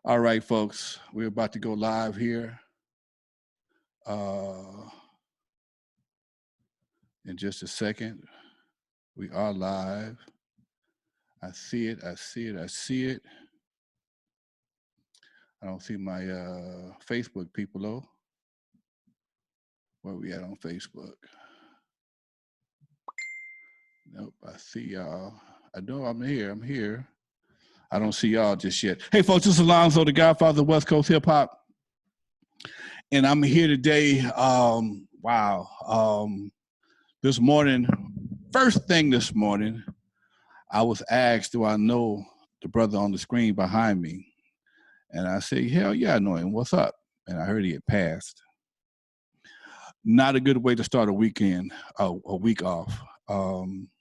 All right, folks, we're about to go live here in just a second. We are live. I see it. I see it. I see it. I don't see my Facebook people, though. Where we at on Facebook? Nope, I see y'all. I know I'm here. I'm here. I don't see y'all just yet. Hey, folks, this is Alonzo, the GodFather of West Coast Hip Hop. And I'm here today. This morning, first thing this morning, I was asked, do I know the brother on the screen behind me? And I say, hell yeah, I know him. What's up? And I heard he had passed. Not a good way to start a weekend, a week off.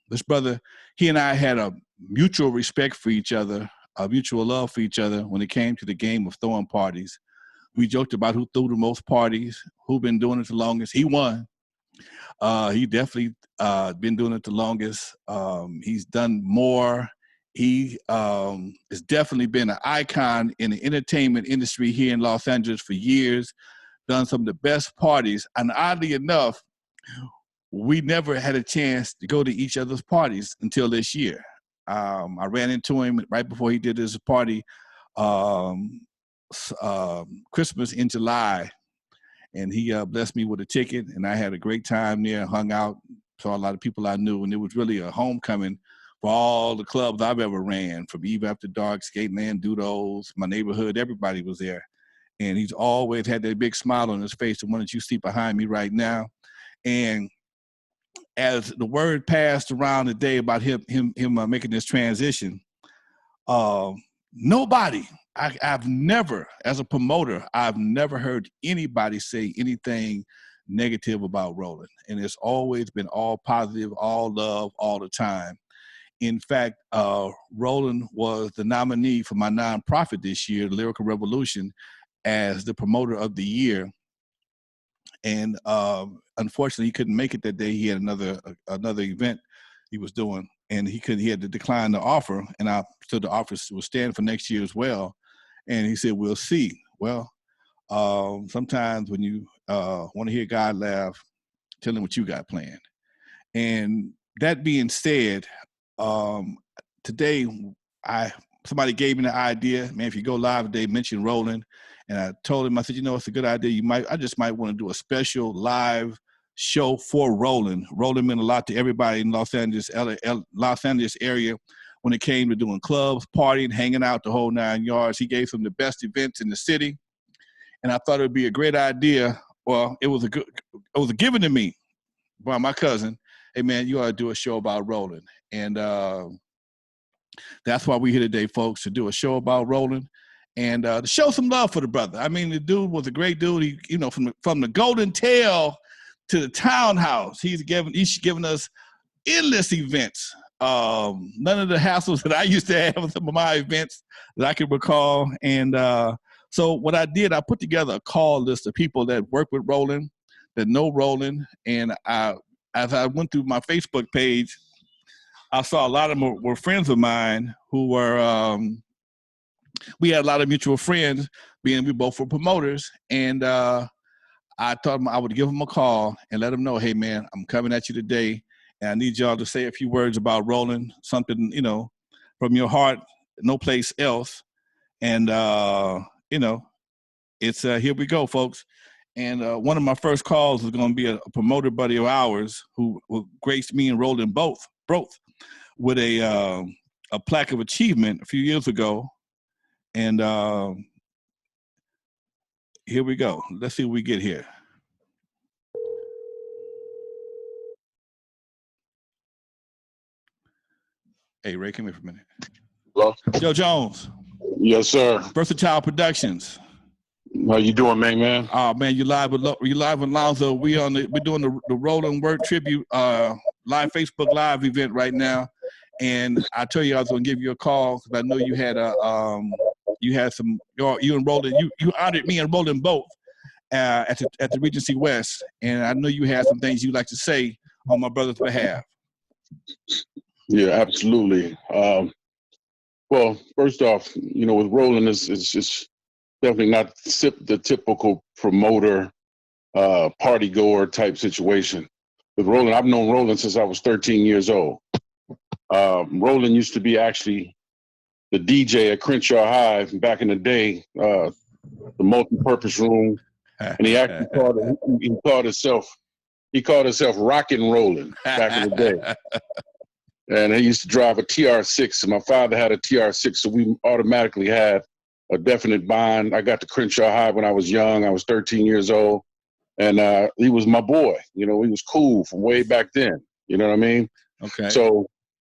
This brother, he and I had a mutual respect for each other, a mutual love for each other when it came to the game of throwing parties. We joked about who threw the most parties, who been doing it the longest. He won. He definitely been doing it the longest. He's done more. He has definitely been an icon in the entertainment industry here in Los Angeles for years, done some of the best parties. And oddly enough, we never had a chance to go to each other's parties until this year. I ran into him right before he did his party, Christmas in July. And he blessed me with a ticket, and I had a great time there, hung out, saw a lot of people I knew, and it was really a homecoming for all the clubs I've ever ran, from Eve After Dark, Skateland, Doodles, my neighborhood, everybody was there. And he's always had that big smile on his face, the one that you see behind me right now. And as the word passed around today about him making this transition, nobody, I've never, as a promoter, I've never heard anybody say anything negative about Roland. And it's always been all positive, all love, all the time. In fact, Roland was the nominee for my nonprofit this year, Lyrical Revolution, as the promoter of the year. And unfortunately, he couldn't make it that day. He had another event he was doing, and he had to decline the offer. And so the offer will stand for next year as well. And he said, we'll see. Well, sometimes when you want to hear God laugh, tell him what you got planned. And that being said, today somebody gave me the idea, man, if you go live today, mention Roland. And I told him, I said, it's a good idea. I just might want to do a special live show for Roland. Roland meant a lot to everybody in Los Angeles area when it came to doing clubs, partying, hanging out the whole 9 yards. He gave some of the best events in the city. And I thought it would be a great idea. Well, it was given to me by my cousin. Hey man, you ought to do a show about Roland. And that's why we're here today, folks, to do a show about Roland and to show some love for the brother. I mean, the dude was a great dude. He, from the Golden Tail to the Townhouse, he's given us endless events. None of the hassles that I used to have with some of my events that I can recall. And so what I did, I put together a call list of people that work with Roland, that know Roland. And as I went through my Facebook page, I saw a lot of them were friends of mine who were, we had a lot of mutual friends, being we both were promoters. And I told them I would give them a call and let them know, hey man, I'm coming at you today. And I need y'all to say a few words about Roland, something, from your heart, no place else. And, it's here we go, folks. And one of my first calls was going to be a promoter buddy of ours who graced me and Roland both with a plaque of achievement a few years ago. And here we go. Let's see what we get here. Hey, Ray, come here for a minute. Hello? Joe Jones. Yes, sir. Versatile Productions. How you doing, man? Oh man, you live with Alonzo. We're doing the Roland Wirt tribute live Facebook Live event right now, and I tell you I was gonna give you a call because I know you had you and Roland you honored me and Roland both at the Regency West, and I know you had some things you'd like to say on my brother's behalf. Yeah, absolutely. Well, first off, with Roland, it's just definitely not the typical promoter, party goer type situation. With Roland, I've known Roland since I was 13 years old. Roland used to be actually the DJ at Crenshaw High back in the day, the multi-purpose room, and he actually he called himself Rockin' Rollin' back in the day. And he used to drive a TR6, and my father had a TR6, so we automatically had a definite bond. I got to Crenshaw High when I was young. I was 13 years old, and he was my boy. He was cool from way back then. You know what I mean? Okay. So,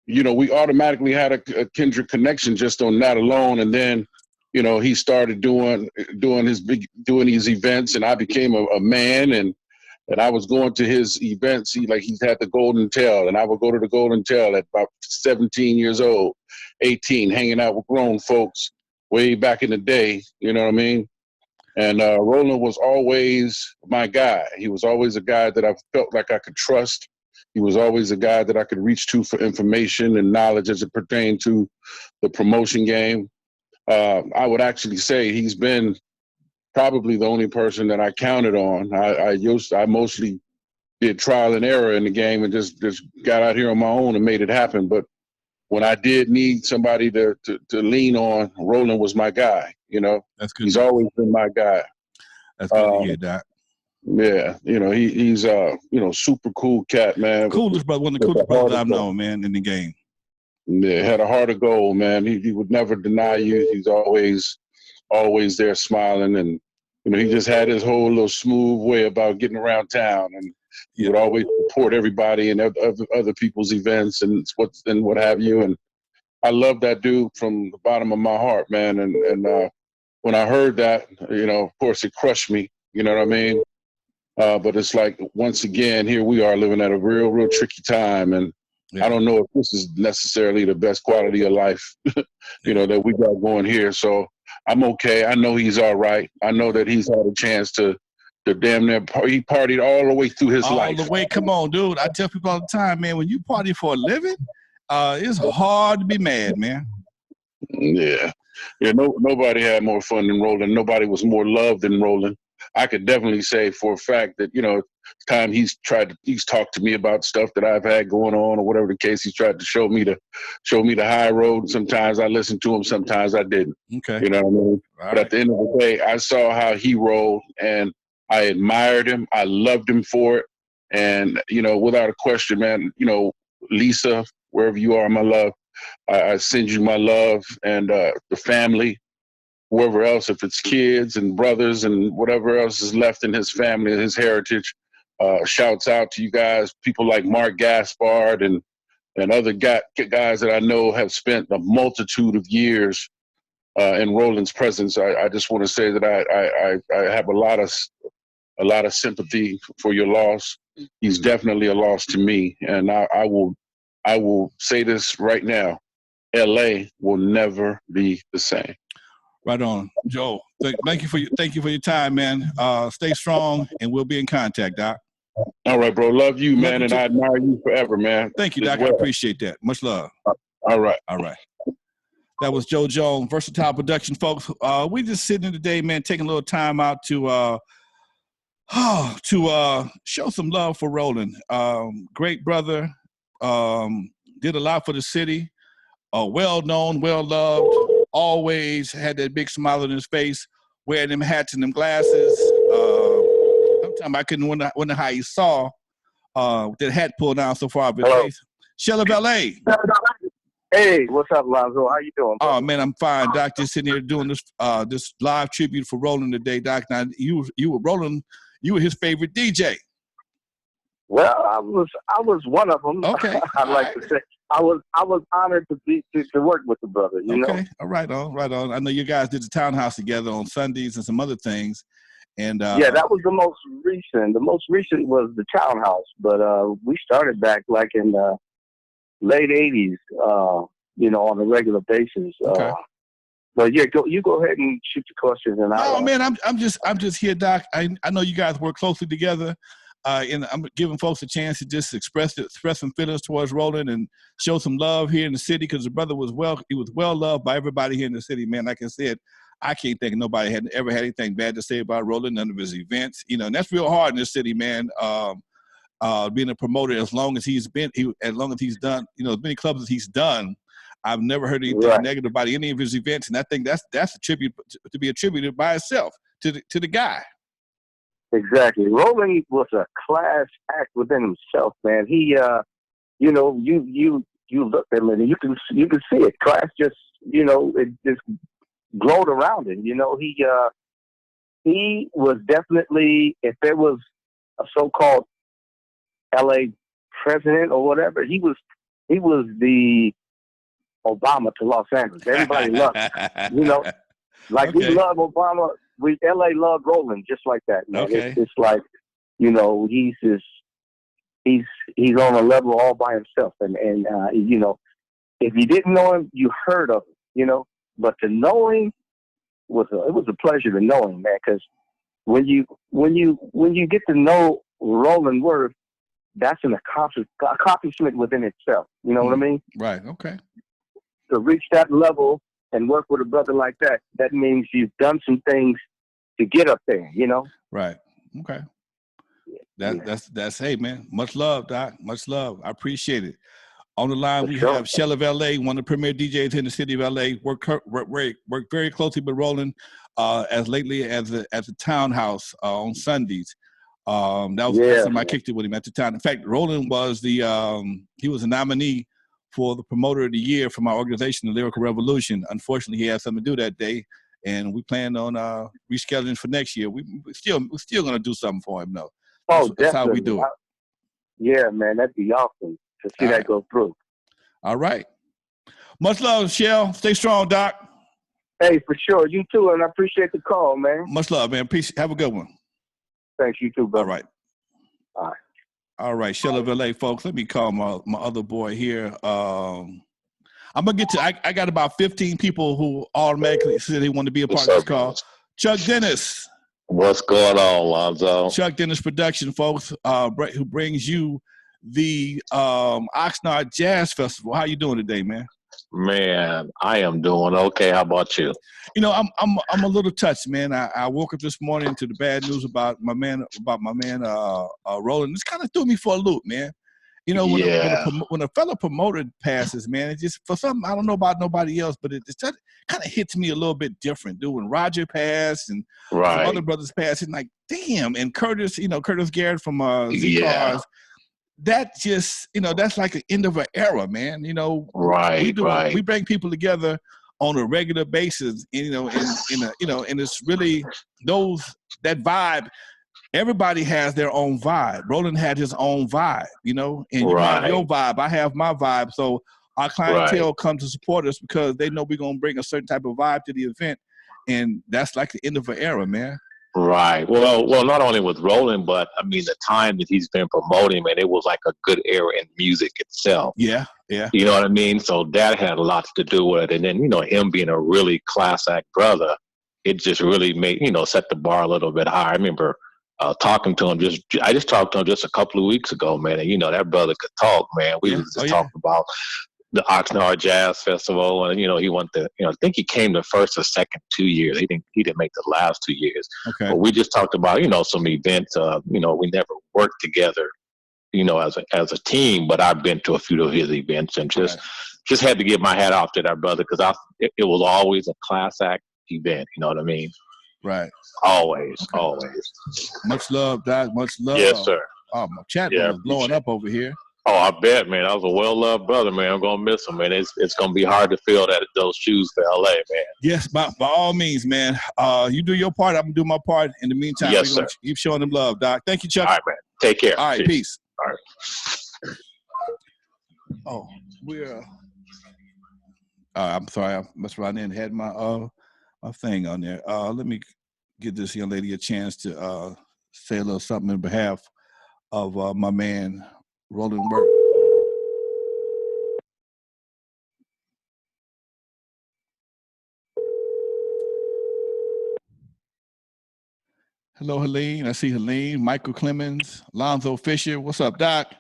we automatically had a kindred connection just on that alone. And then, he started doing these events, and I became a man, and I was going to his events. He had the Golden Tail, and I would go to the Golden Tail at about 17 years old, 18, hanging out with grown folks way back in the day. You know what I mean? And Roland was always my guy. He was always a guy that I felt like I could trust. He was always a guy that I could reach to for information and knowledge as it pertained to the promotion game. I would actually say he's been probably the only person that I counted on. I mostly did trial and error in the game and just got out here on my own and made it happen. But when I did need somebody to lean on, Roland was my guy. That's good. He's always been my guy. That's good to hear, Doc. Yeah, he's super cool cat, man. Coolest brother, one of the coolest brothers I've known, man, in the game. Yeah, had a heart of gold, man. He would never deny you. He's always there smiling, and he just had his whole little smooth way about getting around town, and he would always support everybody and other people's events and what have you. And I love that dude from the bottom of my heart, man. And when I heard that, of course it crushed me. You know what I mean? But it's like, once again, here we are living at a real, real tricky time. And I don't know if this is necessarily the best quality of life, that we got going here. So I'm okay. I know he's all right. I know that he's had a chance to damn near, he partied all the way through his life. All the way. Come on, dude. I tell people all the time, man, when you party for a living, it's hard to be mad, man. Yeah. Nobody had more fun than Roland. Nobody was more loved than Roland. I could definitely say for a fact that, time he's talked to me about stuff that I've had going on or whatever the case. He's tried to show me the high road. Sometimes I listened to him, sometimes I didn't. Okay. You know what I mean? All but at the end of the day, I saw how he rolled, and I admired him. I loved him for it. And, without a question, man, Lisa, wherever you are, my love, I send you my love, and the family, whoever else, if it's kids and brothers and whatever else is left in his family, his heritage. Shouts out to you guys, people like Mark Gaspard and other guys that I know have spent a multitude of years in Roland's presence. I just want to say that I have a lot of sympathy for your loss. He's definitely a loss to me, and I will say this right now: L.A. will never be the same. Right on, Joe. Thank you for your time, man. Stay strong, and we'll be in contact, Doc. All right, bro. Love you, man, and I admire you forever, man. Thank you, Doc. I appreciate that. Much love. All right. That was Joe Jones, Versatile Production, folks. We just sitting today, man, taking a little time out to show some love for Roland. Great brother. Did a lot for the city. Well known, well loved. Always had that big smile on his face, wearing them hats and them glasses. Sometimes I couldn't wonder how he saw that hat pulled down so far of his face. Shell of L.A. Hey, what's up, Alonzo? How you doing, brother? Oh, man, I'm fine, Doc. Just sitting here doing this live tribute for Roland today, Doc. Now, you were Roland. You were his favorite DJ. Well, I was one of them. Okay, I'd like to say I was honored to work with the brother. You know. All right on. I know you guys did the townhouse together on Sundays and some other things. And yeah, that was the most recent. The most recent was the townhouse, but we started back like in the late '80s. On a regular basis. Okay. But yeah, you go ahead and shoot your questions. And man, I'm just here, Doc. I know you guys work closely together. and I'm giving folks a chance to just express some feelings towards Roland and show some love here in the city, because the brother was well loved by everybody here in the city, man. Like I said, I can't think nobody had ever had anything bad to say about Roland, none of his events, and that's real hard in this city, man. Being a promoter, as long as he's done, as many clubs as he's done, I've never heard anything negative about any of his events, and I think that's a tribute to be attributed by itself to the guy. Exactly. Roland was a class act within himself, man. He, you look at him and you can see it. Class just, it just glowed around him. He was definitely, if there was a so-called L.A. president or whatever, he was the Obama to Los Angeles. Everybody loved him. Like we love Obama. L.A. loved Roland just like that, man. Okay. It's like, he's on a level all by himself. And if you didn't know him, you heard of him, but to know him it was a pleasure to know him, man. Because when you get to know Roland Wirt, that's an accomplishment within itself. You know what I mean? Right. Okay. To reach that level and work with a brother like that, that means you've done some things to get up there, Right. Okay. That's hey, man. Much love, Doc. Much love. I appreciate it. On the line, we have Shell of LA, one of the premier DJs in the city of LA. Worked very closely with Roland as lately as a townhouse on Sundays. That was the last time I kicked it with him at the time. In fact, Roland was he was a nominee for the promoter of the year from our organization, the Lyrical Revolution. Unfortunately, he had something to do that day, and we plan on rescheduling for next year. We're still going to do something for him, though. That's how we do it. Yeah, man, that'd be awesome to see that go through. All right. Much love, Shell. Stay strong, Doc. Hey, for sure. You too, and I appreciate the call, man. Much love, man. Peace. Have a good one. Thanks, you too, brother. All right. Shell of LA, folks. Let me call my other boy here. I'm gonna get to. I got about 15 people who automatically said they want to be a part of this call. Chuck Dennis. What's going on, Alonzo? Chuck Dennis Production, folks, who brings you the Oxnard Jazz Festival. How you doing today, man? Man, I am doing okay. How about you? I'm a little touched, man. I woke up this morning to the bad news about my man Roland. This kind of threw me for a loop, man. When a fellow promoter passes, man, it just, for something, I don't know about nobody else, but it kind of hits me a little bit different. Dude, when Roger passed and some other brothers passed, it's like, damn. And Curtis Garrett from Z-Cars, that just, that's like an end of an era, man. We bring people together on a regular basis, and, and it's really that vibe. Everybody has their own vibe. Roland had his own vibe, and you have your vibe. I have my vibe. So our clientele come to support us because they know we're going to bring a certain type of vibe to the event. And that's like the end of an era, man. Right. Well, not only with Roland, but I mean, the time that he's been promoting, man, it was like a good era in music itself. Yeah. You know what I mean? So that had a lot to do with it. And then, him being a really class act brother, it just really made, set the bar a little bit higher. I remember talking to him I just talked to him just a couple of weeks ago, man. And that brother could talk, man. We was just talking about the Oxnard Jazz Festival, and he went I think he came the first or second 2 years. He didn't make the last 2 years. Okay. But we just talked about some events. We never worked together, as a team. But I've been to a few of his events, and just had to give my hat off to that brother, because it was always a class act event. You know what I mean? Right. Always. Much love, Doc. Much love. Yes, sir. Oh, my chat room is blowing up over here. Oh, I bet, man. I was a well-loved brother, man. I'm gonna miss him, man. It's gonna be hard to fill those shoes for LA, man. Yes, by all means, man. You do your part. I'm gonna do my part. In the meantime, we're gonna keep showing them love, Doc. Thank you, Chuck. All right, man. Take care. All right, peace. All right. Oh, we're. I'm sorry. I must run in and had my thing on there. Let me give this young lady a chance to say a little something on behalf of my man Roland Wirt. Hello, Helene. I see Helene, Michael Clemens, Alonzo Fisher. What's up, Doc?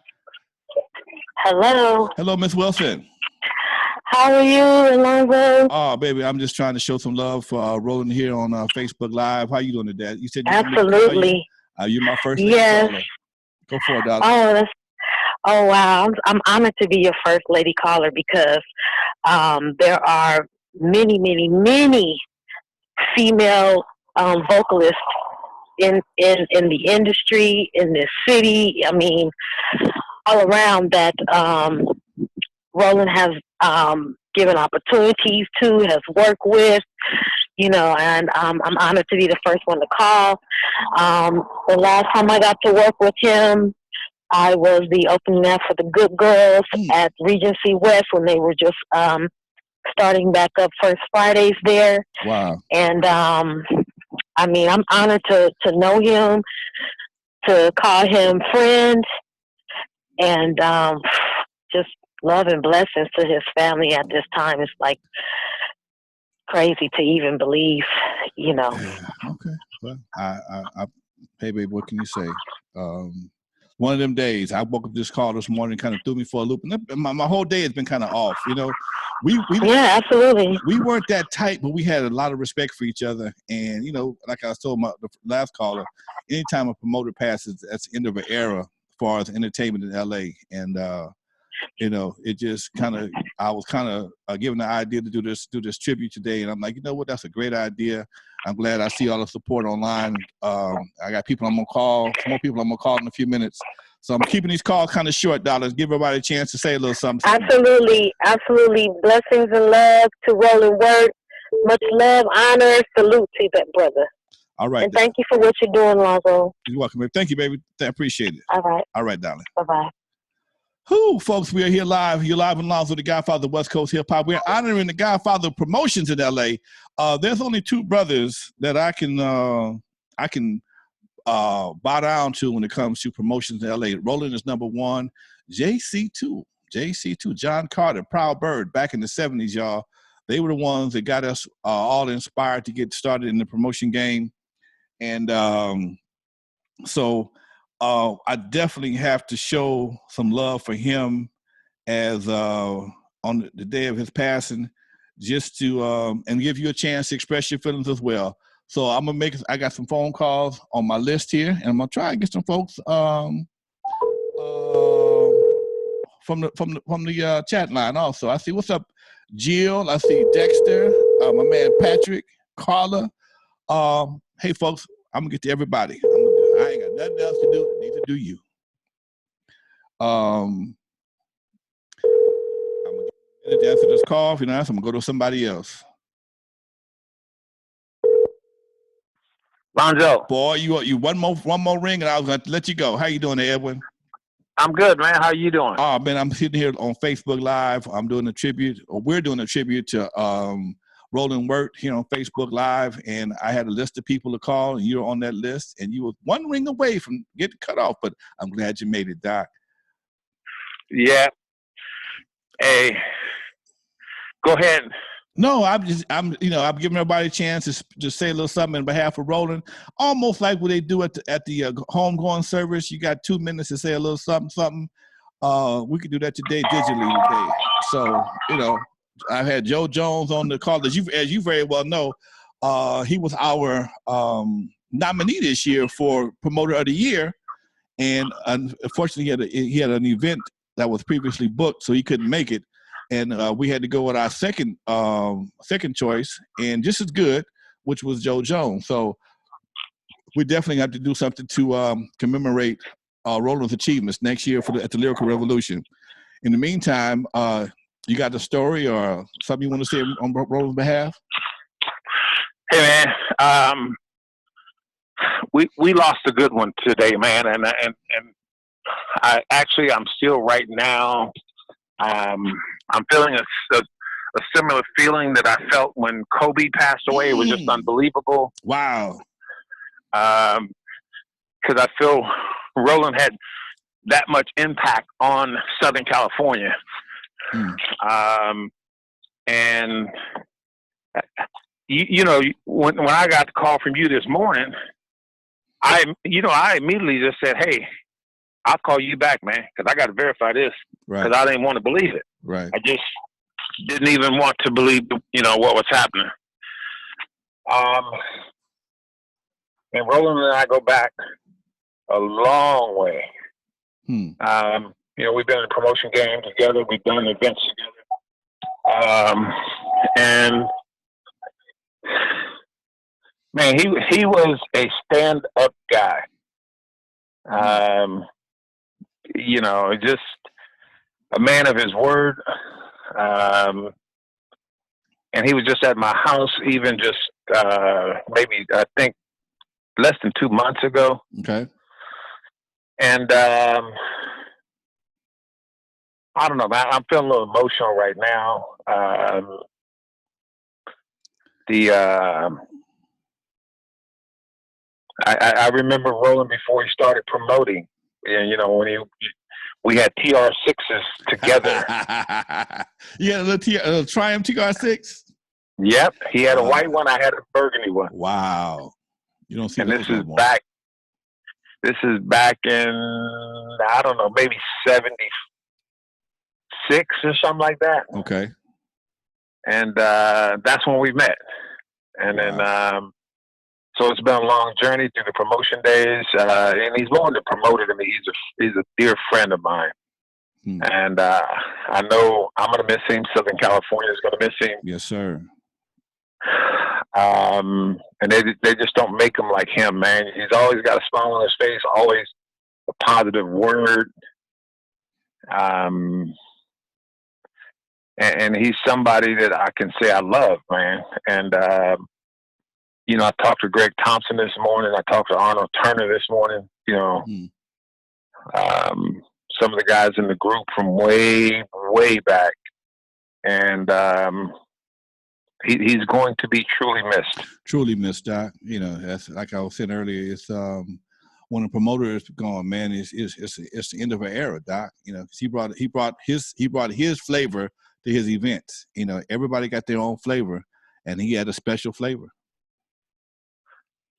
Hello. Hello, Miss Wilson. How are you, Alonzo? Oh, baby, I'm just trying to show some love for Roland here on Facebook Live. How you doing today? You said you absolutely. You're my first yes. caller. Go for it, darling. Oh, wow. I'm honored to be your first lady caller because there are many, many, many female vocalists in the industry, in this city. I mean, all around that Roland has given opportunities to, has worked with, and I'm honored to be the first one to call. The last time I got to work with him, I was the opening act for the Good Girls at Regency West when they were just starting back up First Fridays there. Wow. And I mean, I'm honored to know him, to call him friend, and just love and blessings to his family at this time. It's like crazy to even believe, Yeah. Okay. Well, hey, babe, what can you say? One of them days, I woke up this call this morning, kind of threw me for a loop, and my whole day has been kind of off. Yeah, absolutely. We weren't that tight, but we had a lot of respect for each other. And like I was told the last caller, anytime a promoter passes, that's the end of an era as far as entertainment in LA. And it just I was given the idea to do this tribute today, and I'm like, you know what, that's a great idea. I'm glad I see all the support online. I got people I'm gonna call, some more people I'm gonna call in a few minutes. So I'm keeping these calls kind of short, dollars. Give everybody a chance to say a little something. Absolutely, absolutely. Blessings and love to Roland Wirt. Much love, honor, salute to that brother. All right. And thank you for what you're doing, Lonzo. You're welcome, baby. Thank you, baby. I appreciate it. All right. All right, darling. Bye-bye. Who, folks, we are here live. You're live in Alonzo, the Godfather of West Coast Hip Hop. We're honoring the Godfather of promotions in LA. There's only two brothers that I can bow down to when it comes to promotions in LA. Roland is number one. JC2, John Carter, Proud Bird, back in the 70s, y'all. They were the ones that got us all inspired to get started in the promotion game. And so I definitely have to show some love for him as on the day of his passing, just to and give you a chance to express your feelings as well. So I got some phone calls on my list here, and I'm gonna try and get some folks from the chat line also. I see, what's up, Jill? I see Dexter, my man Patrick, Carla. Hey folks, I'm gonna get to everybody. I ain't got nothing else to do. Neither do you. I'm gonna get a minute to answer this call. If you don't answer, I'm gonna go to somebody else. Lonzo. Boy, you one more ring, and I was gonna let you go. How you doing there, Edwin? I'm good, man. How you doing? Oh man, I'm sitting here on Facebook Live. I'm doing a tribute, or we're doing a tribute to Roland Wirt here on Facebook Live, and I had a list of people to call, and you're on that list, and you were one ring away from getting cut off, but I'm glad you made it, Doc. Yeah. Hey, go ahead. No, I'm giving everybody a chance to just say a little something on behalf of Roland, almost like what they do at the homegoing service. You got 2 minutes to say a little something. We could do that today digitally today. So I've had Joe Jones on the call. As you very well know, he was our nominee this year for Promoter of the Year, and unfortunately he had an event that was previously booked, so he couldn't make it. And we had to go with our second choice, and just as good, which was Joe Jones. So we definitely have to do something to commemorate Roland's achievements next year at the Lyrical Revolution. In the meantime, you got the story or something you want to say on Roland's behalf? Hey, man, we lost a good one today, man, and I'm still right now. I'm feeling a similar feeling that I felt when Kobe passed away. It was just unbelievable. Wow. Because I feel Roland had that much impact on Southern California. And when I got the call from you this morning, I immediately just said, "Hey, I'll call you back, man, because I got to verify this because I didn't want to believe it. Right. I just didn't even want to believe, what was happening." And Roland and I go back a long way. We've been in promotion games together. We've done events together. And man, he was a stand-up guy. Just a man of his word. And he was just at my house, even just maybe I think less than 2 months ago. Okay. And I don't know, man. I'm feeling a little emotional right now. I remember Roland before he started promoting, and when we had TR6s together. Yeah, a little Triumph TR6. Yep, he had a white one. I had a burgundy one. Wow, you don't see. And those this is no more. back. This is back in, I don't know, maybe 76 or something like that. Okay. And that's when we met. And then, so it's been a long journey through the promotion days. And he's more than a promoter to me. He's a dear friend of mine. And I know I'm going to miss him. Southern California is going to miss him. Yes, sir. And they just don't make him like him, man. He's always got a smile on his face, always a positive word. And he's somebody that I can say I love, man. And, I talked to Greg Thompson this morning. I talked to Arnold Turner this morning, some of the guys in the group from way, way back. And, he's going to be truly missed. Truly missed, Doc. That's like I was saying earlier. It's when a promoter is gone, man. It's the end of an era, Doc. Because he brought his flavor to his events. Everybody got their own flavor, and he had a special flavor.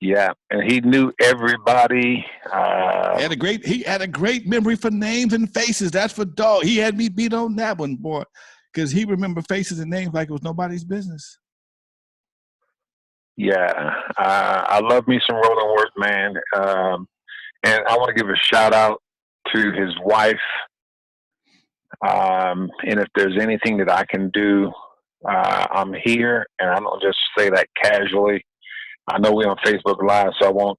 Yeah, and he knew everybody. He had a great memory for names and faces. That's for dog. He had me beat on that one, boy. Because he remembered faces and names like it was nobody's business. Yeah, I love me some Roland Wirt, man. And I want to give a shout out to his wife. And if there's anything that I can do, I'm here. And I don't just say that casually. I know we're on Facebook Live, so I won't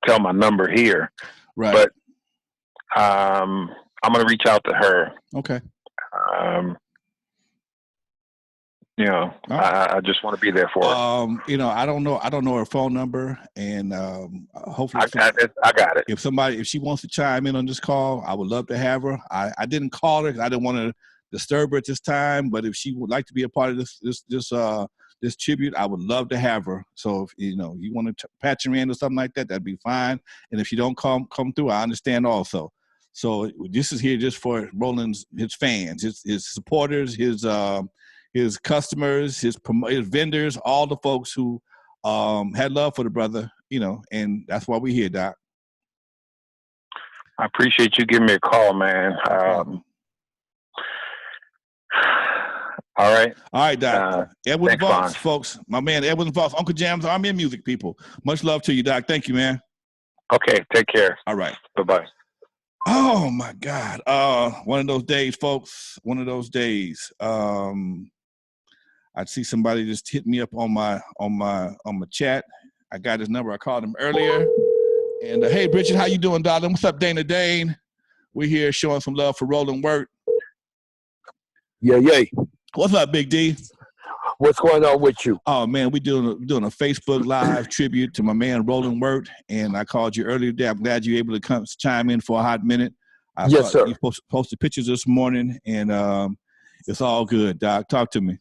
tell my number here. Right. But I'm going to reach out to her. Okay. I just want to be there for her. I don't know her phone number, and hopefully I got it. If she wants to chime in on this call, I would love to have her. I didn't call her because I didn't want to disturb her at this time, but if she would like to be a part of this tribute, I would love to have her. So if you want to patch her in or something like that, that'd be fine. And if she don't come through, I understand also. So this is here just for Roland's his fans, his supporters, his customers, his vendors, all the folks who had love for the brother, and that's why we're here, Doc. I appreciate you giving me a call, man. All right, Doc. Edwin Voss, folks. My man, Edwin Voss, Uncle Jam's Army of Music, people. Much love to you, Doc. Thank you, man. Okay, take care. All right. Bye-bye. Oh, my God. One of those days, folks. One of those days. I see somebody just hit me up on my chat. I got his number. I called him earlier. And, hey, Bridget, how you doing, darling? What's up, Dana Dane? We're here showing some love for Roland Wirt. Yeah. What's up, Big D? What's going on with you? Oh, man, we're doing a Facebook Live tribute to my man, Roland Wirt, and I called you earlier today. I'm glad you're able to come chime in for a hot minute. Yes, sir. You posted pictures this morning, and it's all good, Doc. Talk to me.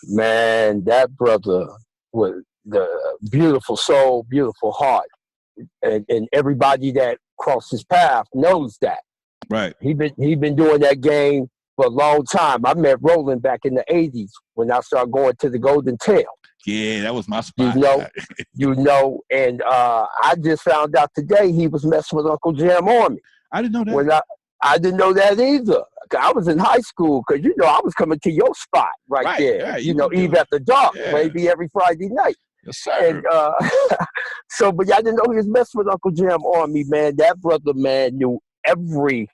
Man, that brother was the beautiful soul, beautiful heart, and everybody that crossed his path knows that. Right. He been doing that game for a long time. I met Roland back in the 80s when I started going to the Golden Tail. Yeah, that was my spot. And I just found out today he was messing with Uncle Jam Army. I didn't know that. I didn't know that either. I was in high school because, I was coming to your spot right there. Yeah, Eve after dark, maybe every Friday night. Yes, sir. And but I didn't know he was messing with Uncle Jam Army, man. That brother, man, knew everybody.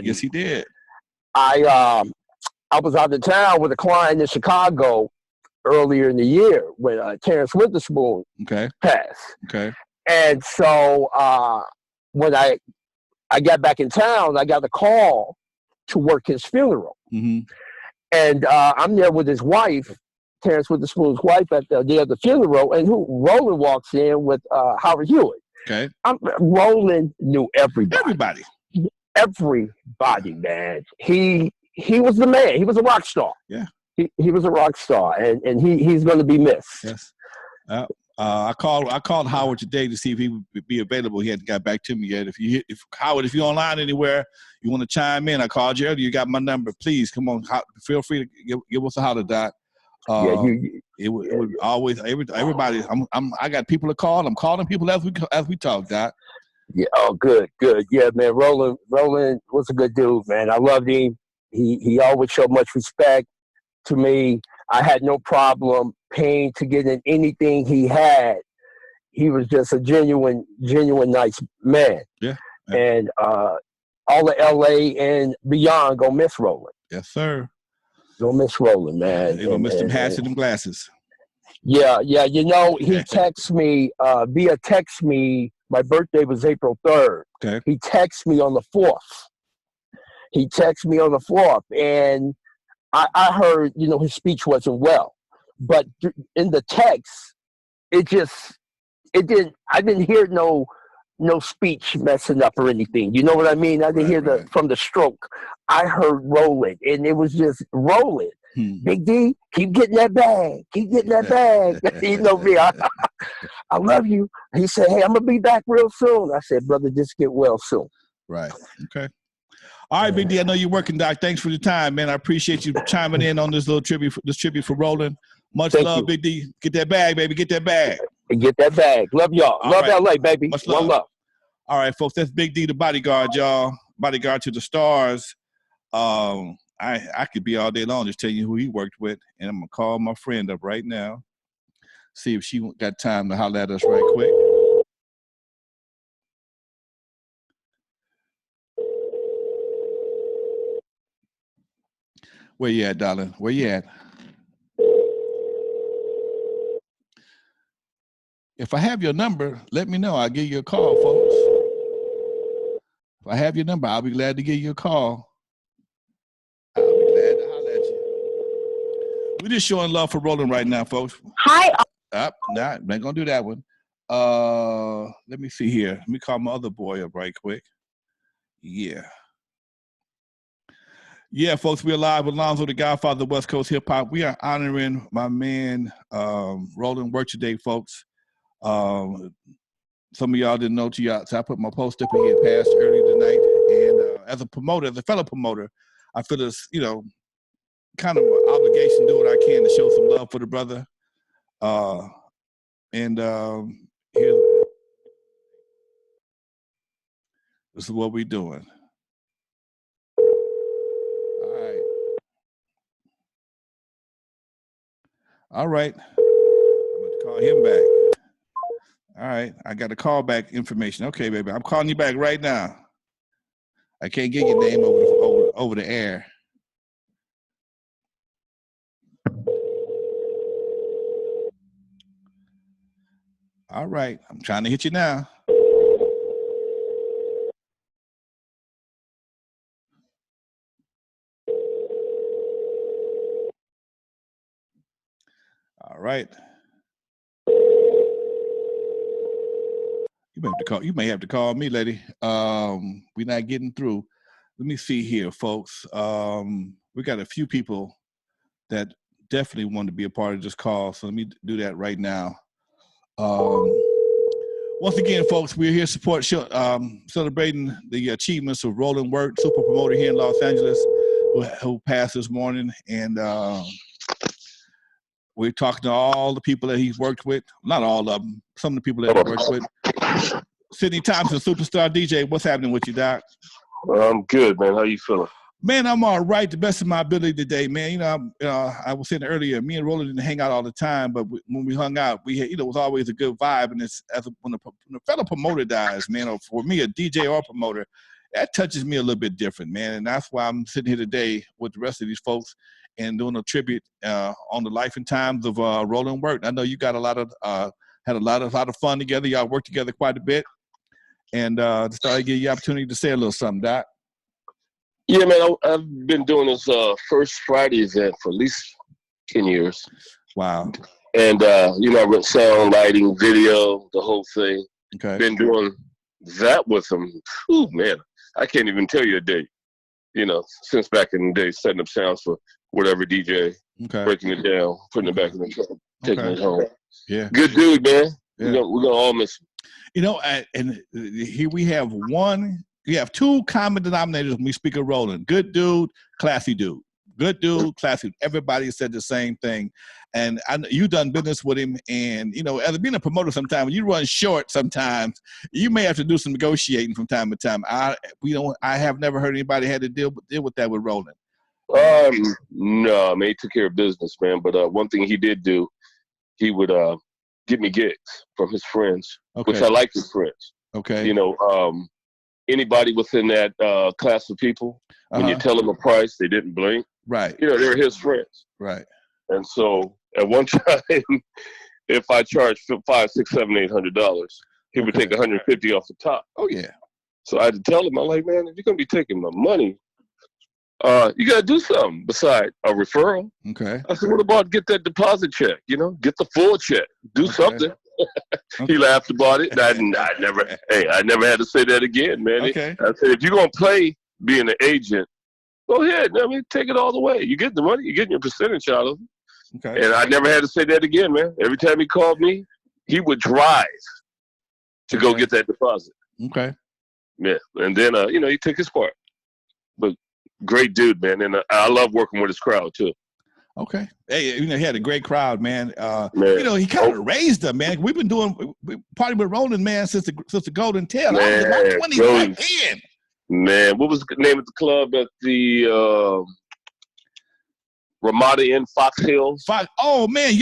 Yes, he did. I was out of town with a client in Chicago earlier in the year when Terrence Witherspoon passed. Okay. And so when I got back in town, I got a call to work his funeral. Mm-hmm. And I'm there with his wife, Terrence Witherspoon's wife, at the day of the funeral, and Roland walks in with Howard Hewitt. Okay. Roland knew everybody. Everybody, man. He was the man. He was a rock star. Yeah. He was a rock star, and he's going to be missed. Yes. I called Howard today to see if he would be available. He hadn't got back to me yet. If Howard, if you're online anywhere, you want to chime in, I called you earlier. You got my number. Please come on. Feel free to give us a holler, Doc. It would always everybody. I got people to call. I'm calling people as we talk, Doc. Yeah. Oh, good. Yeah, man. Roland was a good dude, man. I loved him. He always showed much respect to me. I had no problem paying to get in anything he had. He was just a genuine nice man. Yeah. And all of LA and beyond gonna miss Roland. Yes, sir. Gonna miss Roland, man. They're gonna miss them hats and them glasses. Yeah. He texts me via text me. My birthday was April 3rd. Okay. He texts me on the 4th. And I heard, his speech wasn't well, but in the text, I didn't hear no speech messing up or anything. You know what I mean? I didn't hear from the stroke. I heard Roland, and it was just Roland. Big D, keep getting that bag. You know me. I love you. He said, hey, I'm going to be back real soon. I said, brother, just get well soon. Right. Okay. All right, Big D, I know you're working, Doc. Thanks for the time, man. I appreciate you chiming in on this little tribute for Roland. Much love, Big D. Get that bag, baby. Get that bag. Get that bag. Love y'all. Love LA, baby. Much love. One love. All right, folks. That's Big D, the bodyguard, y'all. Bodyguard to the stars. I could be all day long just telling you who he worked with, and I'm gonna call my friend up right now, see if she got time to holler at us right quick. Where you at, darling? Where you at? If I have your number, let me know. I'll give you a call, folks. If I have your number, I'll be glad to give you a call. I'll be glad to holler at you. We're just showing love for Roland right now, folks. Hi. Nah, I'm not gonna do that one. Let me see here. Let me call my other boy up right quick. Yeah, folks, we're live with Alonzo, the Godfather of West Coast hip hop. We are honoring my man, Roland Wirt today, folks. Some of y'all didn't know, so I put my post up and he had passed earlier tonight. And as a promoter, as a fellow promoter, I feel it's, kind of an obligation to do what I can to show some love for the brother. Here, this is what we're doing. All right. I'm going to call him back. All right. I got a callback information. Okay, baby. I'm calling you back right now. I can't get your name over the air. All right. I'm trying to hit you now. All right. You may have to call me, lady. We're not getting through. Let me see here, folks. We got a few people that definitely want to be a part of this call, so let me do that right now. Once again, folks, we're here celebrating the achievements of Roland Wirt, super promoter here in Los Angeles. who passed this morning, and we're talking to all the people that he's worked with. Not all of them. Some of the people that he worked with. Sidney Thompson, superstar DJ. What's happening with you, Doc? I'm good, man. How you feeling? Man, I'm all right. The best of my ability today, man. You know, I was saying earlier, me and Roland didn't hang out all the time, but when we hung out, we had, you know, it was always a good vibe. And it's when a fellow promoter dies, man, or for me, a DJ or promoter, that touches me a little bit different, man. And that's why I'm sitting here today with the rest of these folks and doing a tribute on the life and times of Roland Wirt. I know you got had a lot of fun together. Y'all worked together quite a bit, and just thought I'd give you the opportunity to say a little something, Doc. Yeah, man. I've been doing this First Friday event for at least 10 years. Wow. And you know, I went sound, lighting, video, the whole thing. Okay. Been doing that with him. Whew, man, I can't even tell you a date. You know, since back in the day, setting up sounds for whatever DJ, breaking it down, putting it back in the truck, taking it home. Yeah. Good dude, man. Yeah. We're gonna all miss him. You know, and here we have two common denominators when we speak of Roland. Good dude, classy dude. Good dude, classy. Everybody said the same thing. And you done business with him. And, you know, as being a promoter sometimes, when you run short sometimes, you may have to do some negotiating from time to time. I have never heard anybody had to deal with that with Roland. No, I mean, he took care of business, man. But one thing he did do, he would give me gigs from his friends, which I like his friends. Okay. You know, anybody within that class of people, when you tell them a price, they didn't blink. Right. You know, they're his friends. Right. And so at one time, if I charged $500, $600, $700, $800, he would take $150 off the top. Oh yeah. So I had to tell him, I'm like, man, if you're gonna be taking my money, you gotta do something besides a referral. Okay. I said, what about get that deposit check? You know, get the full check. Do something. He laughed about it. And I never had to say that again, man. Okay. I said, if you're gonna play being an agent, go ahead. I mean, take it all the way. You get the money, you're getting your percentage out of it. Okay. And I never had to say that again, man. Every time he called me, he would drive to go get that deposit. Okay. Yeah. And then, you know, he took his part. But great dude, man. And I love working with his crowd, too. Okay. Hey, you know, he had a great crowd, man. You know, he kind of raised them, man. We've been partying with Roland, man, since the Golden Tail. Man, I was about 20 back then. Man, what was the name of the club at the Ramada Inn, Fox Hills? Oh man,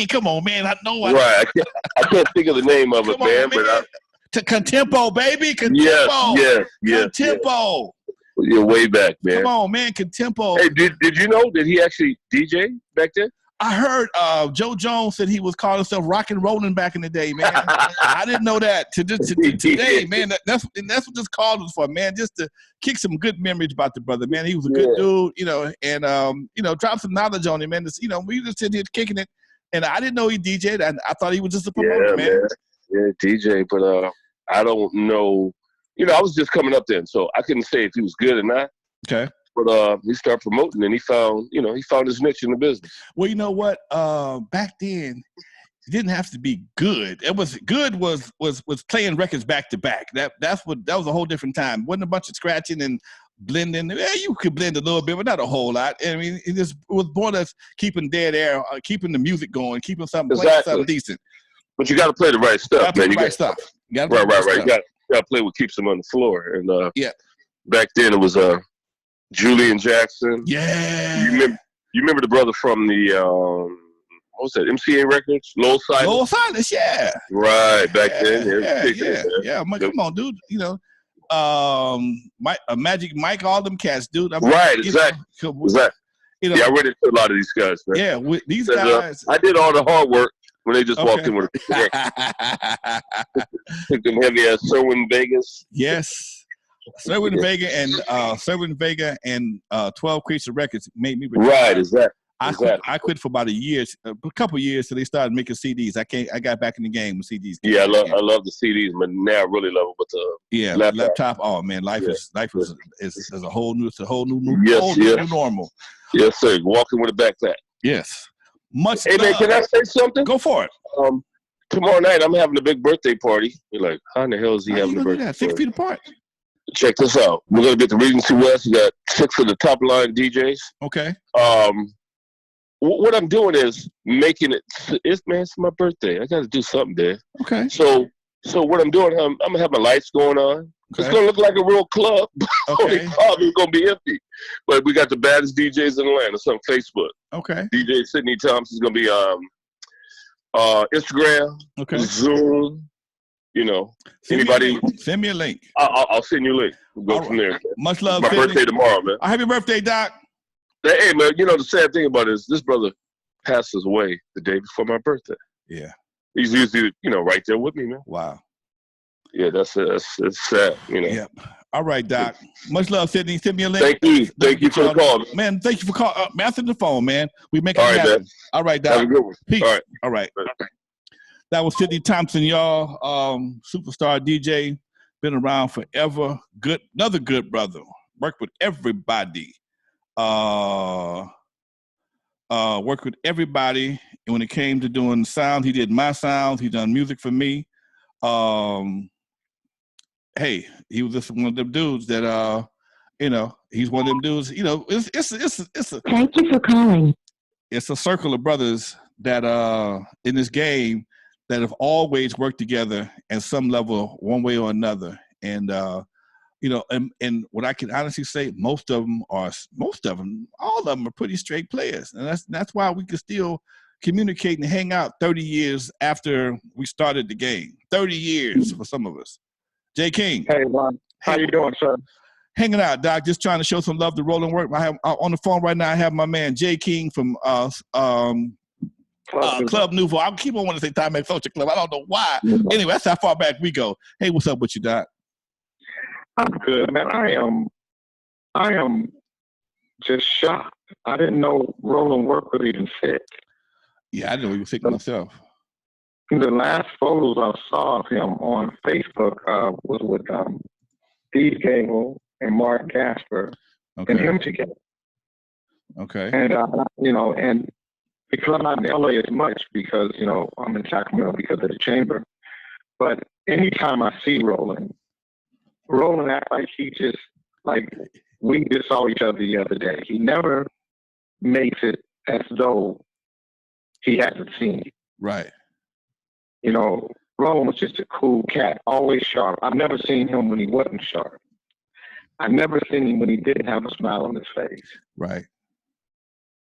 come on, man. I know. Right, I can't think of the name of it, man. But to Contempo, baby. Contempo. Yes. Contempo. You're way back, man. Come on, man. Contempo. Hey, did you know that he actually DJ back then? I heard Joe Jones said he was calling himself Rock and Rollin' back in the day, man. I didn't know that. Today, man, that's what this call was for, man. Just to kick some good memories about the brother, man. He was a good dude, you know, and you know, drop some knowledge on him, man. You know, we just sitting here kicking it, and I didn't know he DJ'd. I thought he was just a promoter, man. Yeah, DJ, but I don't know. You know, I was just coming up then, so I couldn't say if he was good or not. Okay. But he started promoting, and he found his niche in the business. Well, you know what? Back then, it didn't have to be good. It was good was playing records back to back. That was a whole different time. Wasn't a bunch of scratching and blending. Yeah, you could blend a little bit, but not a whole lot. I mean, it was more or less keeping dead air, keeping the music going, keeping playing something decent. But you got to play the right stuff, man. Right. You got to play what keeps them on the floor. And back then it was Julian Jackson. Yeah. You remember the brother from the what was that, MCA Records? Lowell Silas, yeah. Right, back then. Yeah. Come on, dude. You know, Magic Mike, all them cats, dude. Right, exactly. You know, I read into a lot of these guys, man. Yeah, these guys. I did all the hard work when they just walked in with a piece of record. Took them heavy ass Serwin Vegas. Yes. Serwin Vega and 12 Creature Records made me retire. Right, exactly. I quit for about a couple of years till they started making CDs. I got back in the game with CDs. Yeah, I love the CDs, but now I really love it with the laptop. Oh man, life is a whole new normal. Yes, sir. Walking with a backpack. Yes. Hey man, can I say something? Go for it. Tomorrow night I'm having a big birthday party. You're like, how in the hell is he having a birthday party? 6 feet apart. check this out. We're gonna be at the Regency West. We got 6 of the top line DJs. Okay. What I'm doing is making it. It's my birthday. I got to do something there. Okay. So what I'm doing, I'm gonna have my lights going on. Okay. It's gonna look like a real club. Okay. The club is gonna be empty, but we got the baddest DJs in Atlanta. It's on Facebook. Okay. DJ Sydney Thompson's gonna be Instagram. Okay. Zoom. You know, anybody send me a link. I'll send you a link. We'll go from there. Much love. It's my birthday tomorrow, man. Happy birthday, Doc. Hey, man, you know, the sad thing about it is this brother passes away the day before my birthday. Yeah. He's usually, right there with me, man. Wow. Yeah, it's sad, Yep. All right, Doc. Much love, Sydney. Send me a link. Thank you. Thank you for the call. Man, thank you for calling. Answer the phone, man. We make it happen. Man. All right, Doc. Have a good one. Peace. All right. All right. That was Sydney Thompson, y'all. Superstar DJ. Been around forever. Good. Another good brother. Worked with everybody. Worked with everybody. And when it came to doing sound, he did my sound. He done music for me. Hey, he was just one of them dudes that, he's one of them dudes. It's a. Thank you for calling. It's a circle of brothers that in this game that have always worked together at some level, one way or another. And and what I can honestly say, all of them are pretty straight players, and that's why we can still communicate and hang out 30 years after we started the game. 30 years for some of us. Jay King. Hey, Ron. How you doing, sir? Hanging out, Doc. Just trying to show some love to Roland Wirt. I have on the phone right now. I have my man Jay King from Club Nouveau. I'll keep on wanting to say Time and Social Club. I don't know why. Anyway, that's how far back we go. Hey, what's up with you, Doc? I'm good, man. I am just shocked. I didn't know Roland Wirt was even sick. Yeah, I know he was sick myself. The last photos I saw of him on Facebook was with Steve Gable and Mark Gasper and him together. Okay. And and because I'm not in LA as much because I'm in Sacramento because of the chamber, but anytime I see Roland acts like he just we just saw each other the other day. He never makes it as though he hasn't seen you. Right. Roland was just a cool cat, always sharp. I've never seen him when he wasn't sharp. I've never seen him when he didn't have a smile on his face. Right.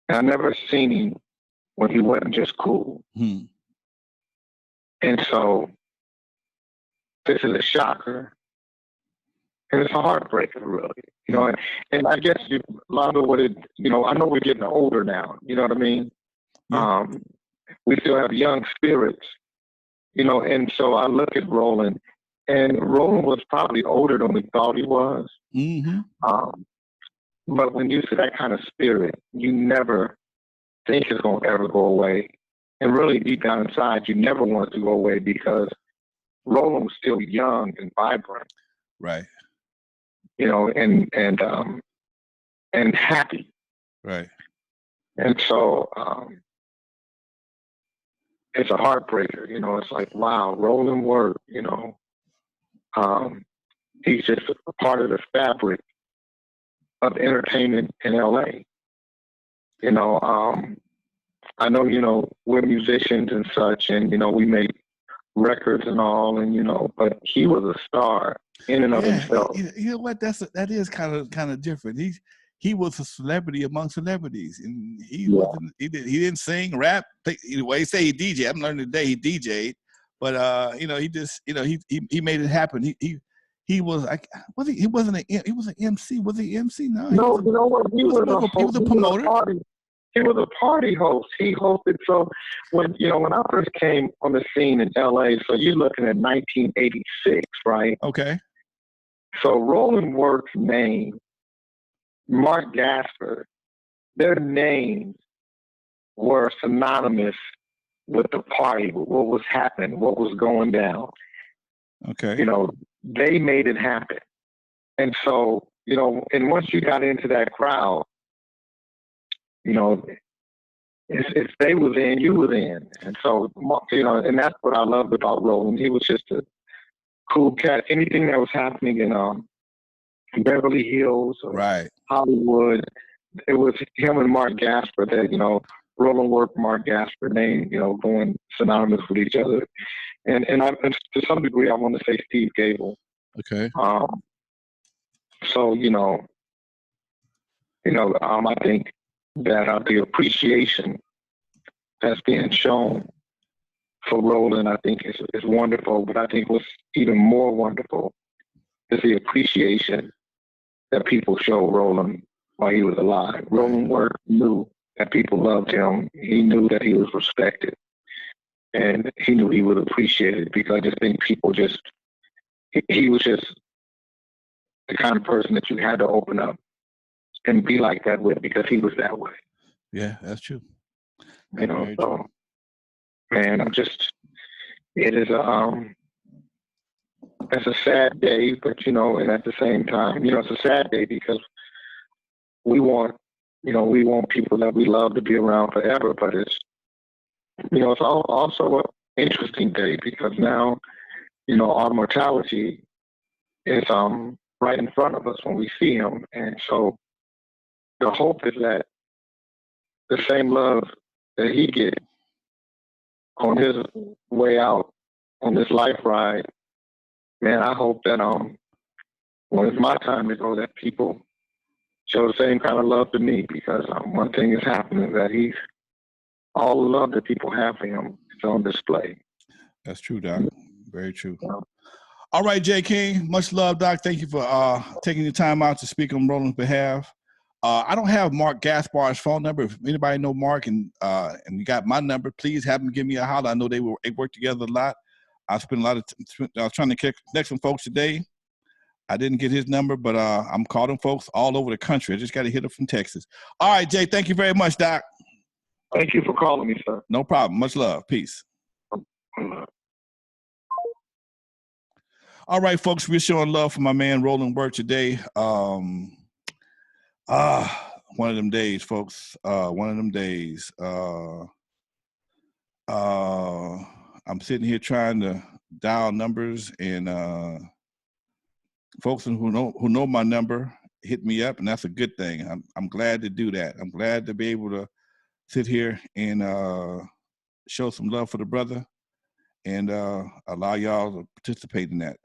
And I've never seen him when he wasn't just cool. Hmm. And so this is a shocker. And it's a heartbreaker, really. And I guess Alonzo, I know we're getting older now. You know what I mean? Yeah. We still have young spirits, and so I look at Roland, and Roland was probably older than we thought he was. Mm-hmm. But when you see that kind of spirit, you never think it's going to ever go away. And really deep down inside, you never want it to go away because Roland was still young and vibrant. Right. And happy. Right. And so it's a heartbreaker, it's like, wow, Roland Wirt, he's just a part of the fabric of entertainment in LA. I know, we're musicians and such, and, we make records and all, and, but he was a star in and of himself. You know what? That is kind of different. He was a celebrity among celebrities, and he didn't sing, rap. He say he DJ. I'm learning today he DJ'd, but he just he made it happen. He was he was an MC. Was he MC? No, you know what? He was a promoter. He was a party host. He hosted. So when I first came on the scene in LA, so you're looking at 1986, right? Okay. So Roland Wirt's name, Mark Gasper, their names were synonymous with the party, with what was happening, what was going down. Okay. They made it happen. And so, and once you got into that crowd, if they was in, you was in. And so, and that's what I loved about Roland. He was just a cool cat. Anything that was happening in Beverly Hills or right. Hollywood. It was him and Mark Gasper that, you know, Roland Wirt, Mark Gasper, they, you know, going synonymous with each other. And to some degree, I want to say Steve Gable. Okay. So, I think that the appreciation that's being shown for Roland, I think is wonderful. But I think what's even more wonderful is the appreciation that people show Roland while he was alive. Roland Wirt knew that people loved him. He knew that he was respected. And he knew he was appreciated because I just think people he was just the kind of person that you had to open up and be like that with because he was that way. Yeah, that's true. You know, so, man, it is it's a sad day, but, you know, and at the same time, you know, it's a sad day because we want people that we love to be around forever, but it's, you know, it's also an interesting day because now, you know, our mortality is right in front of us when we see him. And so the hope is that the same love that he gets on his way out on this life ride, man, I hope that when it's my time to go, that people show the same kind of love to me because one thing is happening that all the love that people have for him is on display. That's true, Doc. Very true. Yeah. All right, Jay King, much love, Doc. Thank you for taking the time out to speak on Roland's behalf. I don't have Mark Gaspar's phone number. If anybody know Mark and you got my number, please have him give me a holler. I know they work together a lot. I spent a lot of I was trying to connect some folks today. I didn't get his number, but I'm calling folks all over the country. I just got to hit him from Texas. All right, Jay, thank you very much, Doc. Thank you for calling me, sir. No problem. Much love. Peace. All right, folks, we're showing love for my man Roland Wirt today. One of them days, folks. One of them days. I'm sitting here trying to dial numbers, and folks who know my number hit me up, and that's a good thing. I'm glad to do that. I'm glad to be able to sit here and show some love for the brother and allow y'all to participate in that.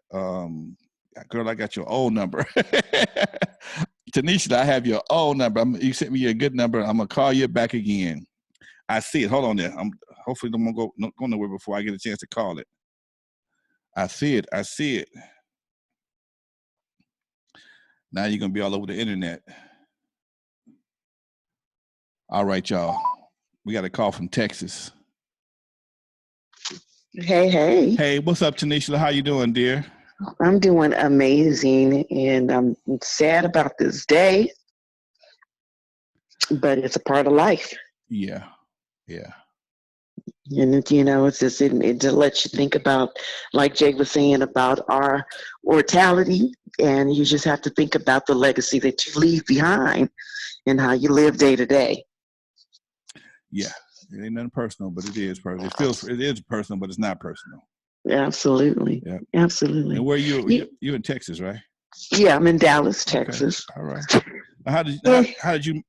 Girl, I got your old number. Tanisha, I have your old number. You sent me a good number. I'm gonna call you back again. I see it. Hold on there. Hopefully I'm gonna go nowhere before I get a chance to call it. I see it. I see it. Now you're gonna be all over the internet. All right, y'all. We got a call from Texas. Hey, hey. Hey, what's up, Tanisha? How you doing, dear? I'm doing amazing, and I'm sad about this day, but it's a part of life. Yeah, yeah. And, you know, it's just, it just lets you think about, like Jay was saying, about our mortality, and you just have to think about the legacy that you leave behind and how you live day to day. Yeah, it ain't nothing personal, but it is personal. It is personal, but it's not personal. Absolutely. Yeah. Absolutely. And where you in Texas, right? Yeah, I'm in Dallas, Texas. Okay. All right. How did you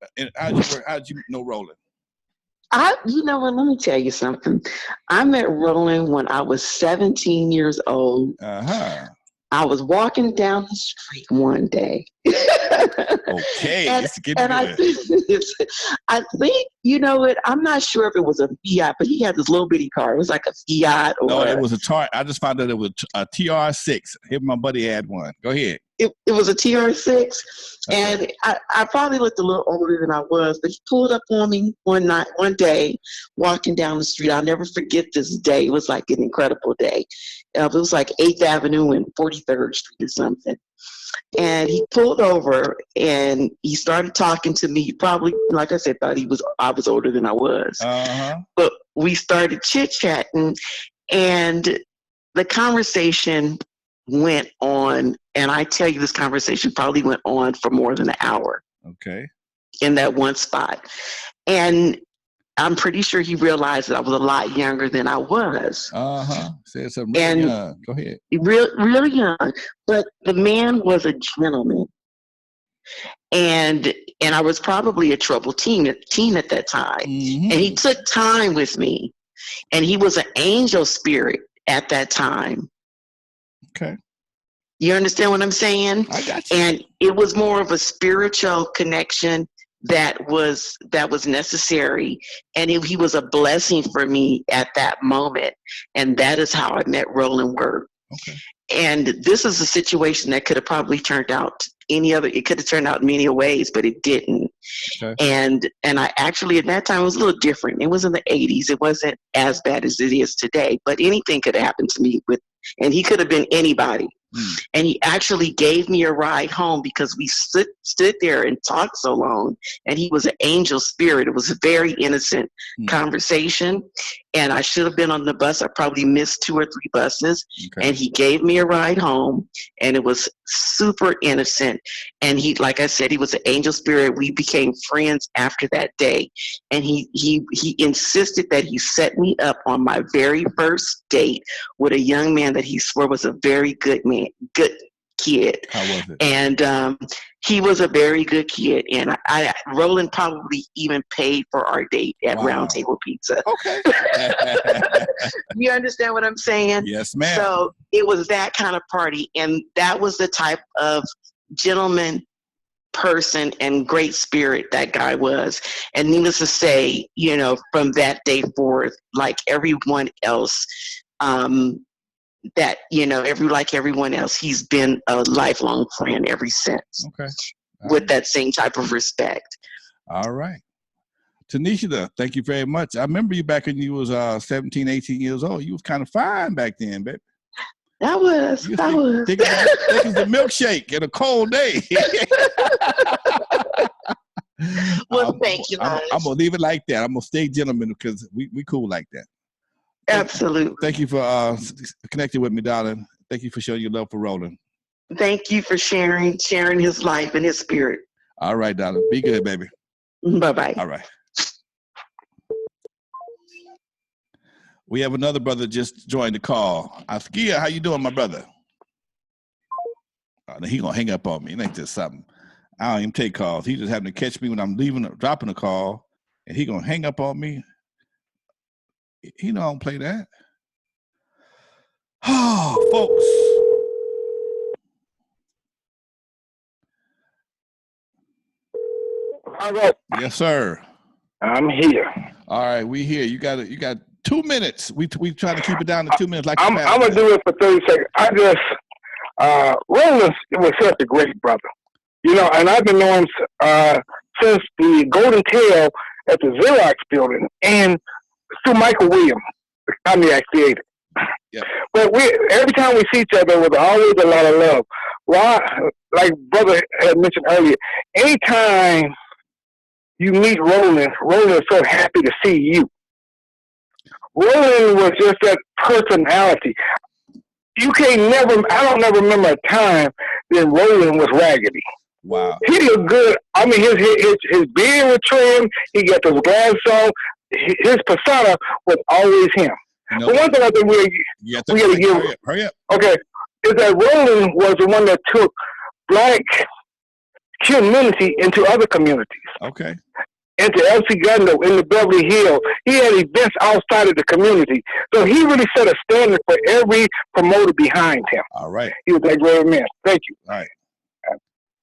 know Roland? You know what, let me tell you something. I met Roland when I was 17 years old. Uh-huh. I was walking down the street one day. Okay, I think, you know what, I'm not sure if it was a Fiat, but he had this little bitty car. It was like a Fiat. No, it was a TR. I just found out it was a TR6. Him, my buddy had one. Go ahead. It was a TR6, and I probably looked a little older than I was, but he pulled up on me one day, walking down the street. I'll never forget this day. It was like an incredible day. It was like 8th Avenue and 43rd Street or something. And he pulled over, and he started talking to me. Probably, like I said, thought I was older than I was. Uh-huh. But we started chit-chatting, and the conversation went on, and I tell you, this conversation probably went on for more than an hour. Okay. In that one spot. And I'm pretty sure he realized that I was a lot younger than I was. Uh-huh. Said something really young. Go ahead. Really young. But the man was a gentleman. and I was probably a troubled teen at that time. Mm-hmm. And he took time with me, and he was an angel spirit at that time. Okay. You understand what I'm saying? I got you. And it was more of a spiritual connection that was necessary, and he was a blessing for me at that moment. And that is how I met Roland Wirt. Okay. And this is a situation that could have probably turned out it could have turned out many ways, but it didn't. Okay. And I actually, at that time, it was a little different. It was in the 80s. It wasn't as bad as it is today, but anything could have happened to me and he could have been anybody. And he actually gave me a ride home because we stood there and talked so long. And he was an angel spirit. It was a very innocent conversation. And I should have been on the bus. I probably missed 2 or 3 buses. Okay. And he gave me a ride home. And it was super innocent. And he, like I said, he was an angel spirit. We became friends after that day. And he insisted that he set me up on my very first date with a young man that he swore was a very good man, good kid. How was it? And he was a very good kid. And Roland probably even paid for our date at Round Table Pizza. Okay. You understand what I'm saying? Yes, ma'am. So it was that kind of party. And that was the type of gentleman, person, and great spirit that guy was. And needless to say, from that day forth, like everyone else, like everyone else, he's been a lifelong friend ever since. Okay. With that same type of respect. All right. Tanisha, thank you very much. I remember you back when you was 17, 18 years old. You was kind of fine back then, baby. I was. Think it's the milkshake in a cold day. Well, thank you. I'm going to leave it like that. I'm going to stay gentleman because we cool like that. Absolutely. Thank you for connecting with me, darling. Thank you for showing your love for Roland. Thank you for sharing his life and his spirit. All right, darling. Be good, baby. Bye-bye. All right. We have another brother just joined the call. Askia, how you doing, my brother? Oh, he gonna hang up on me. It ain't just something. I don't even take calls. He just having to catch me when I'm dropping a call, and he gonna hang up on me. He know I don't play that. Oh, folks. All right. Yes, sir. I'm here. All right, we here. You got 2 minutes. We trying to keep it down to 2 minutes. Like I'm gonna do it for 30 seconds. Roland was such a great brother, and I've been knowing since the Golden Tail at the Xerox building and through Michael Williams, the Cognac Theater. Yeah. But every time we see each other, with always a lot of love. Well, like brother had mentioned earlier, anytime you meet Roland is so happy to see you. Roland was just that personality. I don't never remember a time that Roland was raggedy. Wow. He looked good. I mean, his beard was trimmed. He got those glasses on. His persona was always him. But one thing I think we got to give. Hurry up. Okay, is that Roland was the one that took black community into other communities. Okay. Into El Segundo, in the Beverly Hills. He had events outside of the community. So he really set a standard for every promoter behind him. All right. He was a great man. Thank you. All right.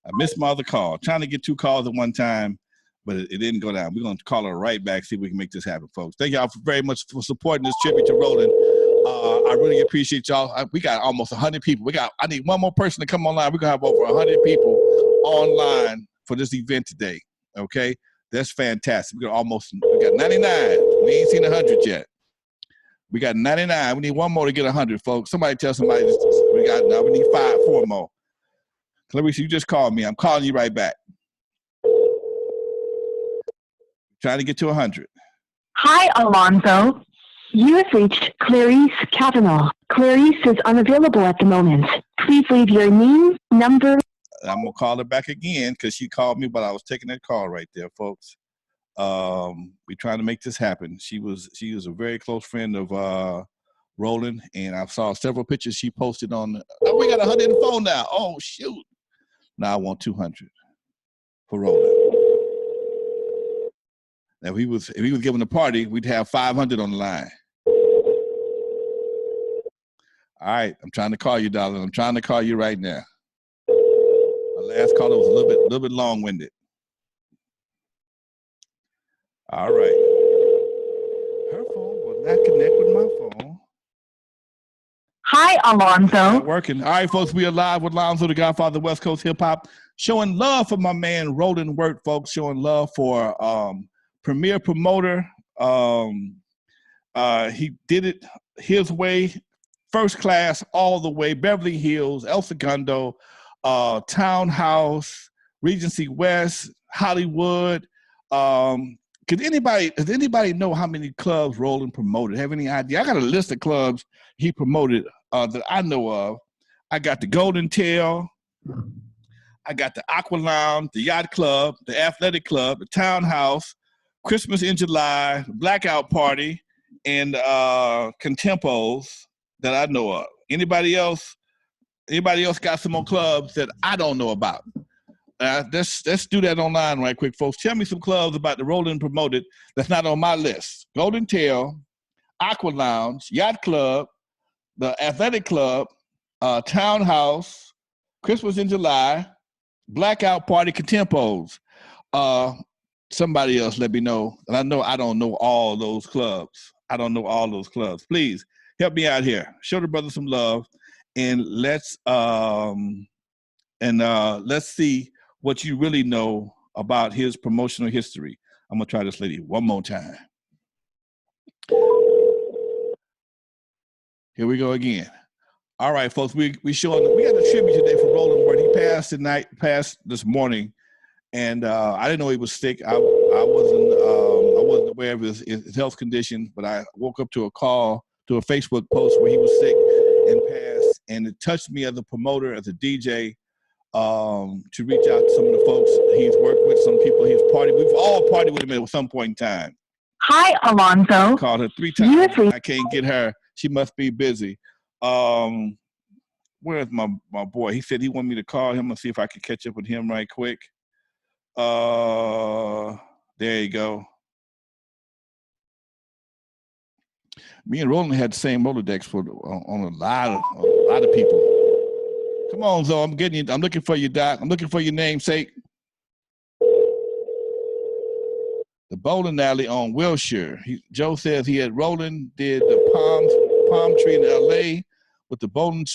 I missed my other call. Trying to get 2 calls at one time, but it didn't go down. We're going to call her right back, see if we can make this happen, folks. Thank y'all very much for supporting this tribute to Roland. I really appreciate y'all. We got almost 100 people. I need one more person to come online. We're going to have over 100 people online for this event today, okay? That's fantastic. We got 99. We ain't seen 100 yet. We got 99. We need 1 more to get 100, folks. Somebody tell somebody we need 4 more. Clarice, you just called me. I'm calling you right back. Trying to get to 100. Hi, Alonzo. You have reached Clarice Kavanaugh. Clarice is unavailable at the moment. Please leave your name, number. I'm going to call her back again because she called me, but I was taking that call right there, folks. We're trying to make this happen. She was a very close friend of Roland, and I saw several pictures she posted on. We got 100 in the phone now. Oh, shoot. Now I want 200. for Roland. Now, if he was giving a party, we'd have 500 on the line. All right, I'm trying to call you, darling. I'm trying to call you right now. My last caller was a little bit long-winded. All right. Her phone will not connect with my phone. Hi, Alonzo. Not working. All right, folks, we are live with Alonzo, the Godfather of West Coast Hip Hop, showing love for my man Roland Wirt, folks. Showing love for premier promoter. He did it his way. First class, all the way, Beverly Hills, El Segundo, Townhouse, Regency West, Hollywood. Does anybody know how many clubs Roland promoted? Have any idea? I got a list of clubs he promoted that I know of. I got the Golden Tail. I got the Aqua Lounge, the Yacht Club, the Athletic Club, the Townhouse, Christmas in July, Blackout Party, and Contempos that I know of. Anybody else got some more clubs that I don't know about? Let's do that online right quick, folks. Tell me some clubs about the Roland promoted that's not on my list. Golden Tail, Aqua Lounge, Yacht Club, the Athletic Club, Townhouse, Christmas in July, Blackout Party, Contempos. Somebody else let me know. And I know I don't know all those clubs. I don't know all those clubs. Please help me out here. Show the brother some love, and let's see what you really know about his promotional history. I'm gonna try this lady one more time. Here we go again. All right, folks. We got a tribute today for Roland Wirt. He passed this morning, and I didn't know he was sick. I wasn't aware of his health condition, but I woke up to a Facebook post where he was sick and passed, and it touched me as a promoter, as a DJ, to reach out to some of the folks he's worked with, some people he's partied. We've all partied with him at some point in time. Hi, Alonzo. I called her 3 times. I can't get her. She must be busy. Where's my boy? He said he wanted me to call him and see if I could catch up with him right quick. There you go. Me and Roland had the same Rolodex on a lot of people. Come on, Zoe. I'm getting you. I'm looking for you, Doc. I'm looking for your namesake. The bowling alley on Wilshire. Joe says he had Roland did the palm tree in L.A. with the bowling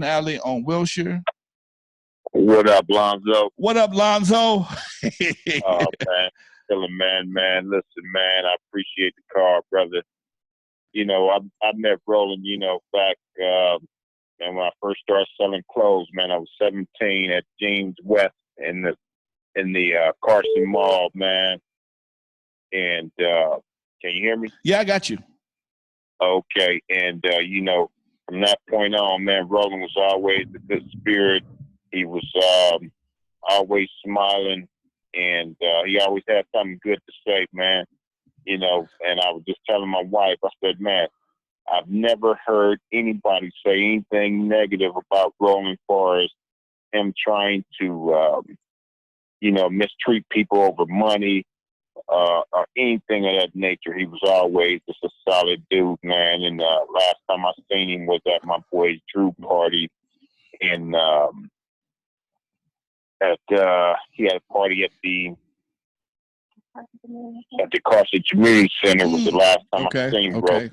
alley on Wilshire. What up, Lonzo? What up, Lonzo? Oh, man. Killing, man. Listen, man, I appreciate the call, brother. You know, I met Roland, back and when I first started selling clothes, man. I was 17 at James West in the Carson Mall, man. And can you hear me? Yeah, I got you. Okay. And, from that point on, man, Roland was always a good spirit. He was always smiling, and he always had something good to say, man. And I was just telling my wife, I said, man, I've never heard anybody say anything negative about Roland as far as him trying to, mistreat people over money or anything of that nature. He was always just a solid dude, man. And last time I seen him was at my boy's Drew party in he had a party at the Carson Community Center was the last time I seen bro.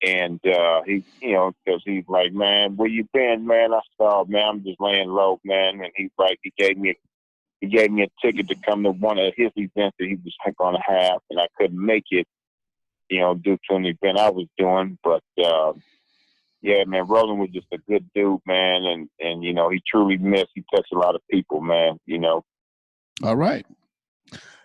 And he, because he's like, man, where you been, man? I said, oh, man, I'm just laying low, man. And he's like, he gave me a ticket to come to one of his events that he was going to have, and I couldn't make it, due to an event I was doing. But yeah, man, Roland was just a good dude, man, and he truly he touched a lot of people, man. All right.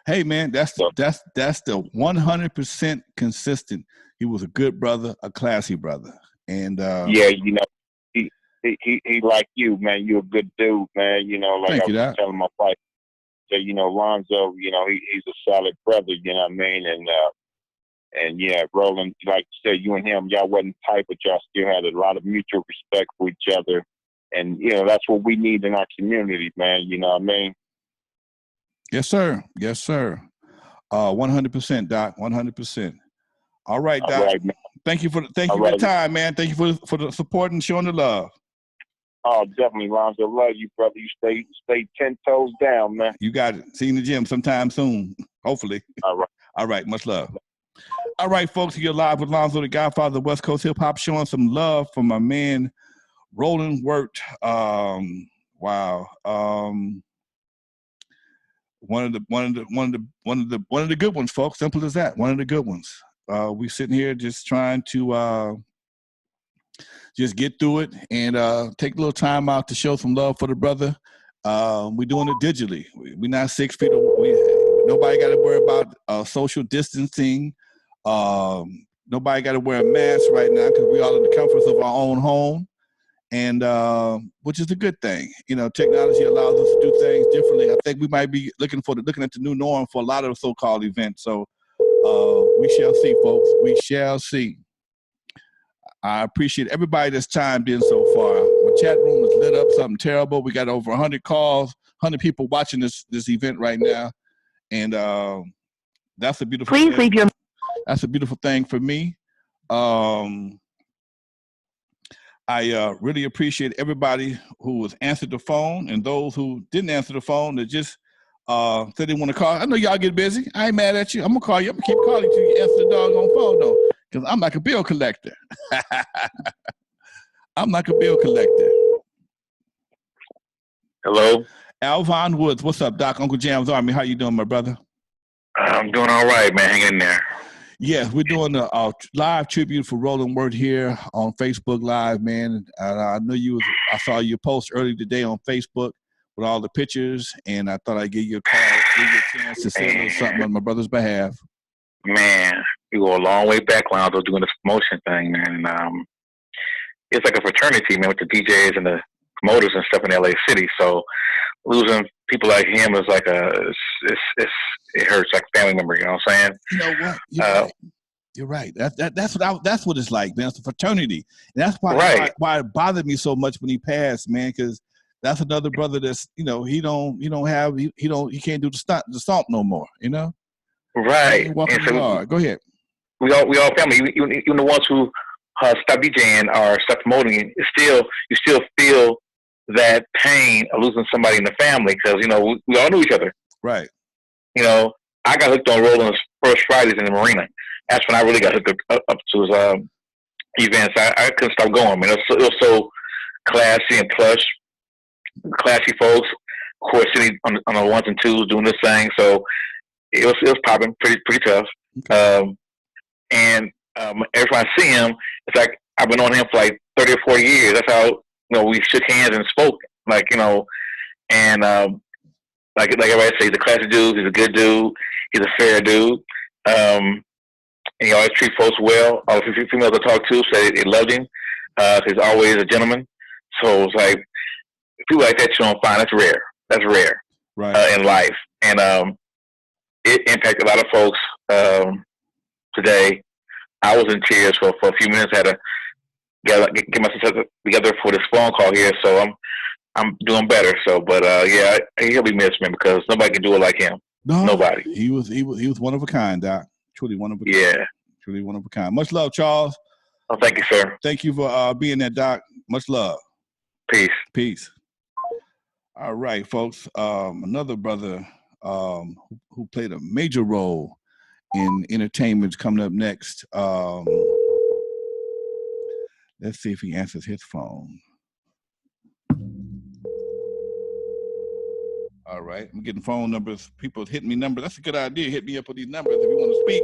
Hey, man, that's the 100% consistent. He was a good brother, a classy brother, and yeah, he like you, man. You're a good dude, man. Like I was telling my wife, say, Lonzo, he's a solid brother. You know what I mean? And yeah, Roland, like you said, you and him, y'all wasn't tight, but y'all still had a lot of mutual respect for each other. And, that's what we need in our community, man. You know what I mean? Yes, sir. Yes, sir. 100%, Doc. 100%. All right, Doc. All right, man. Thank you for the time, man. Thank you for the support and showing the love. Oh, definitely, Alonzo. Love you, brother. You stay 10 toes down, man. You got it. See you in the gym sometime soon, hopefully. All right. All right. Much love. All right, folks. You're live with Alonzo, the Godfather of West Coast Hip Hop, showing some love from my man Roland Wirt. Wow. One of the good ones, folks. Simple as that. One of the good ones. We sitting here just trying to just get through it and take a little time out to show some love for the brother. We're doing it digitally. We're not 6 feet away. Nobody got to worry about social distancing. Nobody got to wear a mask right now because we're all in the comforts of our own home, and which is a good thing. You know, technology allows us to do things differently. I think we might be looking at the new norm for a lot of so-called events. So we shall see, folks. We shall see. I appreciate everybody that's chimed in so far. My chat room is lit up, something terrible. We got over 100 calls, 100 people watching this event right now, and that's a beautiful. Please leave your. That's a beautiful thing for me. I really appreciate everybody who has answered the phone and those who didn't answer the phone that just said they want to call. I know y'all get busy. I ain't mad at you. I'm going to call you. I'm going to keep calling till you answer the doggone phone, though, because I'm like a bill collector. I'm like a bill collector. Hello? Alvon Woods. What's up, Doc? Uncle Jam's Army. How you doing, my brother? I'm doing all right, man. Hang in there. Yes, we're doing a live tribute for Roland Wirt here on Facebook Live, man. I know I saw your post earlier today on Facebook with all the pictures, and I thought I'd give you a call, give you a chance to say a little something on my brother's behalf. Man, we go a long way back when I was doing this promotion thing, man. And it's like a fraternity, man, with the DJs and the promoters and stuff in LA City. So losing people like him is like it hurts like a family member. You know what I'm saying? You know what? You're right. That's what it's like, man. It's a fraternity, and that's why it bothered me so much when he passed, man. Because that's another brother that's he can't do the stomp no more. You know? Right. And so go ahead. We all family. Even the ones who stop DJing or stop promoting, you still feel that pain of losing somebody in the family because we all knew each other. Right. I got hooked on Roland's first Fridays in the marina. That's when I really got hooked up to his events. I couldn't stop going, man. It was so classy and plush. Classy folks, of course, sitting on the ones and twos doing this thing. So it was popping pretty tough. Okay. And every time I see him, it's like I've been on him for like 30 or 40 years. That's how we shook hands and spoke. And like everybody says, he's a classy dude. He's a good dude. He's a fair dude. And he always treats folks well. All the females I talk to say they loved him. He's always a gentleman. So it's like people like that you don't find. That's rare. That's rare, right, in life. And it impacted a lot of folks today. I was in tears for a few minutes. I had to get myself together for this phone call here. So I'm doing better. So, but yeah, he'll be missed, man, because nobody can do it like him. No, nobody. He was one of a kind, Doc. Truly one of a kind. Yeah. Truly one of a kind. Much love, Charles. Oh, thank you, sir. Thank you for being there, Doc. Much love. Peace. All right, folks. Another brother who played a major role in entertainment is coming up next. Let's see if he answers his phone. All right, I'm getting phone numbers. People hitting me numbers. That's a good idea. Hit me up with these numbers if you want to speak.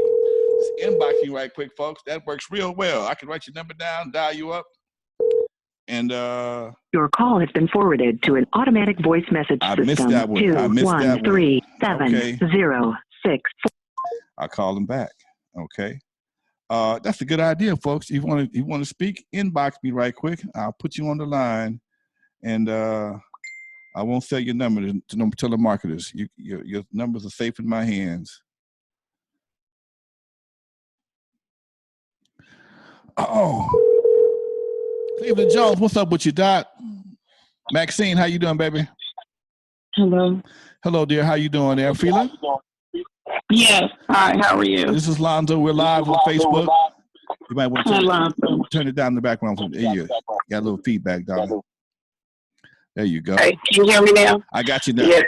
Just inbox me right quick, folks. That works real well. I can write your number down, dial you up, and your call has been forwarded to an automatic voice message system. I missed that one. 213-706. I'll call him back. Okay. That's a good idea, folks. If you want to speak, inbox me right quick. I'll put you on the line, and I won't sell your number to telemarketers. Your numbers are safe in my hands. Oh, Cleveland Jones, what's up with you, Doc? Maxine, how you doing, baby? Hello. Hello, dear. How you doing there, Phila? Yes. Hi, how are you? This is Alonzo. We're live on Facebook. You might want to turn it down in the background. There you got a little feedback, darling. There you go. Hey, can you hear me now? I got you now. Yes.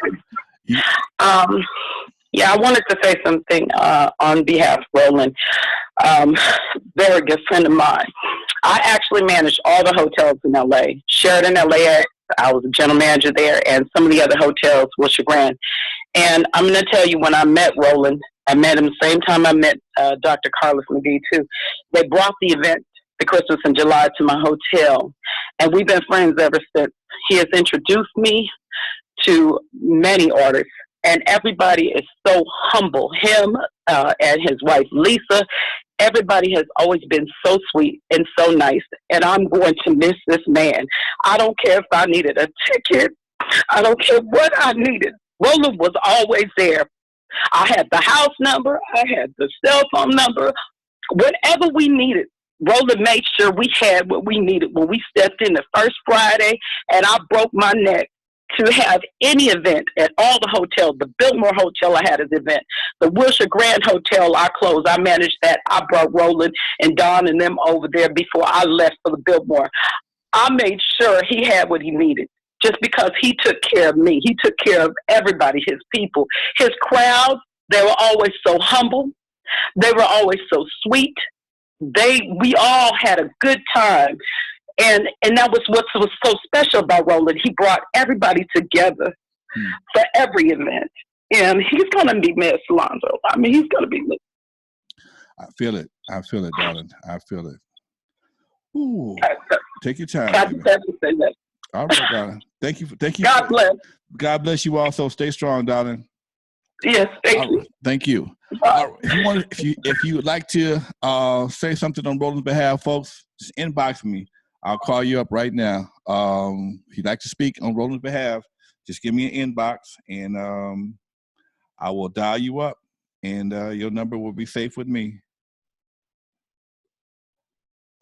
Yeah, I wanted to say something on behalf of Roland. Very good friend of mine. I actually managed all the hotels in L.A. Sheraton LAX, I was a general manager there, and some of the other hotels were Grand. And I'm going to tell you, when I met Roland, I met him the same time I met Dr. Carlos McGee, too. They brought the event, the Christmas in July, to my hotel, and we've been friends ever since. He has introduced me to many artists, and everybody is so humble. Him and his wife, Lisa, everybody has always been so sweet and so nice, and I'm going to miss this man. I don't care if I needed a ticket. I don't care what I needed. Roland was always there. I had the house number. I had the cell phone number. Whatever we needed, Roland made sure we had what we needed when we stepped in the first Friday, and I broke my neck to have any event at all the hotels. The Biltmore Hotel, I had an event. The Wilshire Grand Hotel, I closed. I managed that. I brought Roland and Don and them over there before I left for the Biltmore. I made sure he had what he needed just because he took care of me. He took care of everybody, his people. His crowd, they were always so humble. They were always so sweet. We all had a good time. And that was what was so special about Roland. He brought everybody together for every event. And he's going to be missed, Alonzo. I mean, he's going to be missed. I feel it, darling. I feel it. Ooh, take your time. All right, darling. Thank you. God bless. God bless you also. Stay strong, darling. Yes, thank you. Thank you. If you would like to say something on Roland's behalf, folks, just inbox me. I'll call you up right now. If you'd like to speak on Roland's behalf, just give me an inbox, and I will dial you up, and your number will be safe with me.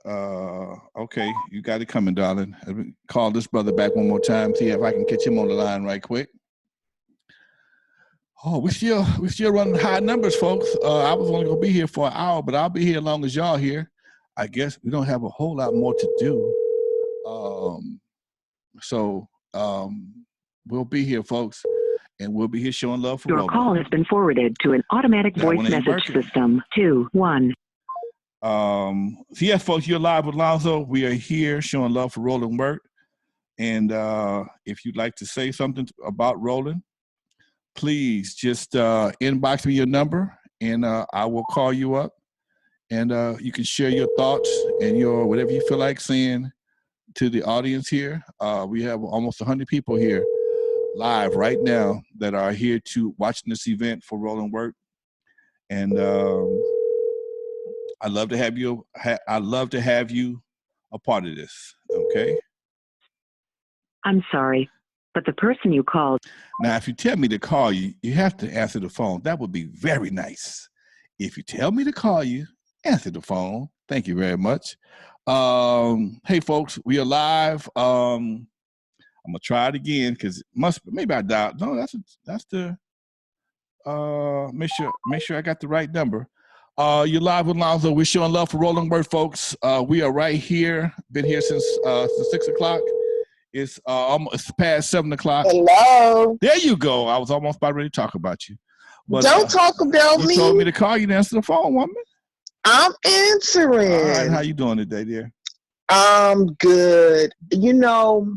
Okay, you got it coming, darling. Let me call this brother back one more time, see if I can catch him on the line right quick. Oh, we still running high numbers, folks. I was only gonna be here for an hour, but I'll be here as long as y'all here. I guess we don't have a whole lot more to do. So we'll be here, folks, and we'll be here showing love for Roland. Your call has been forwarded to an automatic voice message system. 2-1. So yes, folks, you're live with Alonzo. We are here showing love for Roland Wirt. And if you'd like to say something about Roland, please just inbox me your number, and I will call you up, and you can share your thoughts and your whatever you feel like saying to the audience here. We have almost 100 people here live right now that are here to watching this event for Roland Wirt, and I'd love to have you. I'd love to have you a part of this. Okay. I'm sorry, but the person you called. Now, if you tell me to call you, you have to answer the phone. That would be very nice. If you tell me to call you, answer the phone. Thank you very much. Hey, folks, we are live. I'm gonna try it again because maybe I dialed. No, that's the. Make sure I got the right number. You're live with Alonzo. We're showing love for Roland Wirt, folks. We are right here. Been here since 6 o'clock. It's almost past 7 o'clock. Hello. There you go. I was almost about ready to talk about you. But, don't talk about me. You told me to call you to answer the phone, woman. I'm answering. All right. How you doing today, dear? I'm good. You know,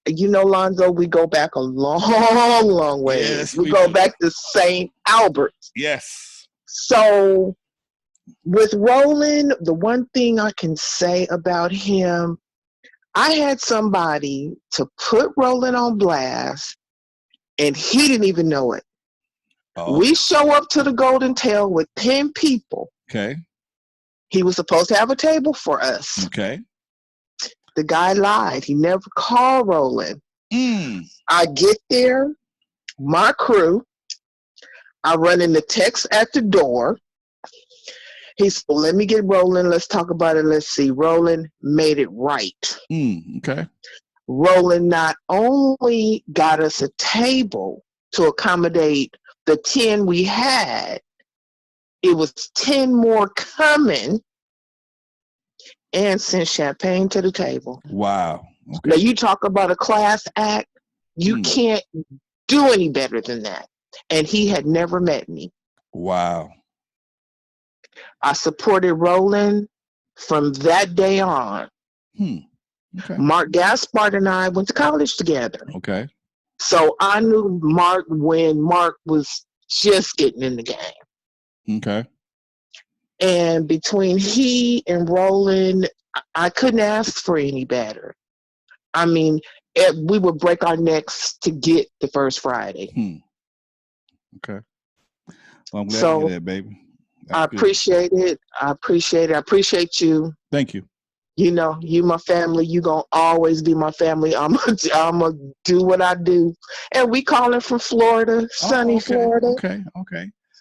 Lonzo, we go back a long way. Yes, we go back to St. Albert's. Yes. So with Roland, the one thing I can say about him, I had somebody to put Roland on blast, and he didn't even know it. Oh. We show up to the Golden Tail with 10 people. Okay. He was supposed to have a table for us. Okay. The guy lied. He never called Roland. I get there, my crew. I run into text at the door. He said, well, let me get Roland. Let's talk about it. Let's see. Roland made it right. Okay. Roland not only got us a table to accommodate the 10 we had, it was 10 more coming, and sent champagne to the table. Wow. Okay. Now you talk about a class act, you can't do any better than that. And he had never met me. Wow. I supported Roland from that day on. Okay. Mark Gaspard and I went to college together. Okay. So I knew Mark when Mark was just getting in the game. Okay. And between he and Roland, I couldn't ask for any better. I mean, we would break our necks to get the first Friday. Okay. Well, I'm glad to hear that, baby. I appreciate it. I appreciate it. I appreciate you. Thank you. You know, you my family. You gonna always be my family. I'm gonna do what I do. And we calling from Florida, sunny Florida. Okay.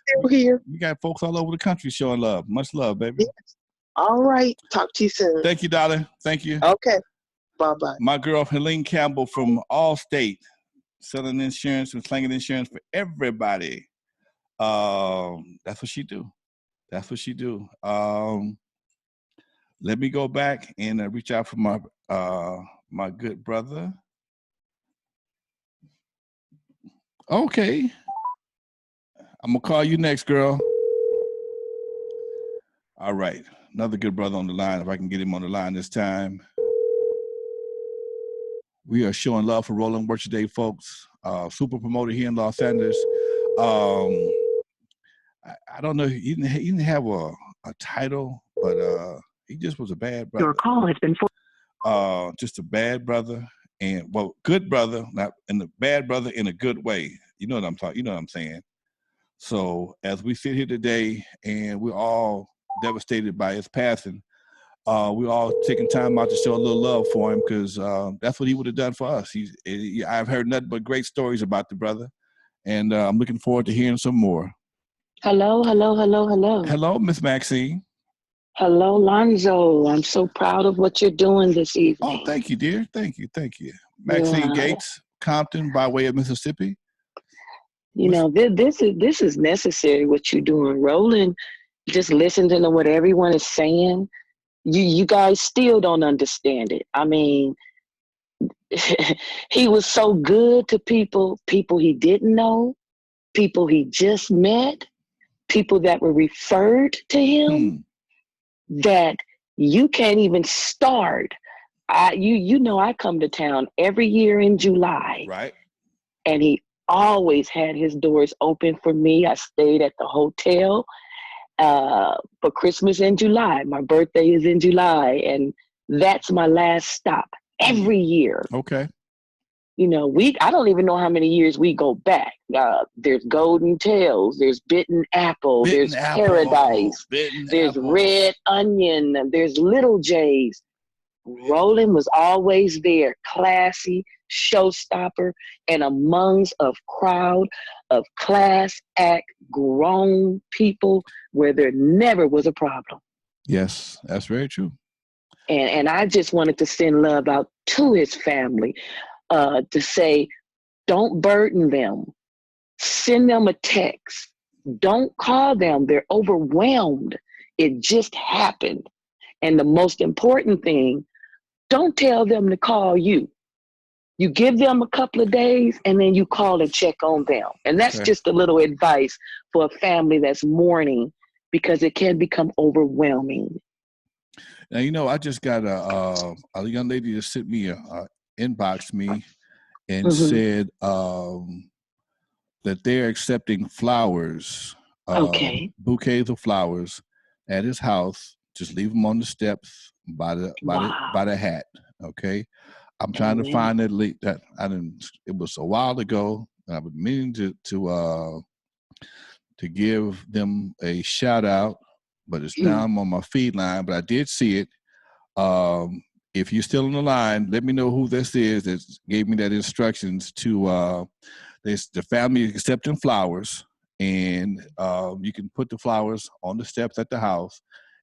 Still here. You got folks all over the country showing love. Much love, baby. Yes. All right. Talk to you soon. Thank you, darling. Thank you. Okay. Bye-bye. My girl, Helene Campbell from Allstate, selling insurance and slinging insurance for everybody. That's what she do. That's what she do. Let me go back and reach out for my good brother. Okay. I'm going to call you next, girl. All right. Another good brother on the line, if I can get him on the line this time. We are showing love for Roland Wirt today, folks. Super promoter here in Los Angeles. I don't know. He didn't have a title, but he just was a bad brother. Your call has been just a bad brother, and good brother, not in the bad brother in a good way. You know what I'm talking. You know what I'm saying. So as we sit here today, and we're all devastated by his passing, we're all taking time out to show a little love for him because that's what he would have done for us. I've heard nothing but great stories about the brother, and I'm looking forward to hearing some more. Hello. Hello, Miss Maxine. Hello, Alonzo. I'm so proud of what you're doing this evening. Oh, thank you, dear. Thank you. Maxine Gates, Compton, by way of Mississippi. You know, this is necessary what you're doing. Roland, just listening to what everyone is saying. You guys still don't understand it. I mean, he was so good to people he didn't know, people he just met, people that were referred to him, that you can't even start. You know, I come to town every year in July. Right. And he always had his doors open for me. I stayed at the hotel for Christmas in July. My birthday is in July, and that's my last stop every year. Okay. You know, I don't even know how many years we go back. There's Golden Tails, there's Bitten Apple, there's Paradise, there's Red Onion, there's Little J's. Roland was always there, classy, showstopper, and amongst a crowd of class act grown people where there never was a problem. Yes, that's very true. And I just wanted to send love out to his family to say, don't burden them. Send them a text. Don't call them. They're overwhelmed. It just happened. And the most important thing, don't tell them to call you. You give them a couple of days and then you call and check on them. And that's just a little advice for a family that's mourning, because it can become overwhelming. Now, you know, I just got a young lady that sent me inboxed me and said that they're accepting flowers, bouquets of flowers at his house. Just leave them on the steps by the hat. Okay. I'm trying to find that link that it was a while ago. I was meaning to give them a shout out, but it's down on my feed line, but I did see it. If you're still on the line, let me know who this is that gave me that instructions to the family accepting flowers, and you can put the flowers on the steps at the house.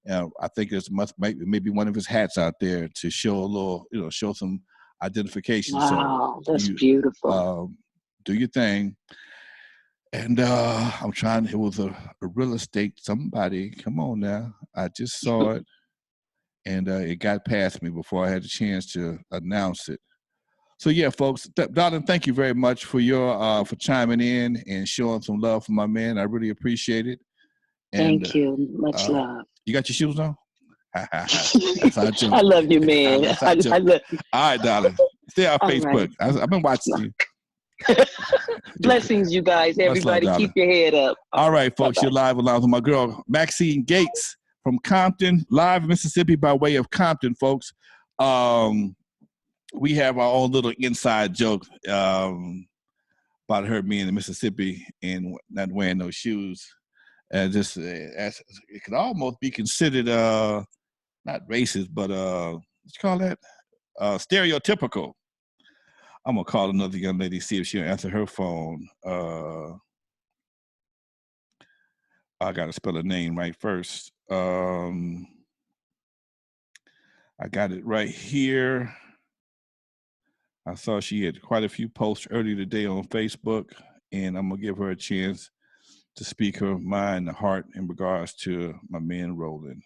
I think there's maybe one of his hats out there to show a little, show some identification. Wow, so that's beautiful. Do your thing. And I'm trying. It was a real estate somebody. Come on now. I just saw it, and it got past me before I had a chance to announce it. So yeah, folks, darling, thank you very much for your for chiming in and showing some love for my man. I really appreciate it. And, thank you. Much love. You got your shoes on? That's our joke. I love you, man. That's our joke. I love you. All right, darling. Stay on Facebook. Right. I've been watching you. Blessings, you guys. Everybody, love, keep your head up. All right, folks. Bye-bye. You're live with my girl, Maxine Gates from Compton, live in Mississippi by way of Compton, folks. We have our own little inside joke about her being in Mississippi and not wearing no shoes. Just it could almost be considered not racist, but what you call that? Stereotypical. I'm gonna call another young lady, see if she'll answer her phone. I gotta spell her name right first. I got it right here. I saw she had quite a few posts earlier today on Facebook, and I'm gonna give her a chance to speak her mind and heart in regards to my man Roland.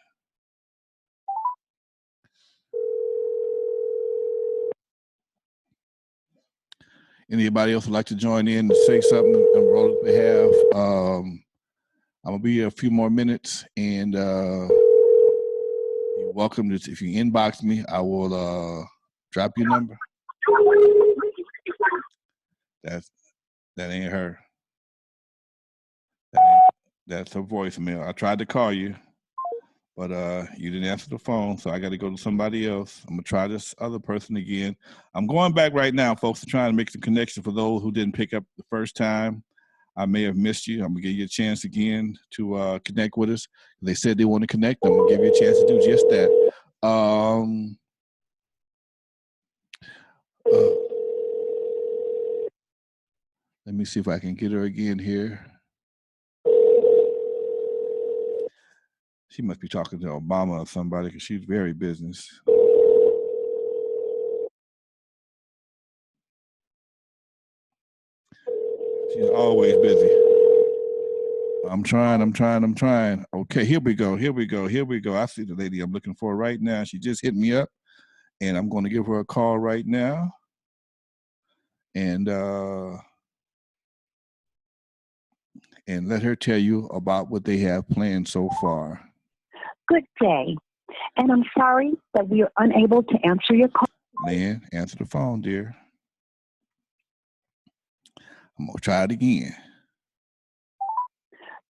Anybody else would like to join in and say something on Roland's behalf? I'm gonna be here a few more minutes, and you're welcome to. If you inbox me, I will drop your number. That ain't her. That's her voicemail. I tried to call you, but you didn't answer the phone, so I got to go to somebody else. I'm gonna try this other person again. I'm going back right now, folks, to try to make some connection for those who didn't pick up the first time. I may have missed you. I'm gonna give you a chance again to connect with us. They said they want to connect. I'm gonna give you a chance to do just that. Let me see if I can get her again here. She must be talking to Obama or somebody because she's very business. She's always busy. I'm trying. Okay, here we go. I see the lady I'm looking for right now. She just hit me up, and I'm going to give her a call right now. And let her tell you about what they have planned so far. Good day, and I'm sorry that we are unable to answer your call. Lynn, answer the phone, dear. I'm going to try it again.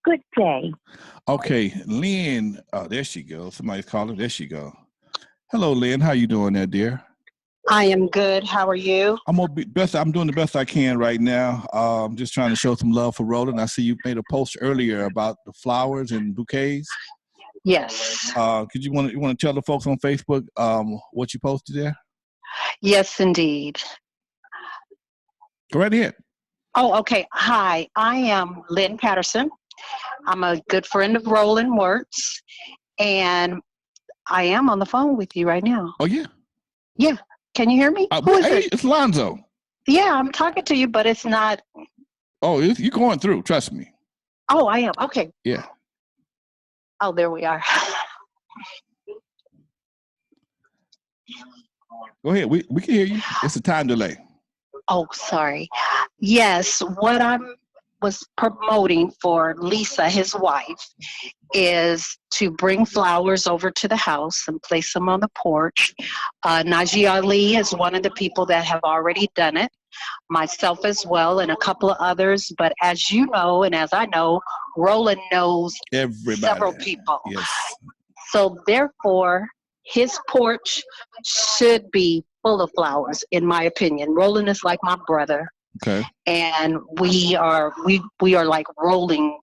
Good day. Okay, Lynn. Oh, there she goes. Somebody's calling. There she go. Hello, Lynn. How you doing there, dear? I am good. How are you? I'm doing the best I can right now. I'm just trying to show some love for Roland. I see you made a post earlier about the flowers and bouquets. Yes. Could you want to tell the folks on Facebook what you posted there? Yes, indeed. Go right ahead. Oh, okay. Hi, I am Lynn Patterson. I'm a good friend of Roland Wirt's, and I am on the phone with you right now. Oh, yeah? Yeah. Can you hear me? Who is it? It's Alonzo. Yeah, I'm talking to you, but it's not. Oh, you're going through. Trust me. Oh, I am. Okay. Yeah. Oh, there we are. Go ahead. We can hear you. It's a time delay. Oh, sorry. Yes, what I was promoting for Lisa, his wife, is to bring flowers over to the house and place them on the porch. Najee Ali is one of the people that have already done it, myself as well, and a couple of others. But as you know, and as I know, Roland knows several people. Yes. So therefore, his porch should be full of flowers, in my opinion. Roland is like my brother. Okay. And we are like rolling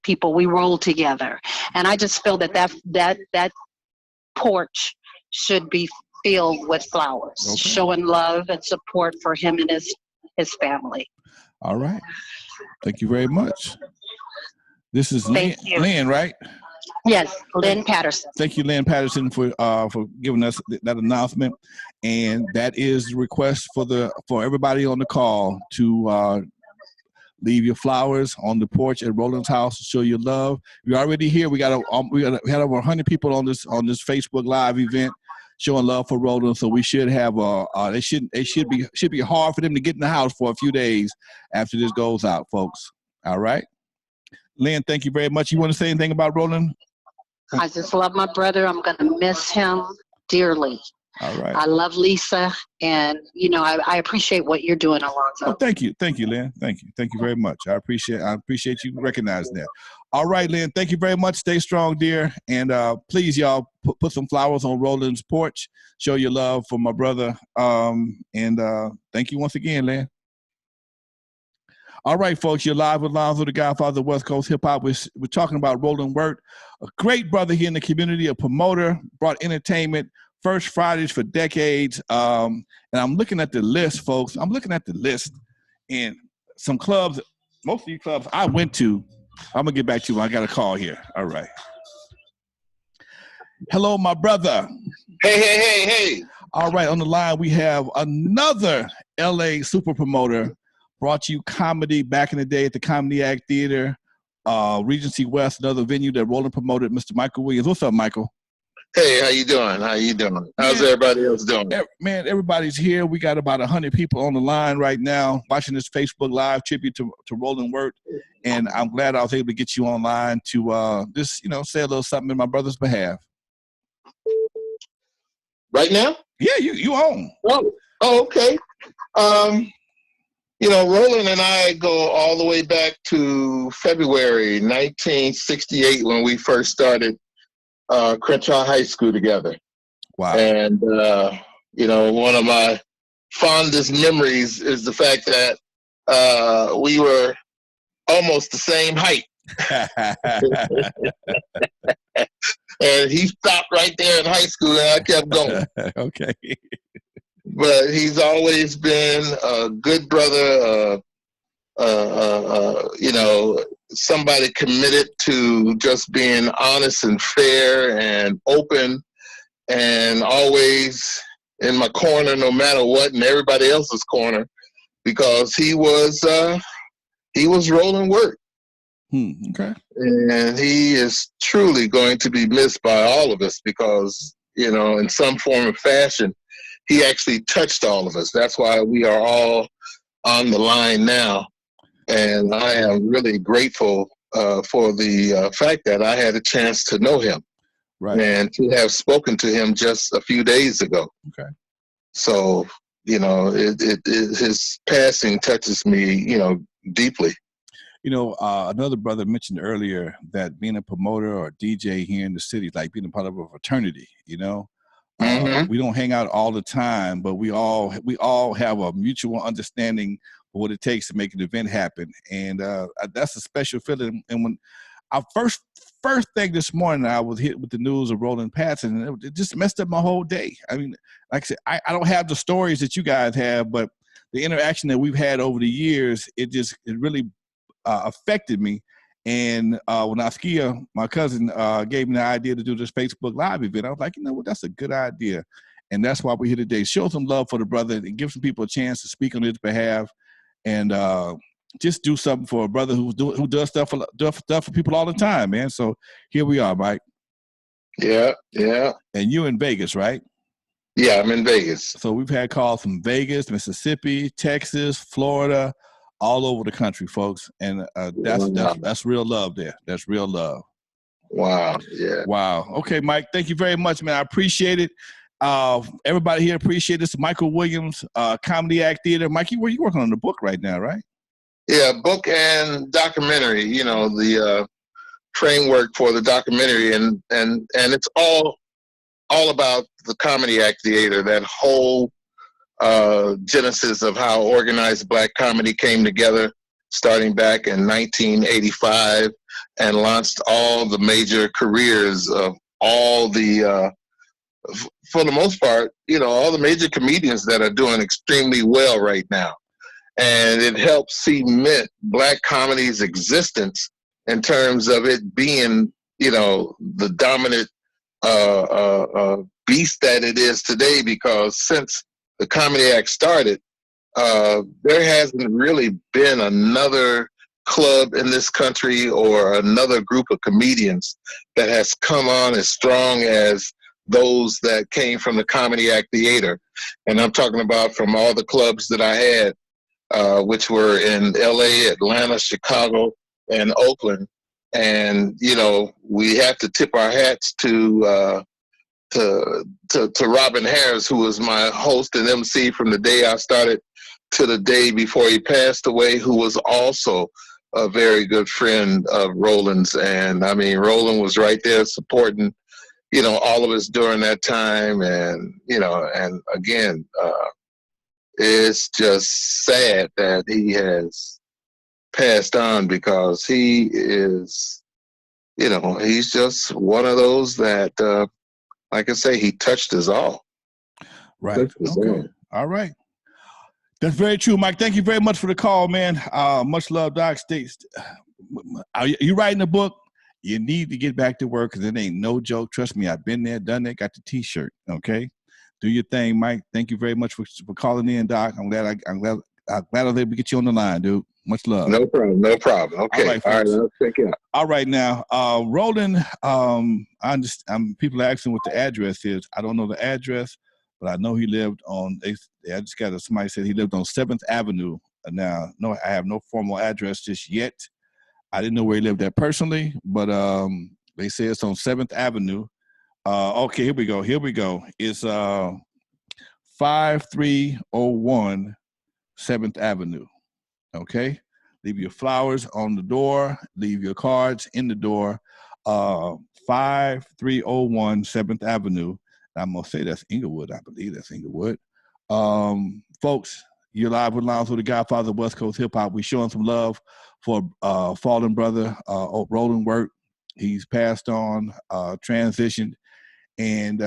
people. We roll together. And I just feel that porch should be filled with flowers, okay, showing love and support for him and his family. All right. Thank you very much. This is Lynn, right? Yes, Lynn Patterson. Thank you, Lynn Patterson, for giving us that announcement. and that is the request for everybody on the call to leave your flowers on the porch at Roland's house to show your love. You're already here. We had over 100 people on this Facebook Live event showing love for Roland. So we should have it should be hard for them to get in the house for a few days after this goes out, folks. All right, Lynn, thank you very much. You want to say anything about Roland? I just love my brother. I'm going to miss him dearly. All right. I love Lisa, and I appreciate what you're doing, Alonzo. Oh, thank you, Lynn. Thank you very much. I appreciate you recognizing that. All right, Lynn. Thank you very much. Stay strong, dear, and please, y'all, put some flowers on Roland's porch. Show your love for my brother. And thank you once again, Lynn. All right, folks, you're live with Alonzo, the Godfather of West Coast Hip Hop. We're talking about Roland Wirt, a great brother here in the community, a promoter, brought entertainment. First Fridays for decades. And I'm looking at the list, folks. I'm looking at the list, and some clubs, most of these clubs I went to, I'm going to get back to you. I got a call here. All right. Hello, my brother. Hey. All right, on the line, we have another LA super promoter, brought you comedy back in the day at the Comedy Act Theater, Regency West, another venue that Roland promoted, Mr. Michael Williams. What's up, Michael? Hey, how you doing? How's everybody else doing? Man, everybody's here. We got about 100 people on the line right now watching this Facebook Live tribute to Roland Wirt, and I'm glad I was able to get you online to just say a little something in my brother's behalf. Right now? Yeah, you on. Oh, okay. Roland and I go all the way back to February 1968 when we first started Crenshaw High School together. Wow. And, one of my fondest memories is the fact that we were almost the same height. And he stopped right there in high school and I kept going. Okay. But he's always been a good brother, somebody committed to just being honest and fair and open and always in my corner no matter what, and everybody else's corner, because he was Roland Wirt. Okay. And he is truly going to be missed by all of us because, in some form or fashion, he actually touched all of us. That's why we are all on the line now. And I am really grateful for the fact that I had a chance to know him, right, and to have spoken to him just a few days ago. Okay. So, his passing touches me, deeply. Another brother mentioned earlier that being a promoter or DJ here in the city is like being a part of a fraternity, Mm-hmm. We don't hang out all the time, but we all have a mutual understanding of what it takes to make an event happen. And that's a special feeling. And when our first thing this morning, I was hit with the news of Roland passing, and it just messed up my whole day. I mean, like I said, I don't have the stories that you guys have, but the interaction that we've had over the years, it really affected me. And when Askia, my cousin, gave me the idea to do this Facebook Live event, I was like, that's a good idea. And that's why we're here today. Show some love for the brother and give some people a chance to speak on his behalf, and just do something for a brother who does stuff for people all the time, man. So here we are, Mike. Yeah. And you're in Vegas, right? Yeah, I'm in Vegas. So we've had calls from Vegas, Mississippi, Texas, Florida, all over the country, folks. And that's real love there. That's real love. Wow. Yeah. Wow. Okay, Mike, thank you very much, man. I appreciate it. Everybody here appreciate this. Michael Williams, Comedy Act Theater. Mikey, where you working on the book right now, right? Yeah, book and documentary, the framework for the documentary, and it's all about the Comedy Act Theater, that whole genesis of how organized Black comedy came together starting back in 1985 and launched all the major careers of all the, for the most part, all the major comedians that are doing extremely well right now. And it helps cement Black comedy's existence in terms of it being, the dominant beast that it is today, because since the Comedy Act started, there hasn't really been another club in this country or another group of comedians that has come on as strong as those that came from the Comedy Act Theater. And I'm talking about from all the clubs that I had, which were in LA, Atlanta, Chicago, and Oakland. And, you know, we have to tip our hats to Robin Harris, who was my host and MC from the day I started to the day before he passed away, who was also a very good friend of Roland's. And I mean, Roland was right there supporting, you know, all of us during that time. And, you know, and again, it's just sad that he has passed on, because he is, you know, he's just one of those that, like I say, he touched us all. Right. Okay. All right. That's very true, Mike. Thank you very much for the call, man. Much love, Doc. Are you writing a book? You need to get back to work, because it ain't no joke. Trust me, I've been there, done that, got the T-shirt. Okay, do your thing, Mike. Thank you very much for calling in, Doc. I'm glad I was able to get you on the line, dude. Much love. No problem. No problem. Okay. All right. Let's take it. All right, now, Roland. I understand. People are asking what the address is. I don't know the address, but I know he lived on. I just got somebody said he lived on 7th Avenue. Now, no, I have no formal address just yet. I didn't know where he lived at personally, but they say it's on 7th Avenue. Okay, here we go. It's 5301 7th Avenue. Okay, leave your flowers on the door. Leave your cards in the door. 5301 7th Avenue. I'm gonna say that's Inglewood. I believe that's Inglewood. Folks, you're live with Alonzo, the Godfather of West Coast Hip Hop. We're showing some love for fallen brother Roland Wirt. He's passed on, transitioned, and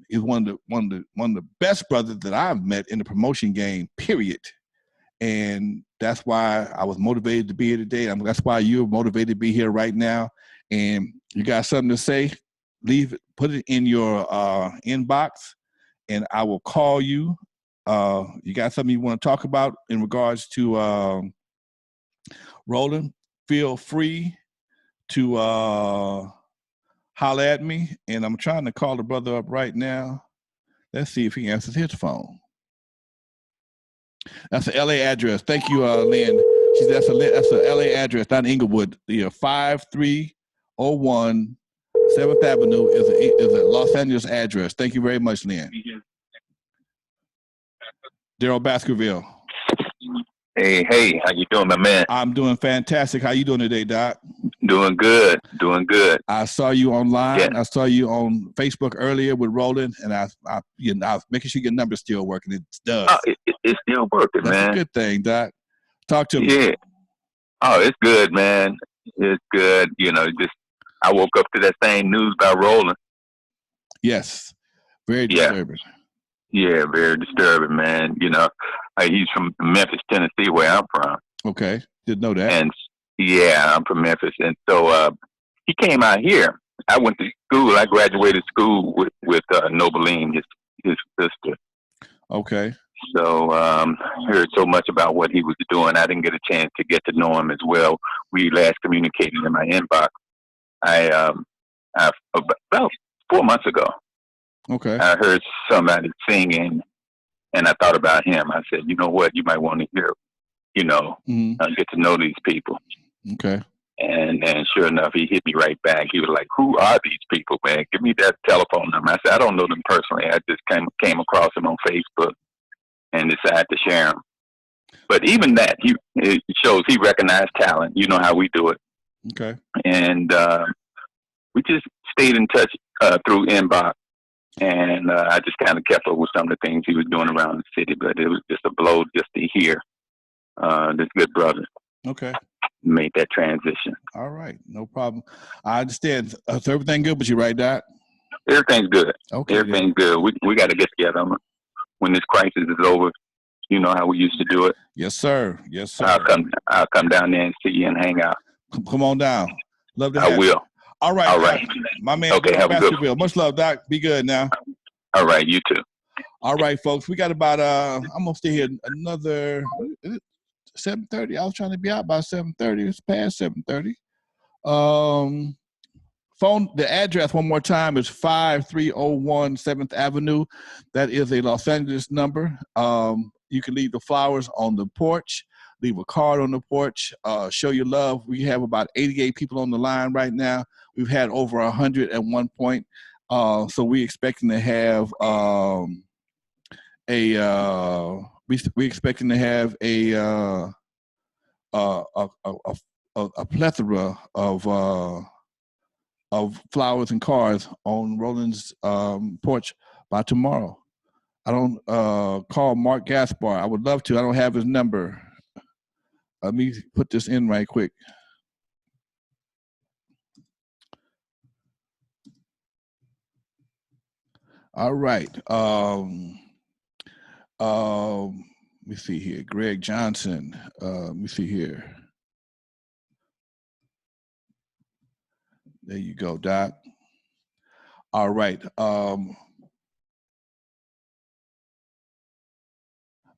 is one of the best brothers that I've met in the promotion game. Period. And that's why I was motivated to be here today. That's why you're motivated to be here right now. And you got something to say? Leave it. Put it in your inbox, and I will call you. You got something you want to talk about in regards to Roland? Feel free to holler at me. And I'm trying to call the brother up right now. Let's see if he answers his phone. That's an LA address. Thank you, Lynn. That's a LA address, not Inglewood. 5301 7th Avenue is a Los Angeles address. Thank you very much, Lynn. Daryl Baskerville. Hey, how you doing, my man? I'm doing fantastic. How you doing today, Doc? Doing good. I saw you online. Yeah. I saw you on Facebook earlier with Roland, and I was making sure your number's still working. It does. Oh, it's still working, That's man. a good thing, Doc. Talk to me. Yeah. Oh, it's good, man. It's good. You know, I woke up to that same news about Roland. Yes. Very disturbing. Yeah, very disturbing, man. You know, he's from Memphis, Tennessee, where I'm from. Okay. Didn't know that. And yeah, I'm from Memphis. And so he came out here. I went to school. I graduated school with Nobeline, his sister. Okay. So I heard so much about what he was doing. I didn't get a chance to get to know him as well. We last communicated in my inbox. About 4 months ago. Okay. I heard somebody singing, and I thought about him. I said, you know what? You might want to hear, get to know these people. Okay. And sure enough, he hit me right back. He was like, who are these people, man? Give me that telephone number. I said, I don't know them personally. I just came across them on Facebook and decided to share them. But even that, it shows he recognized talent. You know how we do it. Okay. And we just stayed in touch through inbox. And I just kind of kept up with some of the things he was doing around the city. But it was just a blow just to hear this good brother. Okay. Made that transition. All right. No problem. I understand. So everything good with you, right, Doc? Everything's good. Okay. Everything's good. We got to get together when this crisis is over. You know how we used to do it. Yes, sir. Yes, sir. I'll come down there and see you and hang out. Come on down. Love to have I will. You. All right. All right. My man. Okay. Have a good one. Much love, Doc. Be good now. All right, you too. All right, folks. We got about I'm gonna stay here another 7:30. I was trying to be out by 7:30. It's past 7:30. Phone, the address one more time is 5301 7th Avenue. That is a Los Angeles number. You can leave the flowers on the porch, leave a card on the porch, show your love. We have about 88 people on the line right now. We've had over 100 at one point. So we're expecting to have we're expecting to have a plethora of flowers and cards on Roland's porch by tomorrow. I don't call Mark Gaspar. I would love to. I don't have his number. Let me put this in right quick. All right. Let me see here. Greg Johnson. Let me see here. There you go, Doc. All right.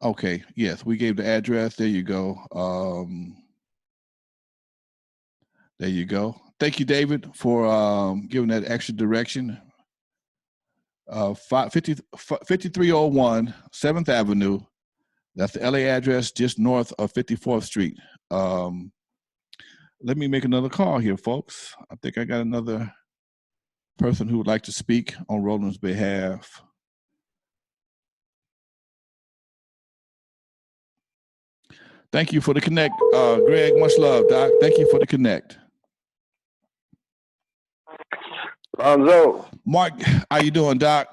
Okay. Yes, we gave the address. There you go. There you go. Thank you, David, for giving that extra direction. 5301 7th Avenue. That's the LA address just north of 54th Street. Let me make another call here, folks. I think I got another person who would like to speak on Roland's behalf. Thank you for the connect, Greg. Much love, Doc. Thank you for the connect. Alonzo. Mark, how you doing, Doc?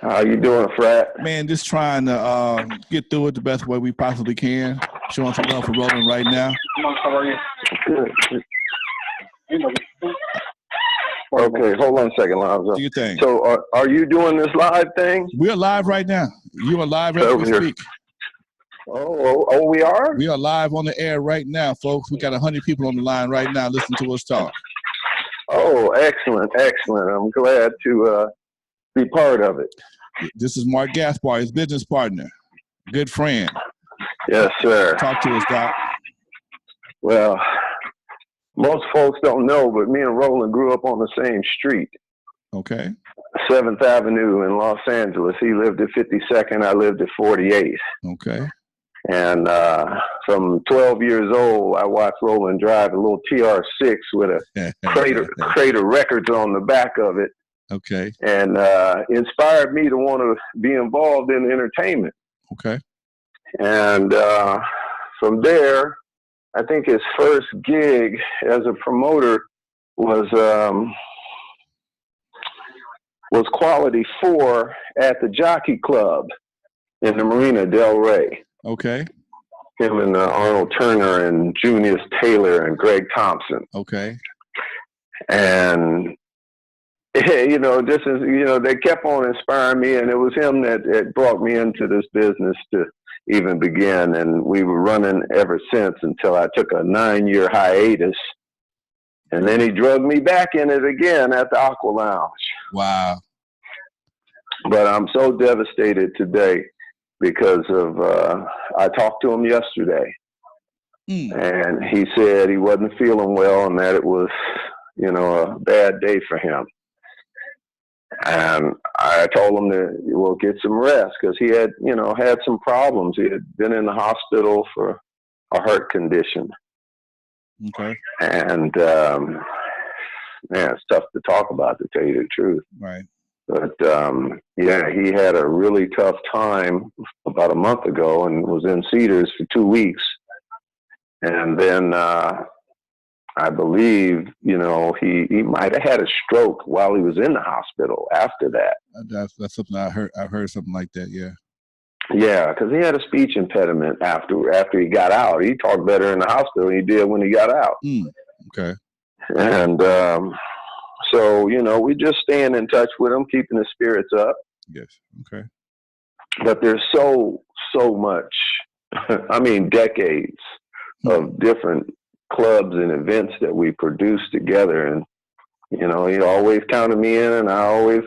How you doing, Frat? Man, just trying to get through it the best way we possibly can. Showing some love for Roland right now. How are you? Good. Okay, hold on a second, Alonzo. Do your thing. So are you doing this live thing? We're live right now. You are live as we speak. Oh, we are? We are live on the air right now, folks. We got 100 people on the line right now listening to us talk. Oh, excellent, excellent. I'm glad to be part of it. This is Mark Gaspar, his business partner, good friend. Yes, sir. Talk to us, Doc. Well, most folks don't know, but me and Roland grew up on the same street. Okay. 7th Avenue in Los Angeles. He lived at 52nd. I lived at 48th. Okay. And from 12 years old, I watched Roland drive a little TR6 with a crate of records on the back of it. Okay. And inspired me to want to be involved in entertainment. Okay. And from there, I think his first gig as a promoter was Quality 4 at the Jockey Club in the Marina Del Rey. Okay. Him and Arnold Turner and Junius Taylor and Greg Thompson. Okay. And you know, this is, you know, they kept on inspiring me, and it was him that brought me into this business to even begin. And we were running ever since until I took a 9-year hiatus. And then he drugged me back in it again at the Aqua Lounge. Wow. But I'm so devastated today because of, I talked to him yesterday. And he said he wasn't feeling well and that it was, you know, a bad day for him. And I told him to, well, get some rest because he had, you know, had some problems. He had been in the hospital for a heart condition. Okay. And, man, it's tough to talk about, to tell you the truth. Right. But, yeah, he had a really tough time about a month ago and was in Cedars for 2 weeks. And then, I believe, you know, he might have had a stroke while he was in the hospital after that. That's something I heard. I've heard something like that. Yeah. Yeah, because he had a speech impediment after he got out. He talked better in the hospital than he did when he got out. Okay. And so, you know, we just staying in touch with him, keeping his spirits up. Yes. Okay. But there's so much, I mean, decades of different clubs and events that we produced together. And, you know, he always counted me in, and I always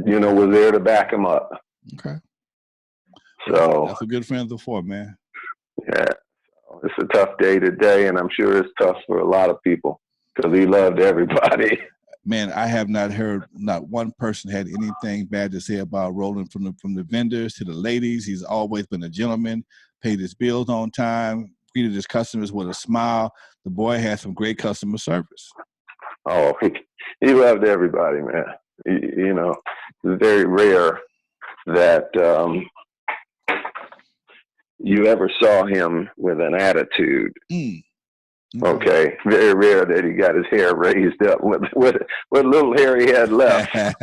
was there to back him up. Okay. So that's what good friends are for, man. Yeah, it's a tough day today, and I'm sure it's tough for a lot of people because he loved everybody. Man, I have not heard not one person had anything bad to say about Roland, from the vendors to the ladies. He's always been a gentleman, paid his bills on time, greeted his customers with a smile. The boy had some great customer service. Oh, he loved everybody, man. It's very rare that you ever saw him with an attitude. Okay, very rare that he got his hair raised up with little hair he had left. And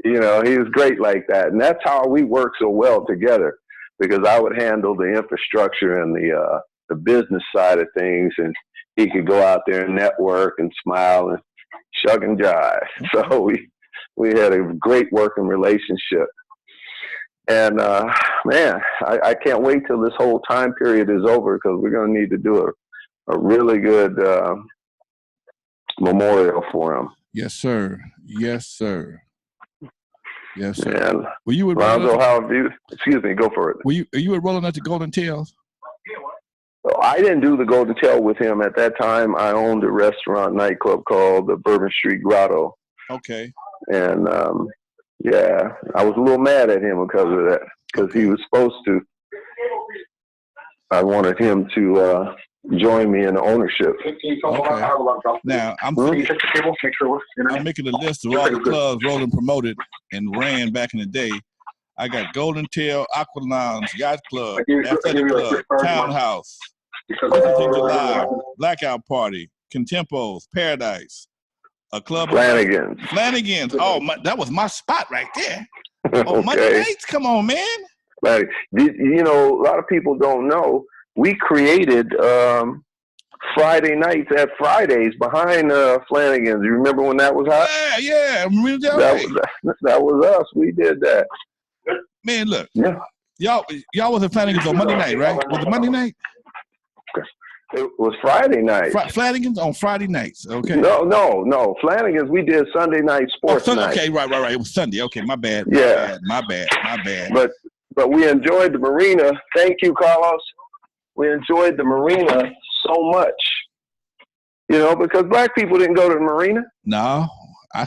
he was great like that, and that's how we work so well together. Because I would handle the infrastructure and the business side of things, and he could go out there and network and smile and shuck and jive. So we had a great working relationship. And man, I can't wait till this whole time period is over, because we're going to need to do a really good memorial for him. Yes, sir. Yes, sir. Yes, sir. And were you with Alonzo, how have you? Excuse me, go for it. Are you rolling at the Golden Tails? So I didn't do the Golden Tail with him at that time. I owned a restaurant nightclub called the Bourbon Street Grotto. Okay. And yeah, I was a little mad at him because of that, because he was supposed to. I wanted him to join me in ownership. Okay. Now I'm making a list of all the clubs Roland promoted and ran back in the day. I got Golden Tail, Aqua Lounge, Yacht Club, Athletic Club, Townhouse, 4th of July, Blackout Party, Contempos, Paradise, a club. Flanagan's. Oh, that was my spot right there. Oh, Okay. Monday nights, come on, man. Like, a lot of people don't know, we created Friday nights at Fridays behind Flanagan's. You remember when that was hot? Yeah. That was us. We did that. Man, look. Yeah. Y'all was at Flanagan's on Monday night, right? Was it Monday night? It was Friday night. Flanagan's on Friday nights. Okay. No. Flanagan's, we did Sunday night sports night. Okay, right. It was Sunday. Okay, my bad. My bad. But we enjoyed the marina. Thank you, Carlos. We enjoyed the marina so much. Because black people didn't go to the marina. No.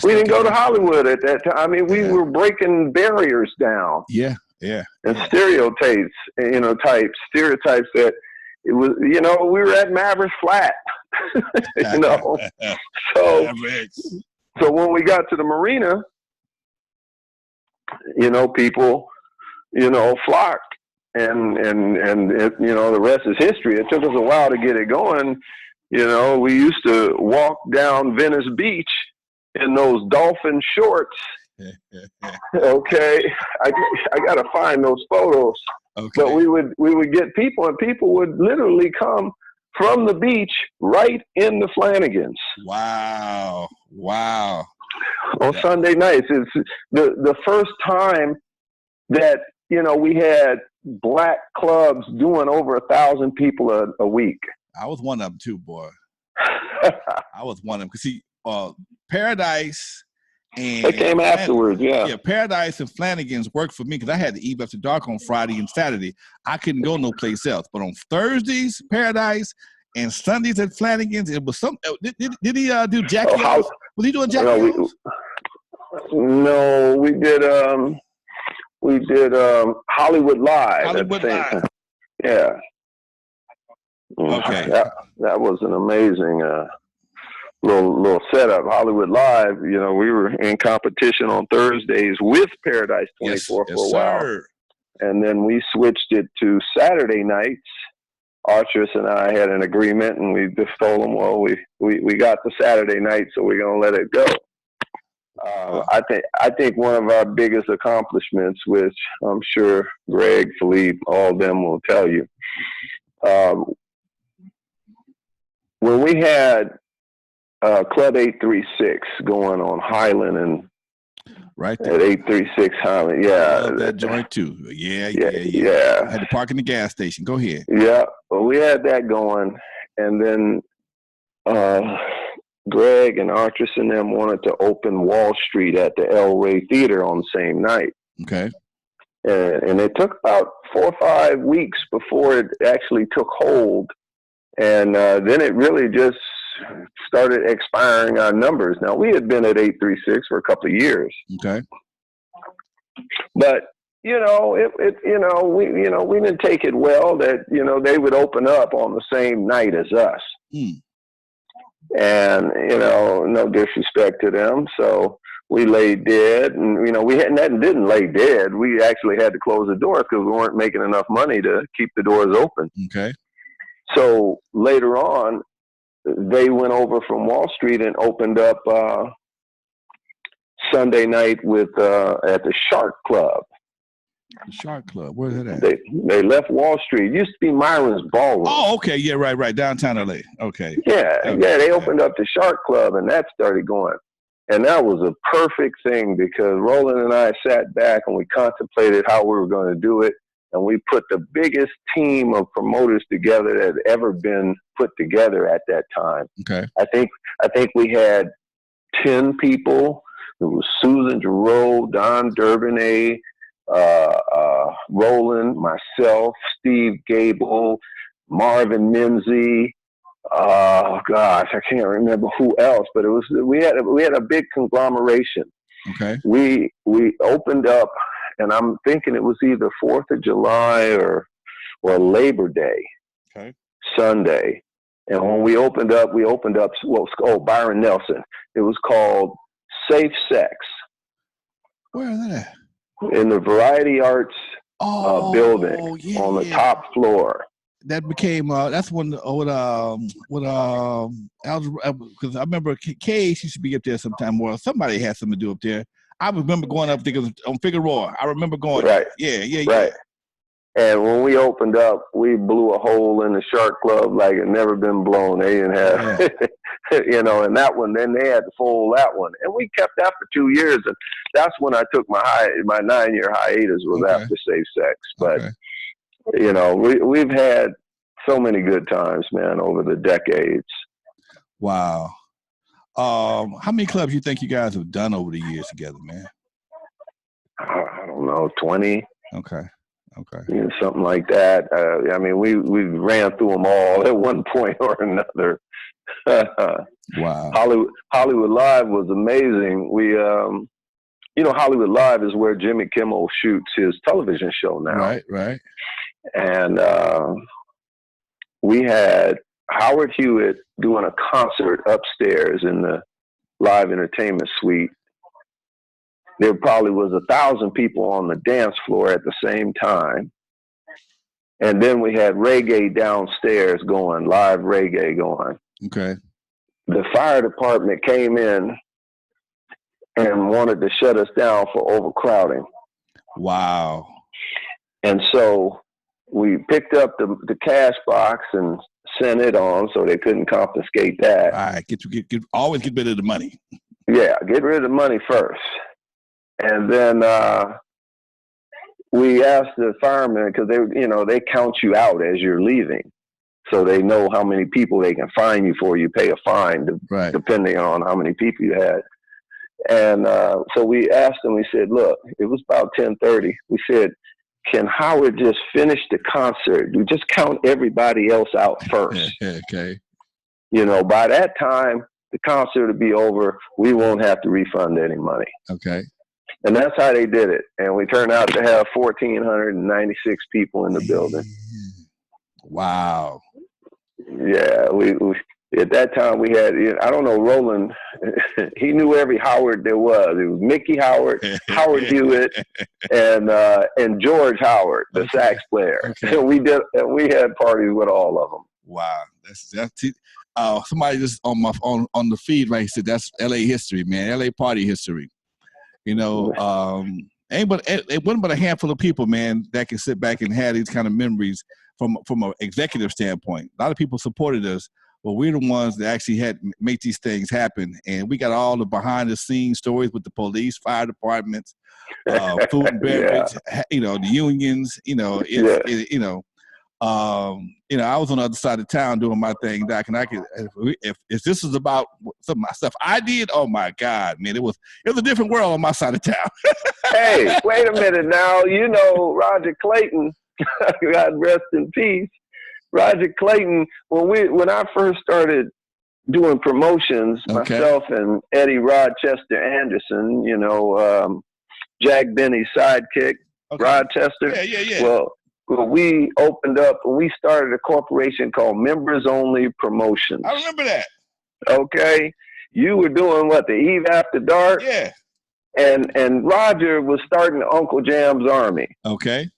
We didn't go to Hollywood at that time. I mean, we were breaking barriers down. Yeah. And stereotypes that it was, we were at Mavericks Flat, So when we got to the marina, people, flocked, and the rest is history. It took us a while to get it going. We used to walk down Venice Beach in those dolphin shorts. Okay, I gotta find those photos. Okay. But we would get people, and people would literally come from the beach right into Flanagan's. Wow. On Sunday nights, it's the first time that we had black clubs doing over 1,000 people a week. I was one of them too, boy. I was one of them. Cause see, Paradise and they came afterwards, yeah. Yeah, Paradise and Flanagan's worked for me because I had to eat after dark on Friday and Saturday. I couldn't go no place else. But on Thursdays, Paradise, and Sundays at Flanagan's, it was some. Did he do Jackie O's? Was he doing Jackie O's? No, we did Hollywood Live. Hollywood Live. Yeah. Okay. That was an amazing little setup. Hollywood Live, we were in competition on Thursdays with Paradise 24 for a while. Sir. And then we switched it to Saturday nights. Archers and I had an agreement, and we just told them, well, we got the Saturday night, so we're going to let it go. I think one of our biggest accomplishments, which I'm sure Greg, Philippe, all of them will tell you, when we had Club 836 going on Highland and right there. At 836 Highland, yeah. I love that joint too. Yeah. I had to park in the gas station. Go ahead. Yeah, well, we had that going, and then Greg and Artris and them wanted to open Wall Street at the El-Ray Theater on the same night. Okay. And it took about 4 or 5 weeks before it actually took hold. And then it really just started expiring our numbers. Now, we had been at 836 for a couple of years. Okay. But, we didn't take it well that, they would open up on the same night as us. And, no disrespect to them. So we lay dead, and, didn't lay dead. We actually had to close the doors because we weren't making enough money to keep the doors open. Okay. So later on, they went over from Wall Street and opened up Sunday night with at the Shark Club. The Shark Club. Where's it at? They left Wall Street. It used to be Myron's Ballroom. Oh, okay. Yeah, right. Downtown LA. Okay. Yeah, they opened up the Shark Club, and that started going. And that was a perfect thing because Roland and I sat back and we contemplated how we were going to do it. And we put the biggest team of promoters together that had ever been put together at that time. Okay. I think we had 10 people. It was Susan Giroux, Don Durbin, Roland, myself, Steve Gable, Marvin Minzy. Oh gosh, I can't remember who else, but we had a big conglomeration. Okay. We opened up, and I'm thinking it was either 4th of July or Labor Day. Okay. Sunday. And when we opened up what was called Byron Nelson. It was called Safe Sex. Where is that at? In the Variety Arts building on the top floor. That became that's when because I remember Cage used to be up there sometime, or somebody had something to do up there. I remember going up there on Figueroa. I remember going. Right. Yeah. Right. And when we opened up, we blew a hole in the Shark Club like it never been blown. They didn't have, and that one, then they had to fold that one. And we kept that for 2 years. And that's when I took my 9-year hiatus was after Safe Sex. But, we've had so many good times, man, over the decades. Wow. How many clubs you think you guys have done over the years together, man? I don't know, 20. Okay. Something like that. We ran through them all at one point or another. Wow. Hollywood Live was amazing. We, Hollywood Live is where Jimmy Kimmel shoots his television show now. Right. And we had Howard Hewitt doing a concert upstairs in the live entertainment suite. There probably was 1,000 people on the dance floor at the same time. And then we had reggae downstairs going, live reggae going. Okay. The fire department came in and wanted to shut us down for overcrowding. Wow. And so we picked up the cash box and sent it on so they couldn't confiscate that. All right. Always get rid of the money. Yeah, get rid of the money first. And then we asked the firemen, because they count you out as you're leaving. So they know how many people they can fine you for. You pay a fine depending on how many people you had. And so we asked them, we said, look, it was about 10:30. We said, can Howard just finish the concert? We just count everybody else out first. Okay. By that time, the concert will be over. We won't have to refund any money. Okay. And that's how they did it. And we turned out to have 1,496 people in the building. Wow. Yeah, we at that time we had, I don't know, Roland, he knew every Howard there was. It was Mickey Howard, Howard Hewitt, and George Howard, the sax player. Okay. And we had parties with all of them. Wow. That's somebody just on the feed right said that's LA history, man. LA party history. It wasn't but a handful of people, man, that can sit back and have these kind of memories from an executive standpoint. A lot of people supported us, but we're the ones that actually had make these things happen. And we got all the behind the scenes stories with the police, fire departments, food and beverage, the unions, you know, I was on the other side of town doing my thing, Doc, and I could, if this was about some of my stuff I did, oh my God, man, it was a different world on my side of town. Hey, wait a minute now. You know, Roger Clayton, God rest in peace. Roger Clayton, when I first started doing promotions, myself and Eddie Rochester Anderson, you know, Jack Benny's sidekick, Rochester. Yeah. Well, we opened up, we started a corporation called Members Only Promotions. I remember that. Okay. You were doing what, the Eve After Dark? Yeah. And Roger was starting Uncle Jam's Army. Okay.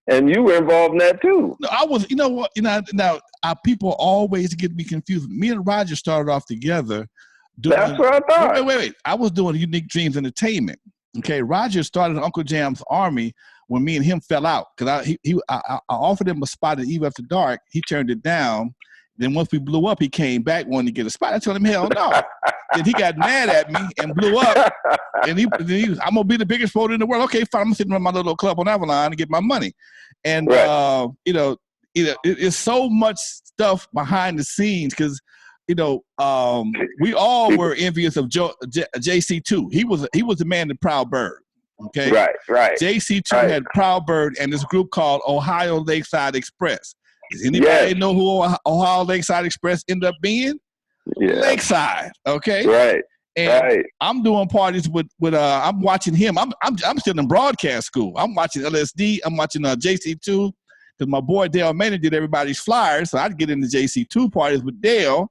And you were involved in that too. No, I was, you know what, you know, now people always get me confused. Me and Roger started off together. That's what I thought. Wait. I was doing Unique Dreams Entertainment. Okay. Roger started Uncle Jam's Army when me and him fell out. Cause I offered him a spot at Eve After Dark. He turned it down. Then once we blew up, he came back wanting to get a spot. I told him, hell no. Then he got mad at me and blew up. And he was, I'm gonna be the biggest promoter in the world. Okay, fine. I'm sitting in my little club on Avalon and get my money. And you know, it's so much stuff behind the scenes because you know, we all were envious of JC2. He was the man, the Proud Bird. Okay, right. JC2 had Proud Bird and this group called Ohio Lakeside Express. Does anybody know who Ohio Lakeside Express ended up being? Yeah. Lakeside. Okay. Right. And I'm doing parties with I'm watching him. I'm still in broadcast school. I'm watching LSD. I'm watching JC2 because my boy Dale Manning did everybody's flyers, so I'd get into JC2 parties with Dale.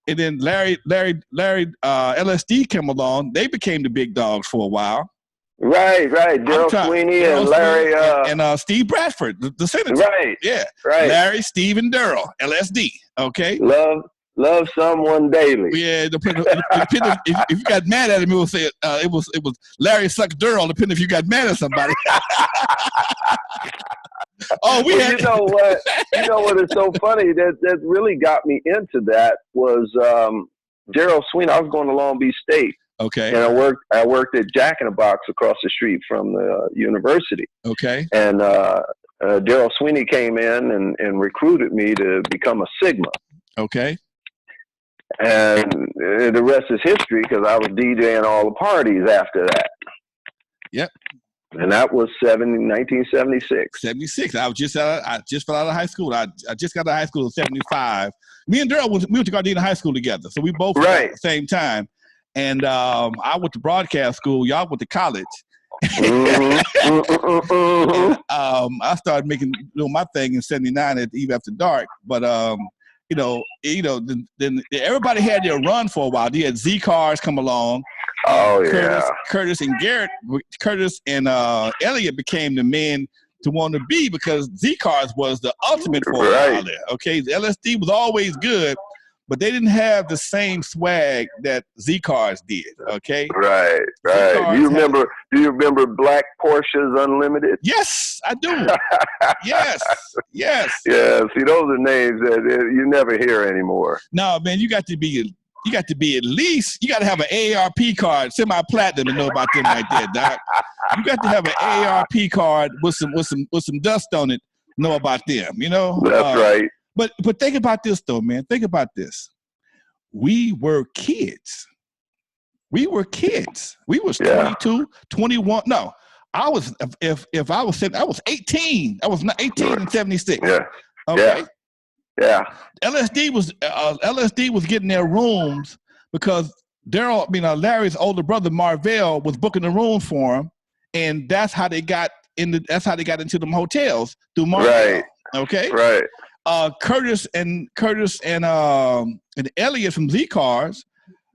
And then Larry LSD came along. They became the big dogs for a while. Right. Daryl Sweeney and Larry and Steve Bradford, the senator. Right. Yeah. Right. Larry, Steve, and Daryl, LSD. Okay. Love someone daily. Yeah. If you got mad at him, it was it was Larry sucked Daryl. Depending if you got mad at somebody. You know what is so funny that really got me into that was Daryl Sweeney. I was going to Long Beach State. Okay. And I worked at Jack in the Box across the street from the university. Okay. And Daryl Sweeney came in and recruited me to become a Sigma. Okay. And the rest is history because I was DJing all the parties after that. Yep. And that was 1976. 76. I just fell out of high school. I just got out of high school in 75. Me and Daryl we went to Gardena High School together. So we both at the same time. And I went to broadcast school. Y'all went to college. And, I started doing my thing in 79 at Eve After Dark. But then everybody had their run for a while. They had Z Cars come along. Curtis and Garrett, Curtis and Elliot became the men to want to be because Z Cars was the ultimate for a while there. Okay, the LSD was always good. But they didn't have the same swag that Z Cars did. Okay. Right. Do you remember Black Porsches Unlimited? Yes, I do. Yes. Yeah. See, those are names that you never hear anymore. No, man, you got to be at least you got to have an AARP card, semi-platinum, to know about them like that, Doc. You got to have an AARP card with some dust on it, know about them. You know. That's right. But think about this though, man. Think about this. We were kids. We was 22, 21. No, I was if I was 18. I was 18 in 76. Yeah. Okay. Yeah. LSD was getting their rooms because Larry's older brother Marvell was booking the rooms for him, and that's how they got into them hotels through Marvell. Right. Okay. Right. Curtis and Elliot from Z Cars,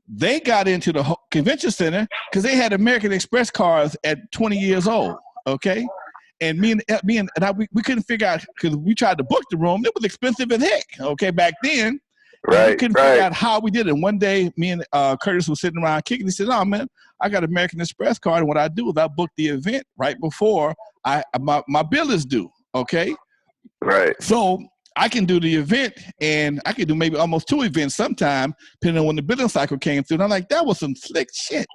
they got into the convention center because they had American Express cars at 20 years old. Okay, and me and we couldn't figure out because we tried to book the room. It was expensive as heck. Okay, back then. Right. We couldn't figure out how we did it. One day, me and Curtis was sitting around kicking. He said, "Oh man, I got an American Express card, and what I do is I book the event right before my bill is due." Okay. Right. So I can do the event, and I can do maybe almost 2 events sometime, depending on when the billing cycle came through. And I'm like, that was some slick shit.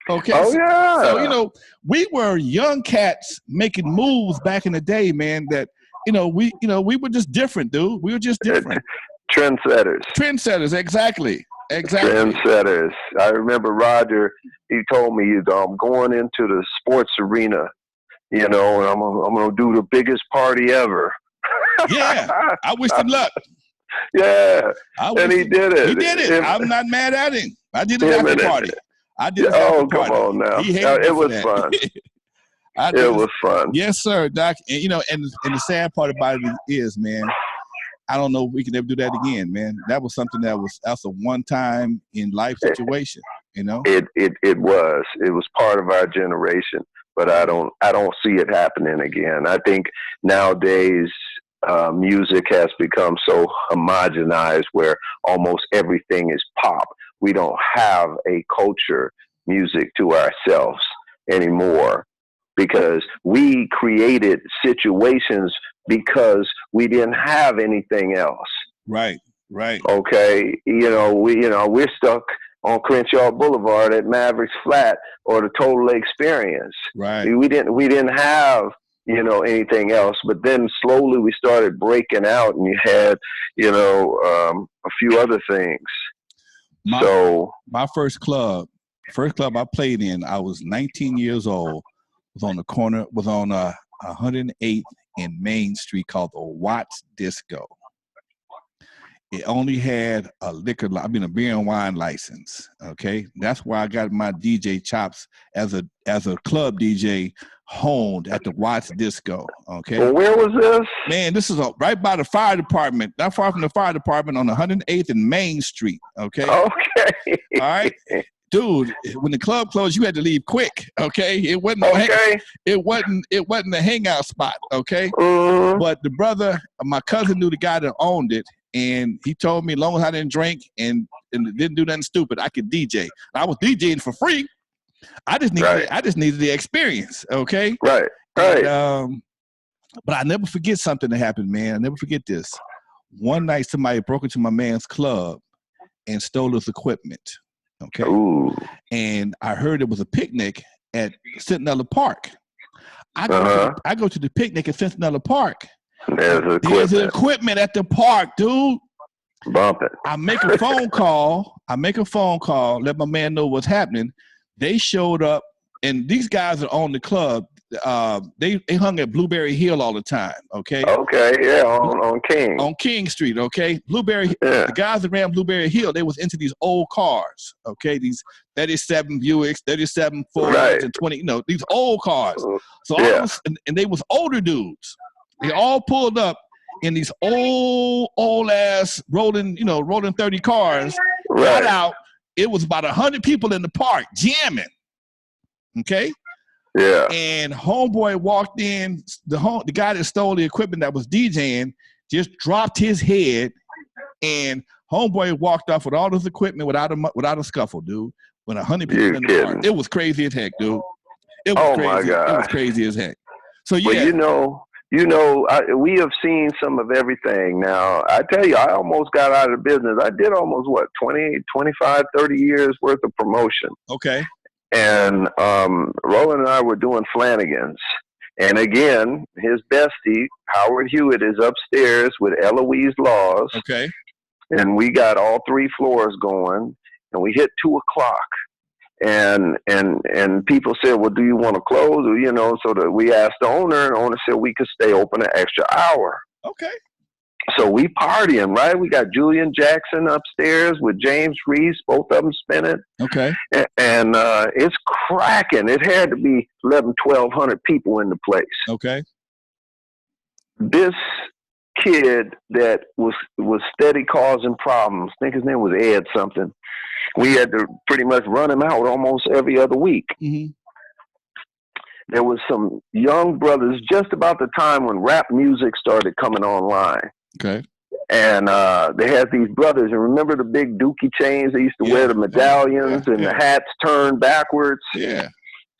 Okay. Oh, yeah. So, we were young cats making moves back in the day, man, that we were just different, dude. We were just different. Trendsetters. Trendsetters, exactly. Trendsetters. I remember Roger. He told me, "I'm going into the sports arena, and I'm gonna do the biggest party ever." Yeah, I wish him luck. Yeah, and he did it. He did it. I'm not mad at him. I did his after party. I did his after party. Come on now. He hated it was that. fun. It was fun. Yes, sir, Doc. And and the sad part about it is, man, I don't know if we can ever do that again, man. That was something that's a one time in life situation, It was. It was part of our generation, but I don't see it happening again. I think nowadays music has become so homogenized where almost everything is pop. We don't have a culture music to ourselves anymore because we created situations because we didn't have anything else. Right. Okay. We're stuck on Crenshaw Boulevard at Mavericks Flat or the Total Experience. Right. We didn't have, anything else. But then slowly we started breaking out, and you had, a few other things. My first club I played in, I was 19 years old. Was on the corner. Was on 108th and Main Street called the Watts Disco. It only had a beer and wine license. Okay, that's why I got my DJ chops as a club DJ honed at the Watts Disco. Okay. Well, where was this? Man, this is right by the fire department, not far from the fire department on 108th and Main Street. Okay. Okay. All right. Dude, when the club closed, you had to leave quick. Okay, it wasn't it wasn't a hangout spot. Okay, but the brother, my cousin knew the guy that owned it, and he told me, as long as I didn't drink and didn't do nothing stupid, I could DJ. I was DJing for free. I just needed the experience. Okay, right. And, but I never forget something that happened, man. I never forget this. One night, somebody broke into my man's club and stole his equipment. Okay. Ooh. And I heard it was a picnic at Centinela Park. I go to the picnic at Centinela Park. There's equipment at the park, dude. Bump it. I make a phone call. Let my man know what's happening. They showed up, and these guys that own the club, they hung at Blueberry Hill all the time. Okay. Okay. Yeah. On King. On King Street. Okay. The guys that ran Blueberry Hill, they was into these old cars. Okay. These 37 Buicks, 37 Fords, and 20. These old cars. So and they was older dudes. They all pulled up in these old ass rolling 30 cars. Got out. It was about 100 people in the park jamming. Okay. Yeah. And homeboy walked in. The guy that stole the equipment that was DJing just dropped his head, and homeboy walked off with all his equipment without a scuffle, dude. When 100 people in the park, it was crazy as heck, dude. It was crazy. My God. It was crazy as heck. So yeah. Well, we have seen some of everything. Now, I tell you, I almost got out of the business. I did almost 20, 25, 30 years worth of promotion. Okay. And Roland and I were doing Flanagan's. And again, his bestie, Howard Hewitt, is upstairs with Eloise Laws. Okay. And we got all 3 floors going, and we hit 2:00. And people said, well, do you want to close? Or, so that we asked the owner, and the owner said we could stay open an extra hour. Okay. So we partying, right? We got Julian Jackson upstairs with James Reese, both of them spinning. Okay. And it's cracking. It had to be 1,200 people in the place. Okay. This kid that was steady causing problems, I think his name was Ed something, we had to pretty much run him out almost every other week. Mm-hmm. There was some young brothers just about the time when rap music started coming online. Okay. And they had these brothers, and remember the big dookie chains? They used to wear the medallions and the hats turned backwards. Yeah.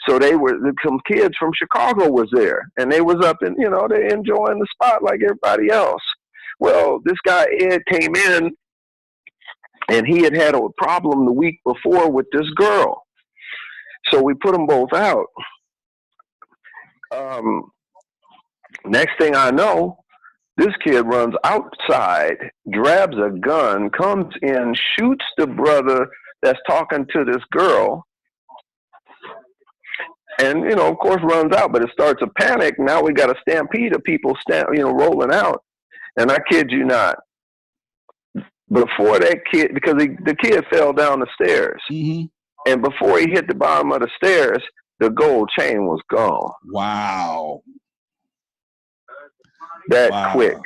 So some kids from Chicago was there, and they was up and, they enjoying the spot like everybody else. Well, this guy Ed came in, and he had a problem the week before with this girl. So we put them both out. Next thing I know, This kid runs outside, grabs a gun, comes in, shoots the brother that's talking to this girl, and, you know, of course, runs out. But it starts a panic. Now we got a stampede of people, rolling out. And I kid you not, before that kid, because the kid fell down the stairs, and before he hit the bottom of the stairs, the gold chain was gone. Wow. That quick.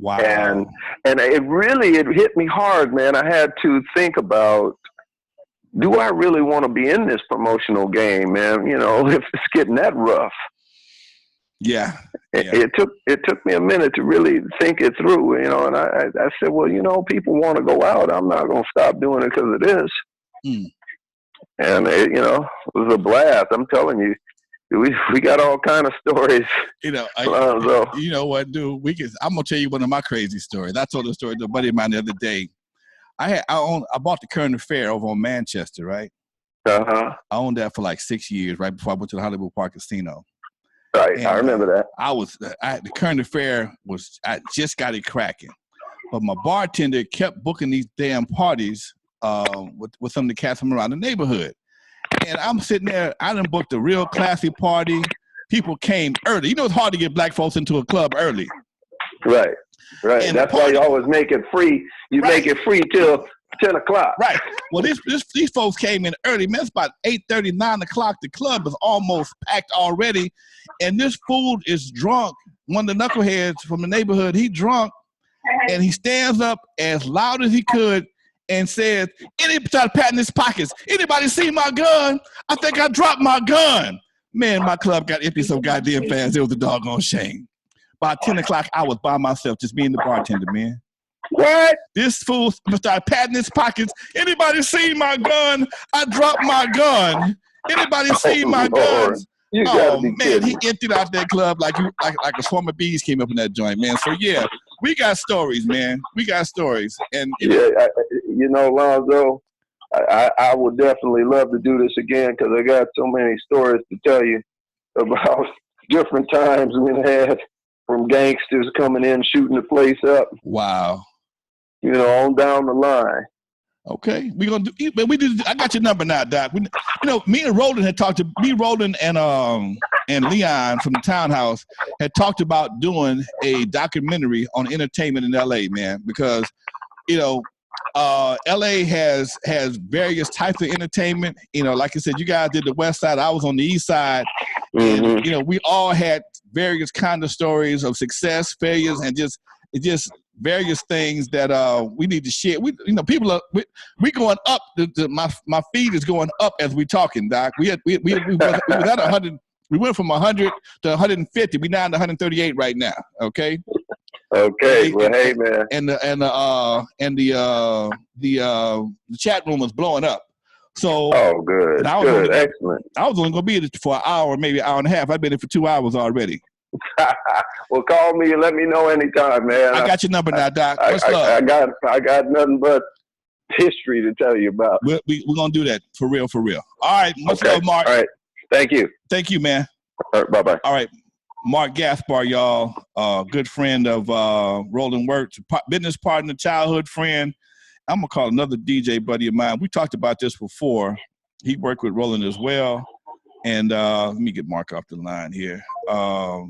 Wow. And it hit me hard, man. I had to think about, do I really want to be in this promotional game, man? You know, if it's getting that rough. Yeah. It took me a minute to really think it through, you know, and I said, well, you know, people want to go out. I'm not going to stop doing it because it is. And it, you know, it was a blast. I'm telling you. We got all kind of stories. You know, you know what, dude? I'm gonna tell you one of my crazy stories. I told a story to a buddy of mine the other day. I bought the Current Affair over on Manchester, right? I owned that for like 6 years, right before I went to the Hollywood Park Casino. Right, and, I remember that. The Current Affair I just got it cracking, but my bartender kept booking these damn parties with some of the cats from around the neighborhood. And I'm sitting there, I done booked a real classy party. People came early. You know, it's hard to get black folks into a club early. Right. And that's why you always make it free. You make it free till 10 o'clock. Right. Well, these folks came in early. Man, it's about 8:30, 9 o'clock. The club is almost packed already. And this fool is drunk. One of the knuckleheads from the neighborhood, he drunk. And he stands up as loud as he could and says, anybody started patting his pockets. Anybody see my gun? I think I dropped my gun. Man, my club got empty so goddamn fast. It was a doggone shame. By 10 o'clock, I was by myself, just me and the bartender, man. What? This fool started patting his pockets. Anybody see my gun? I dropped my gun. Anybody see my gun? Oh, man, he emptied out that club like a swarm of bees came up in that joint, man. So, yeah, we got stories, man. We got stories. And you know, Alonzo, I would definitely love to do this again because I got so many stories to tell you about different times we had from gangsters coming in, shooting the place up. Wow. You know, on down the line. Okay, we're gonna do. But I got your number now, Doc. You know, me and Roland had talked to Roland and Leon from the Townhouse had talked about doing a documentary on entertainment in LA, man, because you know, LA has various types of entertainment. You know, like I said, you guys did the West Side. I was on the East Side, and you know, we all had various kind of stories of success, failures, and just various things that we need to share. We, you know, people are we going up. My feed is going up as we talking, Doc. We was at 100. We went from 100 to 150. We down to 138 right now. Okay. Okay. Well, hey, man. And the chat room was blowing up. So. Oh, good. Good. Excellent. I was only gonna be there for an hour, maybe an hour and a half. I've been there for 2 hours already. Well, call me and let me know anytime, man. I got your number now, Doc. What's up? I got nothing but history to tell you about. We're gonna do that for real. All right, much love, Mark. All right, thank you, man. All right, bye. All right, Mark Gaspar, y'all, good friend of Roland Wirt, business partner, childhood friend. I'm gonna call another DJ buddy of mine. We talked about this before. He worked with Roland as well. And let me get Mark off the line here. I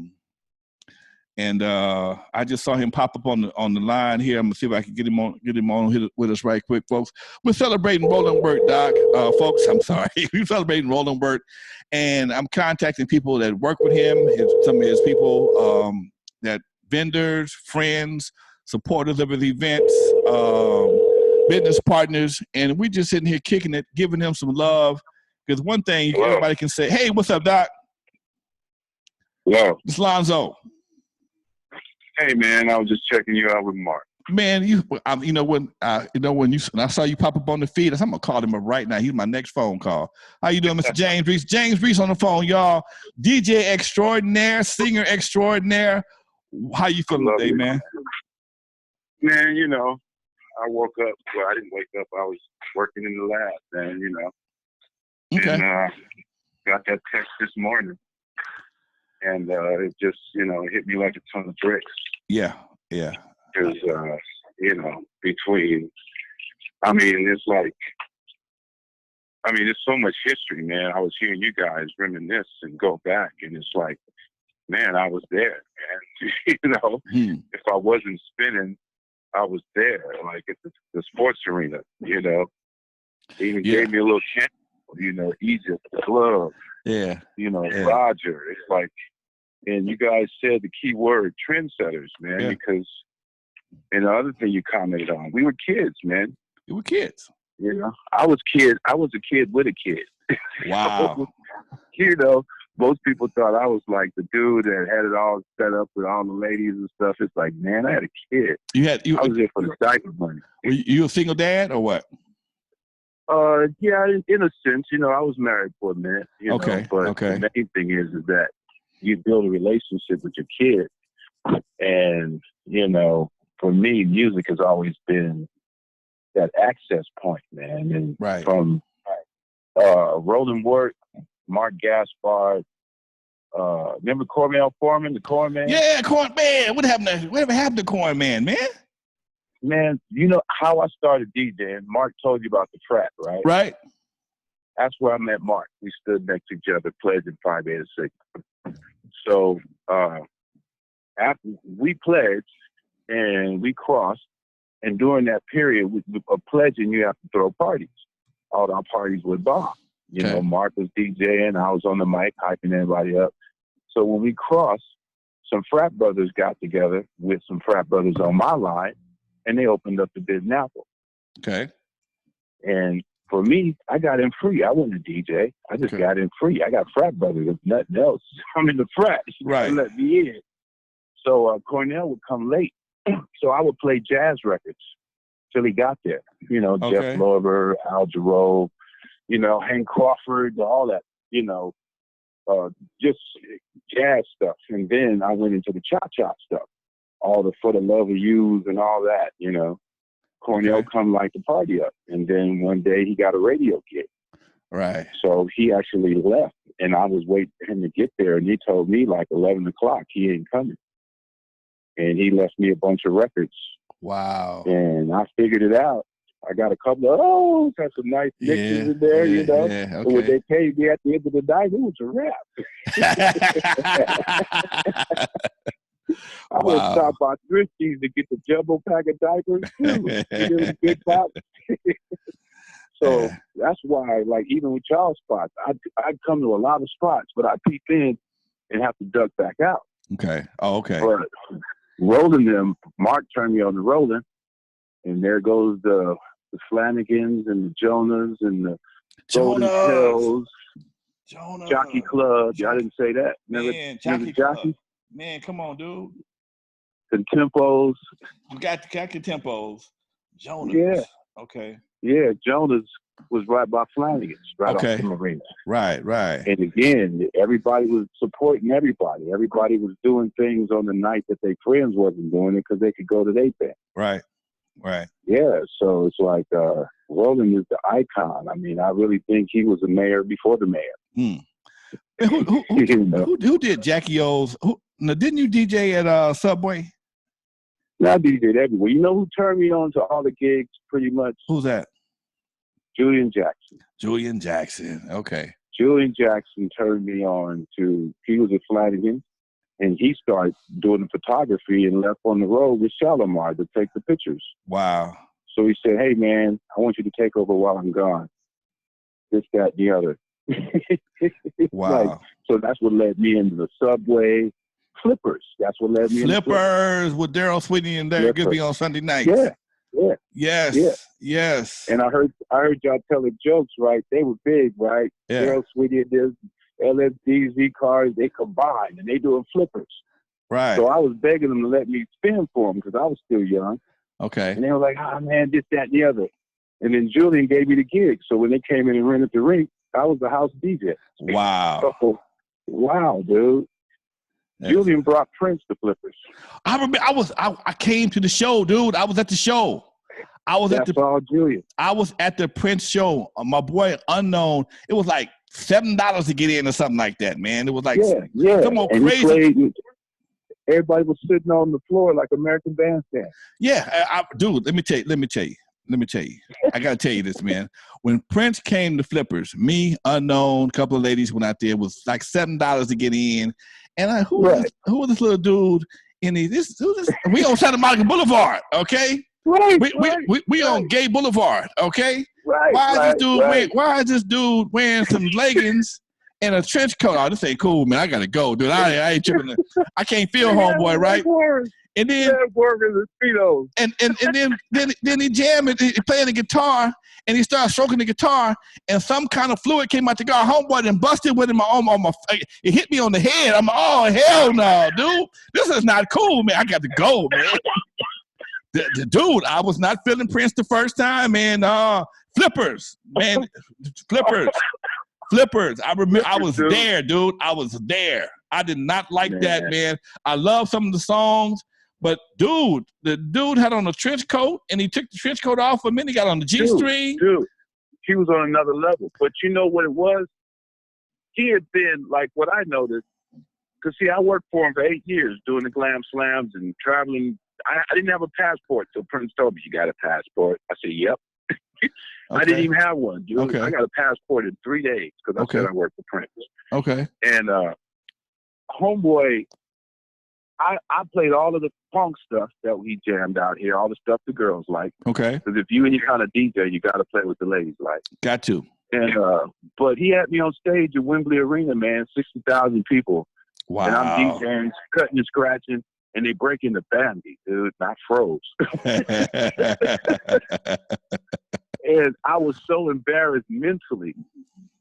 just saw him pop up on the line here. I'm gonna see if I can get him on with us right quick, folks. We're celebrating Roland Wirt, Doc. Folks, I'm sorry. We're celebrating Roland Wirt, and I'm contacting people that work with him, some of his people, that vendors, friends, supporters of his events, business partners, and we just sitting here kicking it, giving him some love. Because one thing everybody can say, hey, what's up, Doc? Hello. It's Alonzo. Hey, man, I was just checking you out with Mark. Man, when I saw you pop up on the feed, I'm gonna call him up right now. He's my next phone call. How you doing, Mr. James Reese? James Reese on the phone, y'all. DJ extraordinaire, singer extraordinaire. How you feeling today, man? Man, you know, I woke up. Well, I didn't wake up. I was working in the lab, man. You know. Okay. And got that text this morning, and it just, you know, hit me like a ton of bricks. Yeah. Yeah. Because, you know, between, I mean, it's like, I mean, there's so much history, man. I was hearing you guys reminisce and go back, and it's like, man, I was there, man. You know, if I wasn't spinning, I was there, like at the sports arena, you know. They even gave me a little chance, you know, Egypt, the club, you know, Roger. It's like, and you guys said the key word, trendsetters, man, because, and the other thing you commented on, we were kids, man. We were kids. You know, I was a kid with a kid. Wow. So, you know, most people thought I was like the dude that had it all set up with all the ladies and stuff. It's like, man, I had a kid. I was there for the diaper money. Were you a single dad or what? Yeah, in a sense, you know, I was married for a minute, you know, but the main thing is that you build a relationship with your kid. And, you know, for me, music has always been that access point, man. And from Roland Wirt, Mark Gaspard, remember Cornell Foreman, the Corn Man? Yeah, Corn Man. Whatever happened to Corn Man, man? Man, you know how I started DJing? Mark told you about the frat, right? Right. That's where I met Mark. We stood next to each other, pledged in 586. So after we pledged and we crossed, and during that period of pledging, you have to throw parties. All our parties would bomb. You know, Mark was DJing, I was on the mic hyping everybody up. So when we crossed, some frat brothers got together with some frat brothers on my line, and they opened up the Bid and Apple. Okay. And for me, I got in free. I wasn't a DJ. I just got in free. I got frat brothers. If nothing else, I'm in the frat. Right. Let me in. So Cornell would come late. So I would play jazz records till he got there. You know, Jeff Lorber, Al Jarreau, you know, Hank Crawford, all that, you know, just jazz stuff. And then I went into the cha-cha stuff, all the For the Love of Yous and all that, you know. Cornell come light the party up. And then one day he got a radio gig. Right. So he actually left, and I was waiting for him to get there, and he told me like 11 o'clock he ain't coming. And he left me a bunch of records. Wow. And I figured it out. I got a couple of, got some nice mixes in there, you know. Yeah, So when they paid me at the end of the night, it was a wrap. I went stop by Thrifties to get the jumbo pack of diapers, too. You know, big box. So that's why, like, even with y'all spots, I'd come to a lot of spots, but I peep in and have to duck back out. Okay. Oh, okay. But Roland them, Mark turned me on to Roland, and there goes the Flanagans and the Jonas and the Golden Hills, Jockey Club. I didn't say that. Man, Jockey Club. Man, come on, dude. Contempos. You got Contempos. Jonas. Yeah. Okay. Yeah, Jonas was right by Flanagan's, right off the marina. Right, right. And again, everybody was supporting everybody. Everybody was doing things on the night that their friends wasn't doing it because they could go to their band. Right, right. Yeah, so it's like Roland is the icon. I mean, I really think he was the mayor before the mayor. Who did Jackie O's? Now, didn't you DJ at Subway? No, I DJed everywhere. You know who turned me on to all the gigs pretty much? Who's that? Julian Jackson. Julian Jackson, okay. Julian Jackson turned me on to, he was at Flanagan, and he started doing the photography and left on the road with Shalimar to take the pictures. Wow. So he said, hey, man, I want you to take over while I'm gone. This, that, and the other. Wow. Like, so that's what led me into the Subway. Flippers. That's what led me into Flippers with Daryl Sweeney and Derek Gibby on Sunday nights. Yeah. Yeah. Yes. Yeah. Yes. And I heard y'all telling jokes, right? They were big, right? Yeah. Daryl Sweeney and this LSDZ cars, they combined and they doing flippers. Right. So I was begging them to let me spin for them because I was still young. Okay. And they were like, man, this, that, and the other. And then Julian gave me the gig. So when they came in and rented the rink, I was the house DJ. Wow. So, wow, dude. Julian brought Prince to Flippers. I remember I came to the show, dude. I was at the show. That's all Julian. I was at the Prince show. My boy Unknown. It was like $7 to get in or something like that, man. It was like yeah. come on, and crazy. everybody was sitting on the floor like American Bandstand. Yeah, dude, let me tell you. I got to tell you this, man. When Prince came to Flippers, me, Unknown, couple of ladies went out there. It was like $7 to get in. And who was this little dude? We on Santa Monica Boulevard, okay? We on Gay Boulevard, okay? Why is this dude wearing some leggings and a trench coat? Oh, this ain't cool, man. I gotta go, dude. I ain't tripping. I can't feel homeboy, right? And then then he jammed it. He playing the guitar and he started stroking the guitar and some kind of fluid came out the guitar. Homeboy and busted with him on my it hit me on the head. I'm oh hell no, dude. This is not cool, man. I got to go, man. The dude, I was not feeling Prince the first time, man. Flippers, man. Flippers. I remember I was there, dude. I was there. I did not like that, man. I love some of the songs, but dude, the dude had on a trench coat and he took the trench coat off a minute. He got on the G-string. Dude, he was on another level. But you know what it was? He had been, like what I noticed, because see, I worked for him for 8 years doing the Glam Slams and traveling. I didn't have a passport till Prince told me, you got a passport. I said, yep. I didn't even have one, dude. Okay. I got a passport in 3 days because I said I worked for Prince. Okay. And homeboy, I played all of the punk stuff that we jammed out here, all the stuff the girls like. Okay. Because if you any kind of DJ, you got to play with the ladies like. Got to. And but he had me on stage at Wembley Arena, man, 60,000 people. Wow. And I'm DJing, cutting and scratching, and they breaking the bandy, dude, not froze. And I was so embarrassed mentally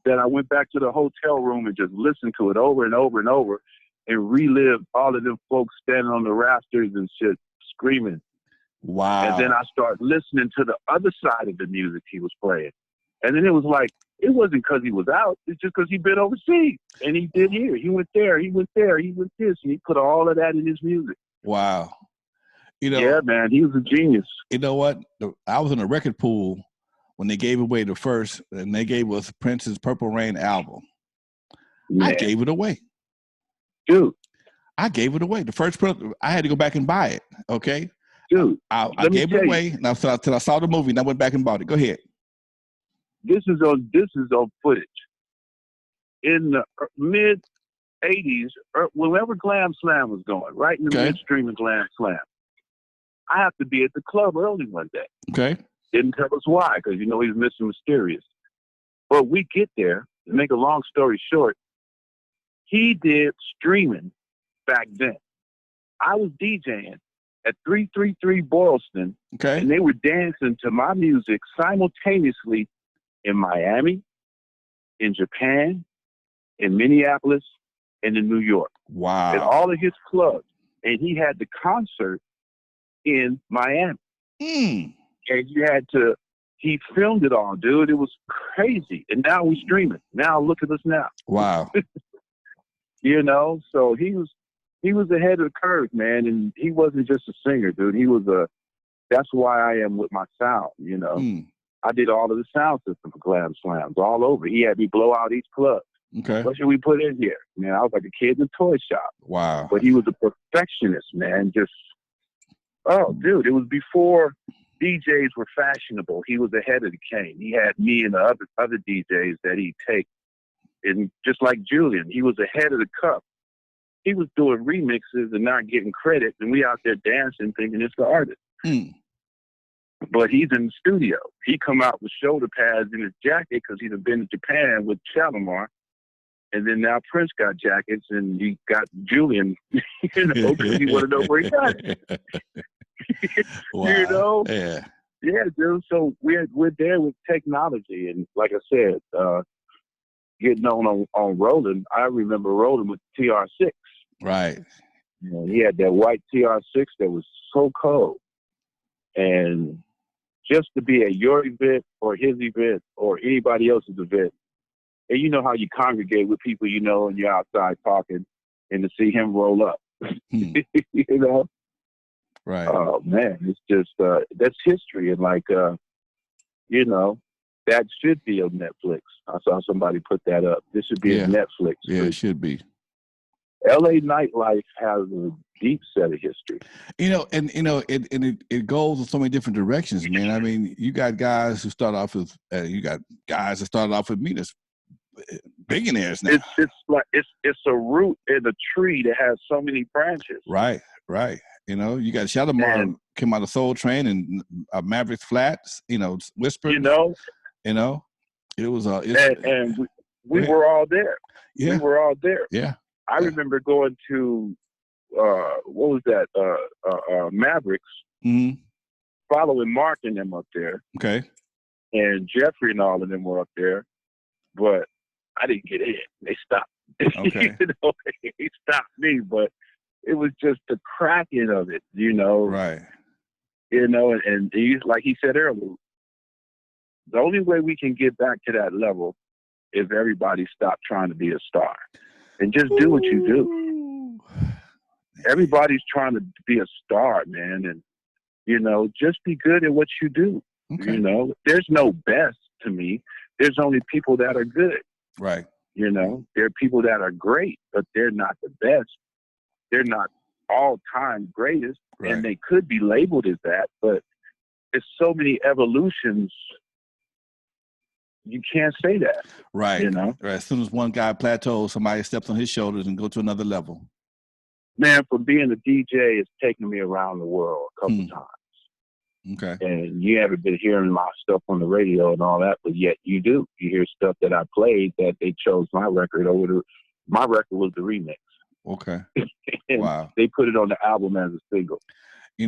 that I went back to the hotel room and just listened to it over and over and over and relived all of them folks standing on the rafters and shit screaming. Wow. And then I started listening to the other side of the music he was playing. And then it was like, it wasn't because he was out. It's just because he'd been overseas. And he did here. He went there. He went there. He went this. And he put all of that in his music. Wow. You know, yeah, man. He was a genius. You know what? I was in a record pool when they gave away the first, and they gave us Prince's Purple Rain album. Yeah. I gave it away. Dude. I gave it away. The first, I had to go back and buy it, okay? Dude. I gave it away until I saw the movie, and I went back and bought it. Go ahead. This is on footage. In the mid-'80s, whenever Glam Slam was going, right in the midstream of Glam Slam, I have to be at the club early one day. Okay. Didn't tell us why, because, you know, he's Mr. Mysterious. But we get there, to make a long story short, he did streaming back then. I was DJing at 333 Boylston, and they were dancing to my music simultaneously in Miami, in Japan, in Minneapolis, and in New York. Wow. At all of his clubs. And he had the concert in Miami. And he filmed it all, dude. It was crazy. And now we streaming. Now look at us now. Wow. You know, so he was ahead of the curve, man. And he wasn't just a singer, dude. That's why I am with my sound, you know. I did all of the sound system for Glam Slams all over. He had me blow out each club. Okay. What should we put in here? Man, I was like a kid in a toy shop. Wow. But he was a perfectionist, man. Dude, it was before DJs were fashionable. He was ahead of the game. He had me and the other DJs that he'd take. And just like Julian, he was ahead of the cup. He was doing remixes and not getting credit, and we out there dancing thinking it's the artist. But he's in the studio. He come out with shoulder pads in his jacket because he'd have been to Japan with Shalimar. And then now Prince got jackets, and he got Julian, you know, because he wanted to know where he got it. Wow. You know? Yeah. Yeah, dude. So we're there with technology. And like I said, getting on Roland, I remember Roland with TR6. Right. You know, he had that white TR6 that was so cold. And just to be at your event or his event or anybody else's event, and you know how you congregate with people you know and you're outside talking, and to see him roll up, you know? Right. Oh, man, it's just, that's history. And like, you know, that should be on Netflix. I saw somebody put that up. This should be a Netflix. Yeah, it should be. LA nightlife has a deep set of history. It goes in so many different directions, man. I mean, you got guys who start off with you got guys that started off with me that's billionaires now. It's like it's a root in a tree that has so many branches. Right. You got Shalimar came out of Soul Train and Maverick Flats. Whisper. It was and we were all there. Yeah. We were all there. Yeah. I remember going to what was that? Mavericks. Mm-hmm. Following Mark and them up there. Okay. And Jeffrey and all of them were up there, but I didn't get in. They stopped. Okay. They stopped me, but it was just the cracking of it, Right. And like he said earlier, the only way we can get back to that level is everybody stop trying to be a star and just do what you do. Everybody's trying to be a star, man. And, just be good at what you do. Okay. There's no best to me. There's only people that are good. Right. There are people that are great, but they're not the best. They're not all-time greatest, right. And they could be labeled as that, but it's so many evolutions. You can't say that. Right. Right. As soon as one guy plateaus, somebody steps on his shoulders and go to another level. Man, for being a DJ, it's taken me around the world a couple times. Okay. And you haven't been hearing my stuff on the radio and all that, but yet you do. You hear stuff that I played that they chose my record over. My record was the remix. Okay. Wow. They put it on the album as a single. You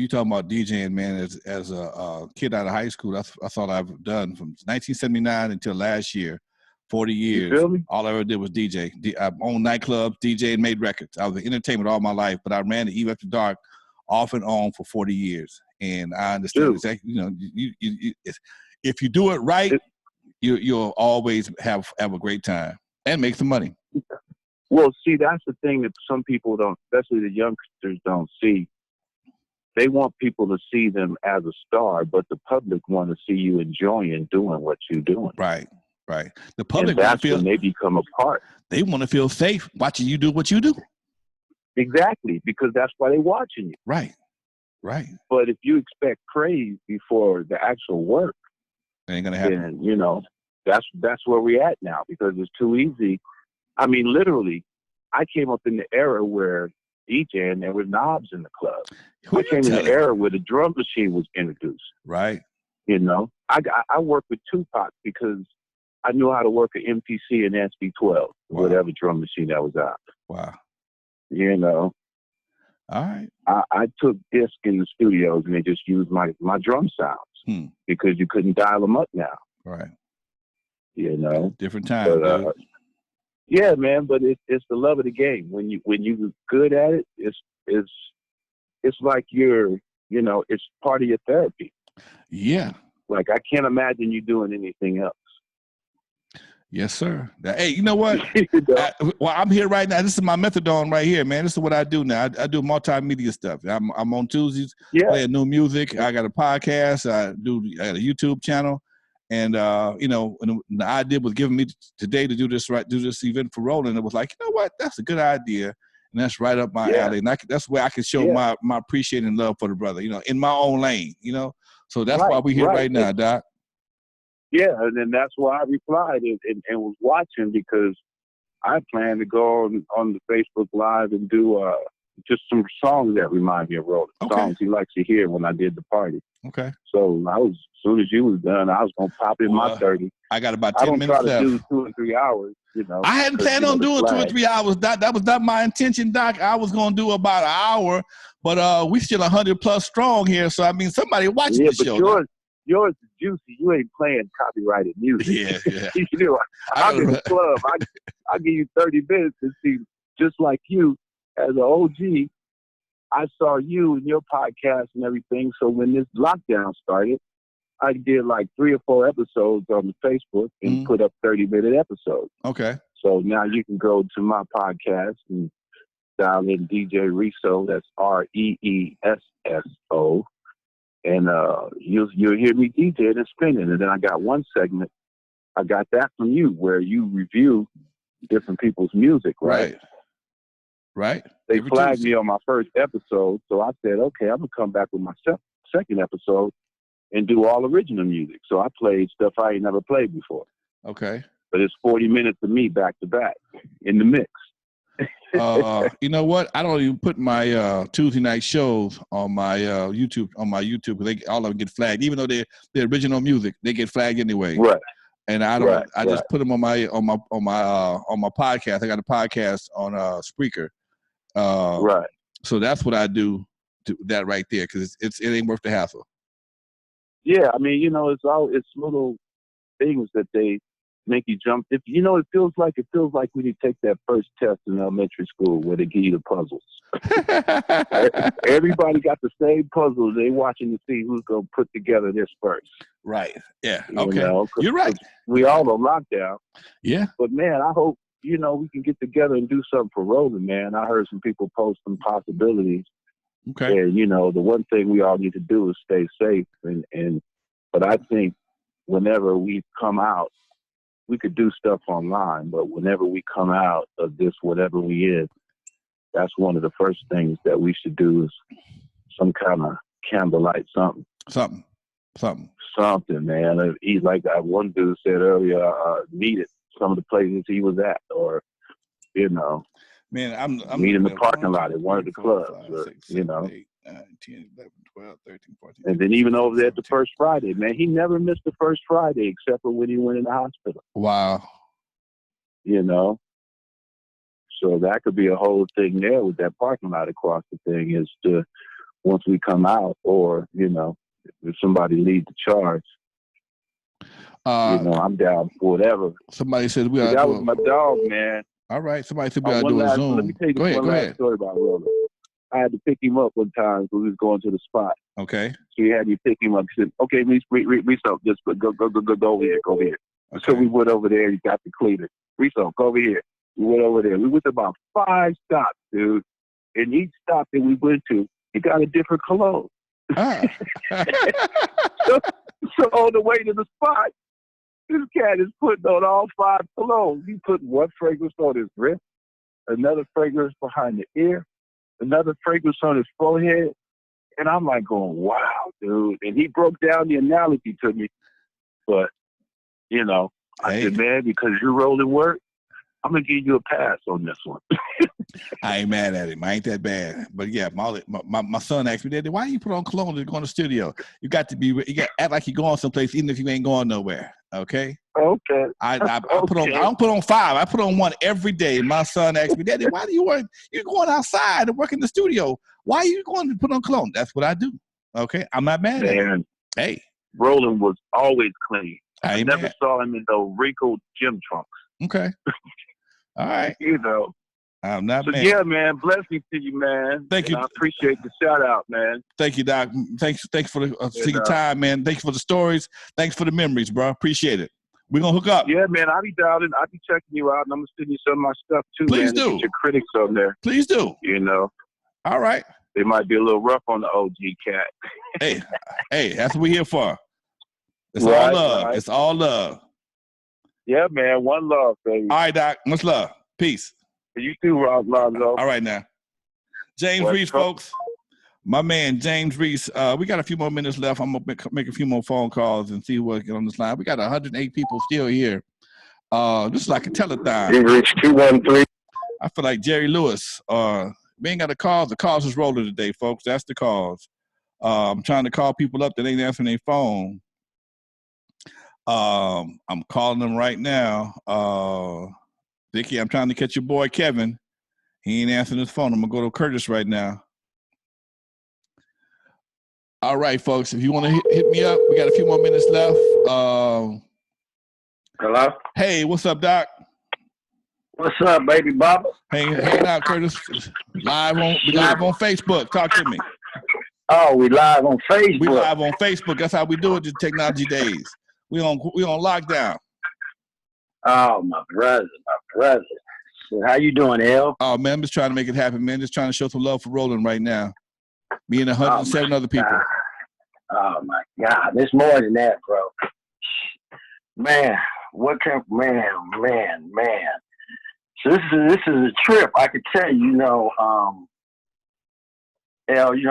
talking about DJing, man. As a kid out of high school, that's all I've done from 1979 until last year, 40 years. You feel me? All I ever did was DJ. I owned nightclubs, DJ, and made records. I was in entertainment all my life, but I ran the Eve After Dark off and on for 40 years. And I understand exactly. If you do it right, you'll always have a great time and make some money. Well, see, that's the thing that some people don't, especially the youngsters, don't see. They want people to see them as a star, but the public want to see you enjoying doing what you're doing. Right. The public, and that's when they become a part. They want to feel safe watching you do what you do. Exactly, because that's why they're watching you. Right. But if you expect praise before the actual work, it ain't gonna happen. Then that's where we're at now, because it's too easy. I mean, literally, I came up in the era where DJing, there were knobs in the club. I came in the era where the drum machine was introduced. Right. I worked with Tupac because I knew how to work an MPC and SB12, whatever drum machine that was out. Wow. All right. I took disc in the studios and they just used my drum sounds because you couldn't dial them up now. Right. Different time. But, yeah, man. But it's the love of the game. When you're good at it, it's like it's part of your therapy. Yeah. Like I can't imagine you doing anything else. Yes, sir. Hey, you know what? I'm here right now. This is my methadone right here, man. This is what I do now. I do multimedia stuff. I'm on Tuesdays playing new music. I got a podcast. I got a YouTube channel. And, and the idea was given me today to do this event for Roland. It was like, you know what? That's a good idea. And that's right up my alley. And that's where I can show my appreciation and love for the brother, in my own lane, So that's why we're here right now, Doc. Yeah, and then that's why I replied and was watching, because I plan to go on the Facebook Live and do just some songs that remind me of Roland. Okay. Songs he likes to hear when I did the party. Okay. So as soon as you was done, I was gonna pop in my 30. I got about 10 minutes left. I don't try to do 2 or 3 hours. I hadn't planned on doing 2 or 3 hours. That was not my intention, Doc. I was gonna do about an hour, but we still 100+ strong here. So I mean, somebody watching the show. Yours is juicy. You ain't playing copyrighted music. Yeah. I'm in the club. I give you 30 minutes to see, just like you, as an OG, I saw you and your podcast and everything. So when this lockdown started, I did like 3 or 4 episodes on the Facebook and put up 30-minute episodes. Okay. So now you can go to my podcast and dial in DJ Resso. That's REESSO. And you'll hear me DJing and spinning. And then I got one segment, I got that from you, where you review different people's music, right? Right. They Every flagged Tuesday. me on my first episode, so I said, okay, I'm gonna come back with my second episode and do all original music. So I played stuff I ain't never played before. Okay. But it's 40 minutes of me back to back in the mix. You know what? I don't even put my Tuesday night shows on my YouTube. On my YouTube, because all of them get flagged, even though they're original music. They get flagged anyway. Right. And I don't. Right, I just put them on my podcast. I got a podcast on Spreaker. Right. So that's what I do. That right there, because it ain't worth the hassle. Yeah, I mean, it's little things that they make you jump. If it feels like when you take that first test in elementary school where they give you the puzzles. Everybody got the same puzzles. They watching to see who's gonna put together this first. Right. Yeah. You Okay. know, You're right. We all on lockdown. Yeah. But man, I hope we can get together and do something for Roland, man. I heard some people post some possibilities. Okay. And the one thing we all need to do is stay safe. But I think whenever we come out, we could do stuff online. But whenever we come out of this, whatever we is, that's one of the first things that we should do is some kind of candlelight something. Something, man. He's like that one dude said earlier, meet at some of the places he was at, or man, I'm meet in the parking lot at one of the clubs, 10, 11, 12, 13, 14. And then even over there at the First Friday, man, he never missed the First Friday except for when he went in the hospital. Wow. So that could be a whole thing there with that parking lot across the thing is to, once we come out, or, if somebody leads the charge, I'm down for whatever. Somebody said we that was my dog, man. All right. Somebody said we ought to do a Zoom. Let me tell you one last story about Roland. I had to pick him up one time because we was going to the spot. Okay. So he had me pick him up. He said, okay, we just go over here, go over here. Okay. So we went over there. He got the cleaner. Go over here. We went over there. We went to about 5 stops, dude. And each stop that we went to, he got a different cologne. So on the way to the spot, this cat is putting on all 5 colognes. He put one fragrance on his wrist, another fragrance behind the ear, another fragrance on his forehead. And I'm like going, wow, dude. And he broke down the analogy to me. But, I said, man, because you're Roland Wirt, I'm going to give you a pass on this one. I ain't mad at him. I ain't that bad. But yeah, my son asked me, Daddy, why you put on cologne to go in the studio? You got to act like you're going someplace, even if you ain't going nowhere. Okay? Okay. I don't put on 5. I put on 1 every day. My son asked me, Daddy, why do you're going outside and work in the studio? Why are you going to put on cologne? That's what I do. Okay? I'm not mad at him. Hey. Roland was always clean. I never mad. saw him in those wrinkled gym trunks. Okay. All right. I'm not mad. Yeah, man. Blessings to you, man. Thank you. I appreciate the shout out, man. Thank you, Doc. Thanks for the taking time, man. Thanks for the stories. Thanks for the memories, bro. Appreciate it. We're gonna hook up. Yeah, man. I'll be dialing. I'll be checking you out, and I'm gonna send you some of my stuff too. Please man. do. Get your critics on there. Please do. All right. They might be a little rough on the OG cat. hey, that's what we're here for. It's Right, all love. right. It's all love. Yeah, man. One love, baby. All right, Doc. Much love. Peace. You too, Alonzo. All right, now. James Reese, folks. My man, James Reese. We got a few more minutes left. I'm going to make a few more phone calls and see who get on this line. We got 108 people still here. This is like a telethon. You reached 213. I feel like Jerry Lewis. We ain't got a call. The calls is rolling today, folks. That's the calls. I'm trying to call people up that ain't answering their phone. I'm calling them right now. Vicky, I'm trying to catch your boy Kevin. He ain't answering his phone. I'm gonna go to Curtis right now. All right, folks. If you want to hit me up, we got a few more minutes left. Hello. Hey, what's up, Doc? What's up, baby Baba? Hey, hang out, Curtis. Live on Facebook. Talk to me. Oh, we live on Facebook. We live on Facebook. That's how we do it in technology days. We on lockdown. Oh, my brother. So how you doing, El? Oh, man, I'm just trying to make it happen, man. Just trying to show some love for Roland right now. Me and 107 other people. Oh, my God. There's more than that, bro. Man, So this is a trip. I could tell you,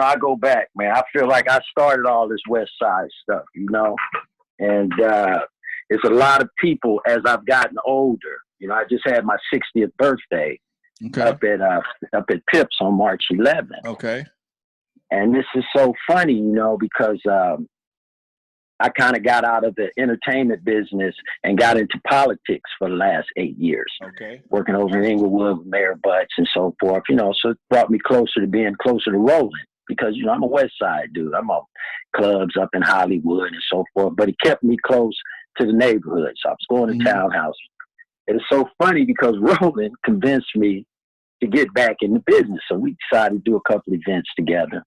I go back, man. I feel like I started all this West Side stuff, and it's a lot of people as I've gotten older. I just had my 60th birthday up at Pips on March 11th. Okay. And this is so funny, because I kind of got out of the entertainment business and got into politics for the last 8 years. Okay. Working over in Inglewood with Mayor Butts and so forth, so it brought me closer to being closer to Roland because, I'm a West Side dude. I'm on clubs up in Hollywood and so forth, but it kept me close to the neighborhood. So I was going to townhouse. It's so funny because Roland convinced me to get back in the business. So we decided to do a couple events together.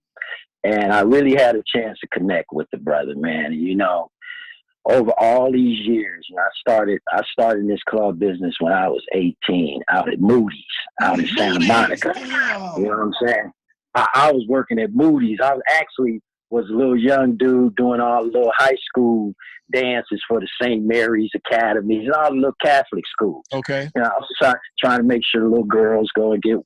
And I really had a chance to connect with the brother, man. Over all these years, I started in this club business when I was 18 out at Moody's, out in Santa Monica. Damn. You know what I'm saying? I was working at Moody's. I was a little young dude doing all the little high school dances for the St. Mary's Academies and all the little Catholic schools. Okay. I was trying to make sure the little girls go get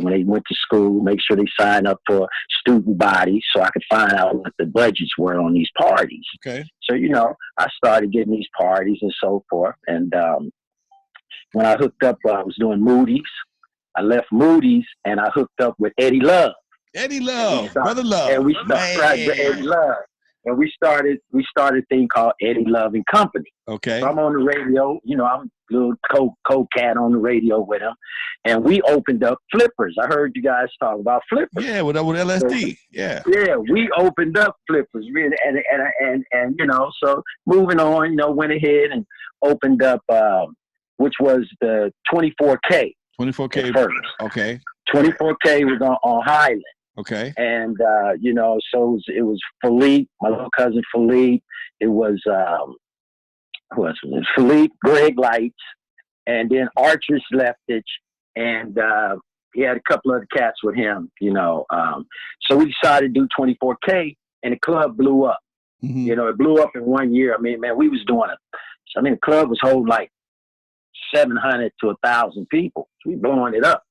when they went to school, make sure they sign up for student body so I could find out what the budgets were on these parties. Okay. So, I started getting these parties and so forth. And when I hooked up, I was doing Moody's. I left Moody's and I hooked up with Eddie Love. Eddie Love, Brother Love. And we started Eddie Love. And we started a thing called Eddie Love and Company. Okay. So I'm on the radio, I'm a little co-cat on the radio with him. And we opened up Flippers. I heard you guys talk about Flippers. Yeah, with LSD. Yeah. Yeah, we opened up Flippers. And so moving on, went ahead and opened up, which was the 24K. 24K first. Okay. 24K was on Highland. Okay. And, so it was Philippe, my little cousin Philippe. It was, who else was it? Philippe, Greg Lights, and then Archer's Leftich. And he had a couple other cats with him, So we decided to do 24K, and the club blew up. Mm-hmm. It blew up in 1 year. I mean, man, we was doing it. The club was holding like 700 to 1,000 people. So we blowing it up.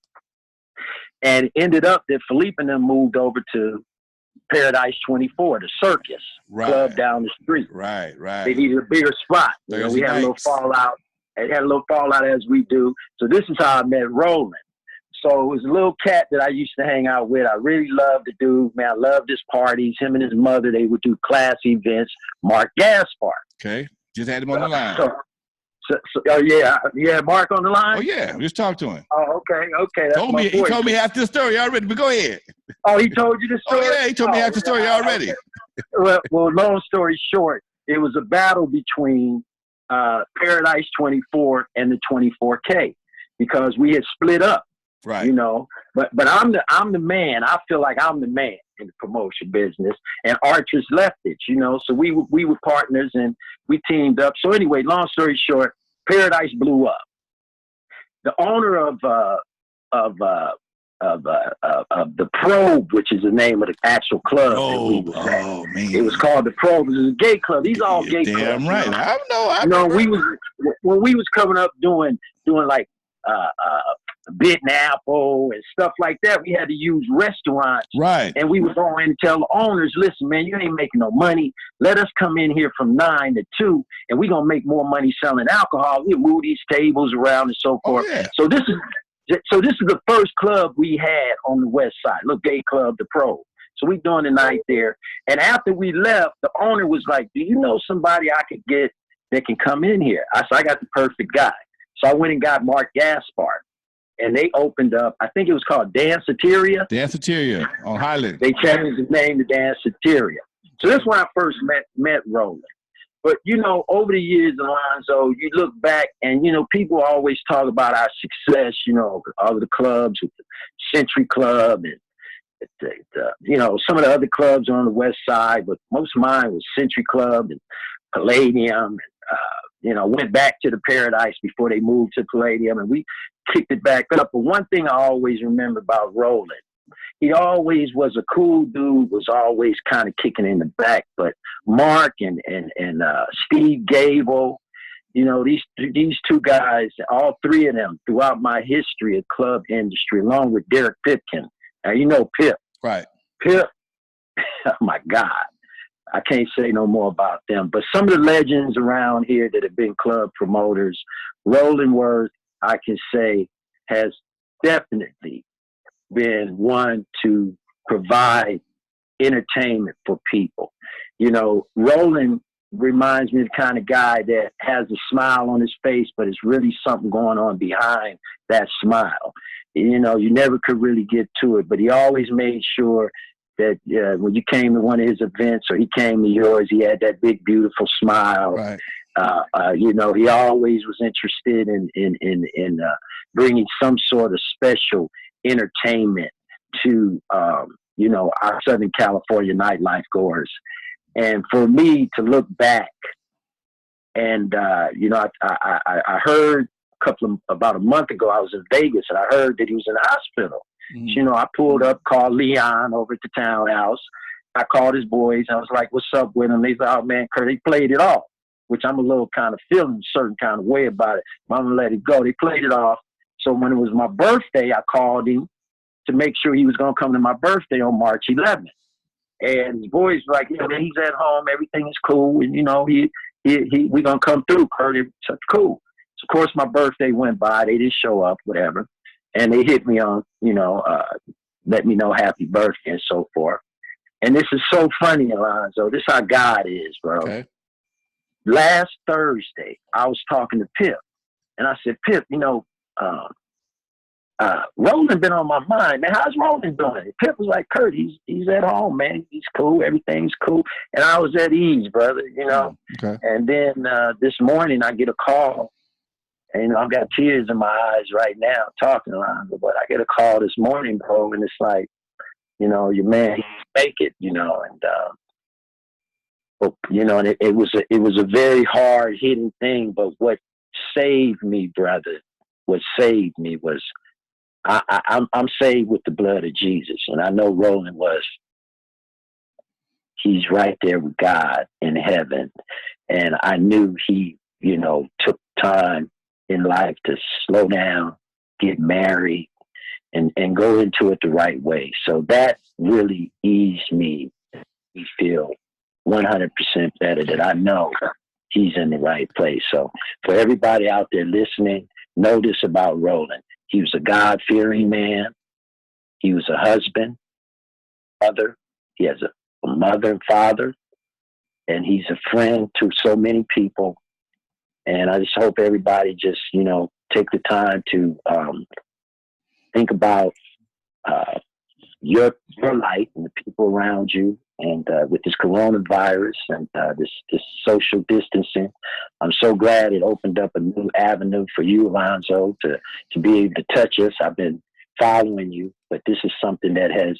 And it ended up that Philippe and them moved over to Paradise 24, the circus club down the street. Right. They needed a bigger spot. We had a little fallout. It had a little fallout as we do. So this is how I met Roland. So it was a little cat that I used to hang out with. I really loved the dude, man. I loved his parties. Him and his mother, they would do class events. Mark Gaspar. Okay. Just had him on the line. Yeah, Mark on the line? Oh, yeah. Just talk to him. Oh, okay. That's he told me half the story already, but go ahead. Oh, he told you the story? Oh, yeah, he told me half the story already. Okay. Well, long story short, it was a battle between Paradise 24 and the 24K because we had split up. Right. But I'm the man. I feel like I'm the man in the promotion business, and Archer's Leftich, so we were partners and we teamed up. So anyway, long story short, Paradise blew up. The owner of the Probe, which is the name of the actual club that we was at. Oh man, it was called the Probe. It was a gay club. These are all gay clubs. Damn right. I know. When we was coming up doing like Bitten Apple and stuff like that, we had to use restaurants. Right. And we would go in and tell the owners, listen, man, you ain't making no money. Let us come in here from 9 to 2, and we're going to make more money selling alcohol. We'll move these tables around and so forth. Oh, yeah. So this is the first club we had on the west side, little gay club, the Pro. So we doing the night there. And after we left, the owner was like, do you know somebody I could get that can come in here? I said, I got the perfect guy. So I went and got Mark Gaspar. And they opened up, I think it was called Danceteria. Danceteria on Highland. They changed the name to Danceteria. So that's when I first met Roland. But, over the years, Alonzo, you look back and, people always talk about our success, all of the clubs with the Century Club and, some of the other clubs on the west side, but most of mine was Century Club and Palladium and, went back to the Paradise before they moved to Palladium, and we kicked it back up. But one thing I always remember about Roland, he always was a cool dude, was always kind of kicking in the back. But Mark and Steve Gable You know, these two guys, all three of them, throughout my history of club industry, along with Derek Pipkin. Now, you know Pip. Right. Pip, oh my God. I can't say no more about them. But some of the legends around here that have been club promoters, Roland Wirt, I can say, has definitely been one to provide entertainment for people. You know, Roland reminds me of the kind of guy that has a smile on his face, but it's really something going on behind that smile. You know, you never could really get to it, but he always made sure that when you came to one of his events or he came to yours, he had that big, beautiful smile. Right. You know, he always was interested in bringing some sort of special entertainment to, you know, our Southern California nightlife goers. And for me to look back and, you know, I heard about a month ago, I was in Vegas and I heard that he was in the hospital. Mm-hmm. So, you know, I pulled up, called Leon over at the townhouse. I called his boys. I was like, what's up with him? They said, oh man, Kurt, they played it off, which I'm a little kind of feeling a certain kind of way about it. But I'm going to let it go. They played it off. So when it was my birthday, I called him to make sure he was going to come to my birthday on March 11th. And his boys were like, yeah, man, he's at home. Everything is cool. And, you know, we're going to come through, Kurt. It's cool. So, of course, my birthday went by. They didn't show up, whatever. And they hit me on, you know, let me know happy birthday and so forth. And this is so funny, Alonzo. This is how God is, bro. Okay. Last Thursday, I was talking to Pip. And I said, Pip, you know, Roland been on my mind, man. How's Roland doing? Pip was like, Kurt, he's at home, man. He's cool. Everything's cool. And I was at ease, brother, you know. Okay. And then this morning I get a call. And, you know, I've got tears in my eyes right now talking around it, but I get a call this morning, bro, and it's like, you know, your man, he make it, you know, and you know, and it was a very hard hitting thing, but what saved me, brother, what saved me was I'm saved with the blood of Jesus, and I know Roland was. He's right there with God in heaven, and I knew he, you know, took time in life to slow down, get married, and go into it the right way. So that really eased me. We feel 100% better that I know he's in the right place. So for everybody out there listening, know this about Roland. He was a God-fearing man. He was a husband, father. He has a mother and father, and he's a friend to so many people. And I just hope everybody just, you know, take the time to think about your life and the people around you. And with this coronavirus and this social distancing, I'm so glad it opened up a new avenue for you, Alonzo, to be able to touch us. I've been following you, but this is something that has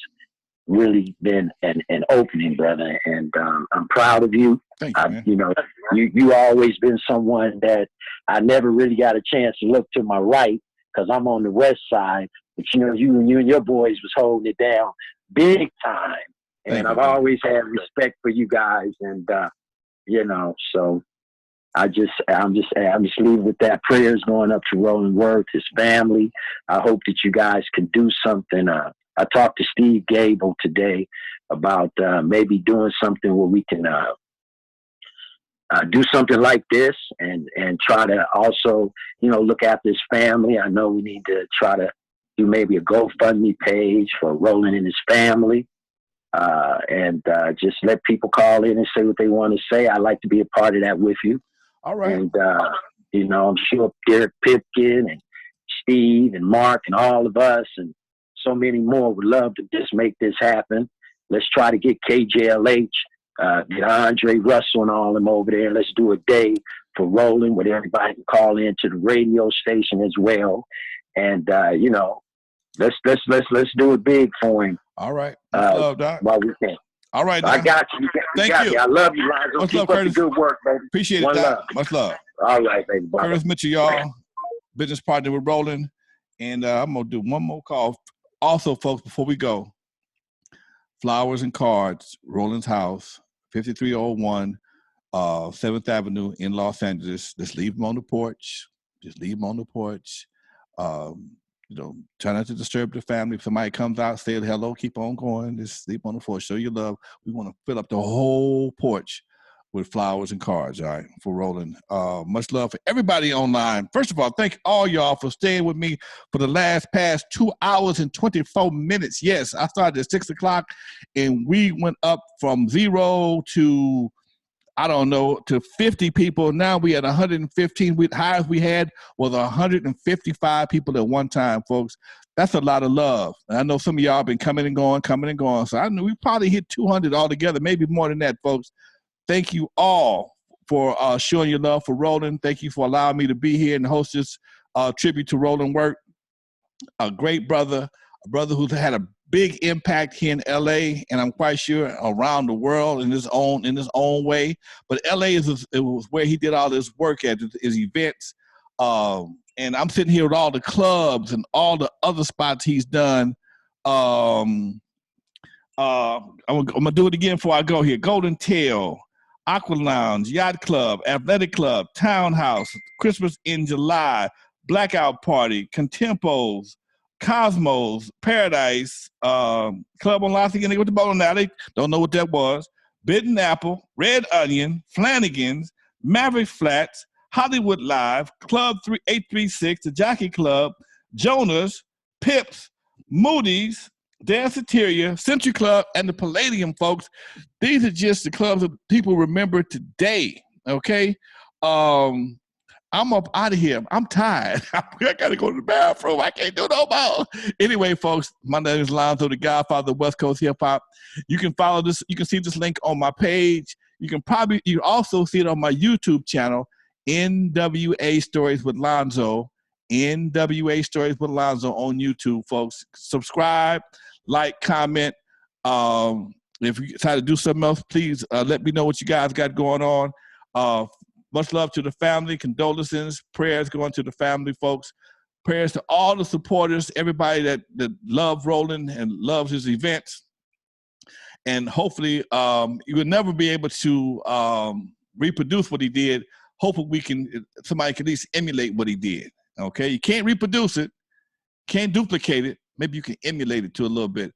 really been an opening, brother. And I'm proud of you. Thank you, man. You know, you always been someone that I never really got a chance to look to my right because I'm on the west side. But, you know, you and your boys was holding it down big time. And I've always had respect for you guys. And, you know, so I'm just leaving with that. Prayers going up to Roland Wirt, his family. I hope that you guys can do something. I talked to Steve Gable today about maybe doing something where we can do something like this and try to also, you know, look after his family. I know we need to try to do maybe a GoFundMe page for Roland and his family, and just let people call in and say what they want to say. I'd like to be a part of that with you. All right. And, you know, I'm sure Derek Pipkin and Steve and Mark and all of us and so many more would love to just make this happen. Let's try to get KJLH, get Andre Russell and all of them over there. Let's do a day for Roland where everybody can call in to the radio station as well. And, you know, let's do it big for him. All right. Much love, Doc. While we can. All right, I Doc. got you. Thank got you. Me. I love you, Lonzo. Much Keep love, up Curtis. the good work, baby. Appreciate One it, Doc. love. Much love. All right, baby. Bye. Curtis Mitchell, y'all. Business partner with Roland. And I'm going to do one more call. Also, folks, before we go, flowers and cards, Roland's house, 5301 7th Avenue in Los Angeles. Just leave them on the porch. Just leave them on the porch. Try not to disturb the family. If somebody comes out, say hello, keep on going. Just sleep on the porch. Show your love. We want to fill up the whole porch with flowers and cards, all right, for Roland. Much love for everybody online. First of all, thank all y'all for staying with me for the past 2 hours and 24 minutes. Yes, I started at 6 o'clock, and we went up from 0 to, I don't know, to 50 people. Now we at 115. Highest we had was 155 people at one time, folks. That's a lot of love. And I know some of y'all been coming and going. So I know we probably hit 200 altogether, maybe more than that, folks. Thank you all for showing your love for Roland. Thank you for allowing me to be here and host this tribute to Roland Wirt, a great brother, a brother who's had a big impact here in L.A. and I'm quite sure around the world in his own way. But L.A. it was where he did all his work at his events. And I'm sitting here with all the clubs and all the other spots he's done. I'm gonna do it again before I go here. Golden Tail, Aqua Lounge, Yacht Club, Athletic Club, Townhouse, Christmas in July, Blackout Party, Contempos, Cosmos, Paradise, Club on Los Angeles with the bowling alley. Don't know what that was. Bitten Apple, Red Onion, Flanagan's, Maverick Flats, Hollywood Live, Club 836, the Jockey Club, Jonas, Pips, Moody's, Danceteria, Century Club, and the Palladium, folks. These are just the clubs that people remember today, okay? I'm up out of here. I'm tired. I got to go to the bathroom. I can't do no more. Anyway, folks, my name is Alonzo, the Godfather of West Coast Hip Hop. You can follow this. You can see this link on my page. You can also see it on my YouTube channel, N.W.A. Stories with Lonzo. N.W.A. Stories with Alonzo on YouTube, folks. Subscribe, like, comment. If you decide to do something else, please let me know what you guys got going on. Much love to the family. Condolences, prayers going to the family, folks. Prayers to all the supporters, everybody that love Roland and loves his events. And hopefully, you will never be able to reproduce what he did. Hopefully, somebody can at least emulate what he did. Okay, you can't reproduce it, can't duplicate it. Maybe you can emulate it to a little bit.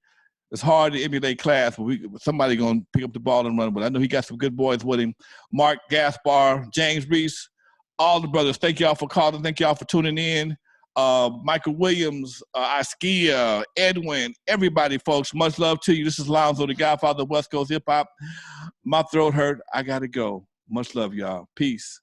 It's hard to emulate class, but somebody gonna pick up the ball and run. But I know he got some good boys with him. Mark Gaspar, James Reese, all the brothers. Thank y'all for calling. Thank y'all for tuning in. Michael Williams, Askia, Edwin, everybody, folks. Much love to you. This is Lonzo, the Godfather of West Coast Hip Hop. My throat hurt. I gotta go. Much love, y'all. Peace.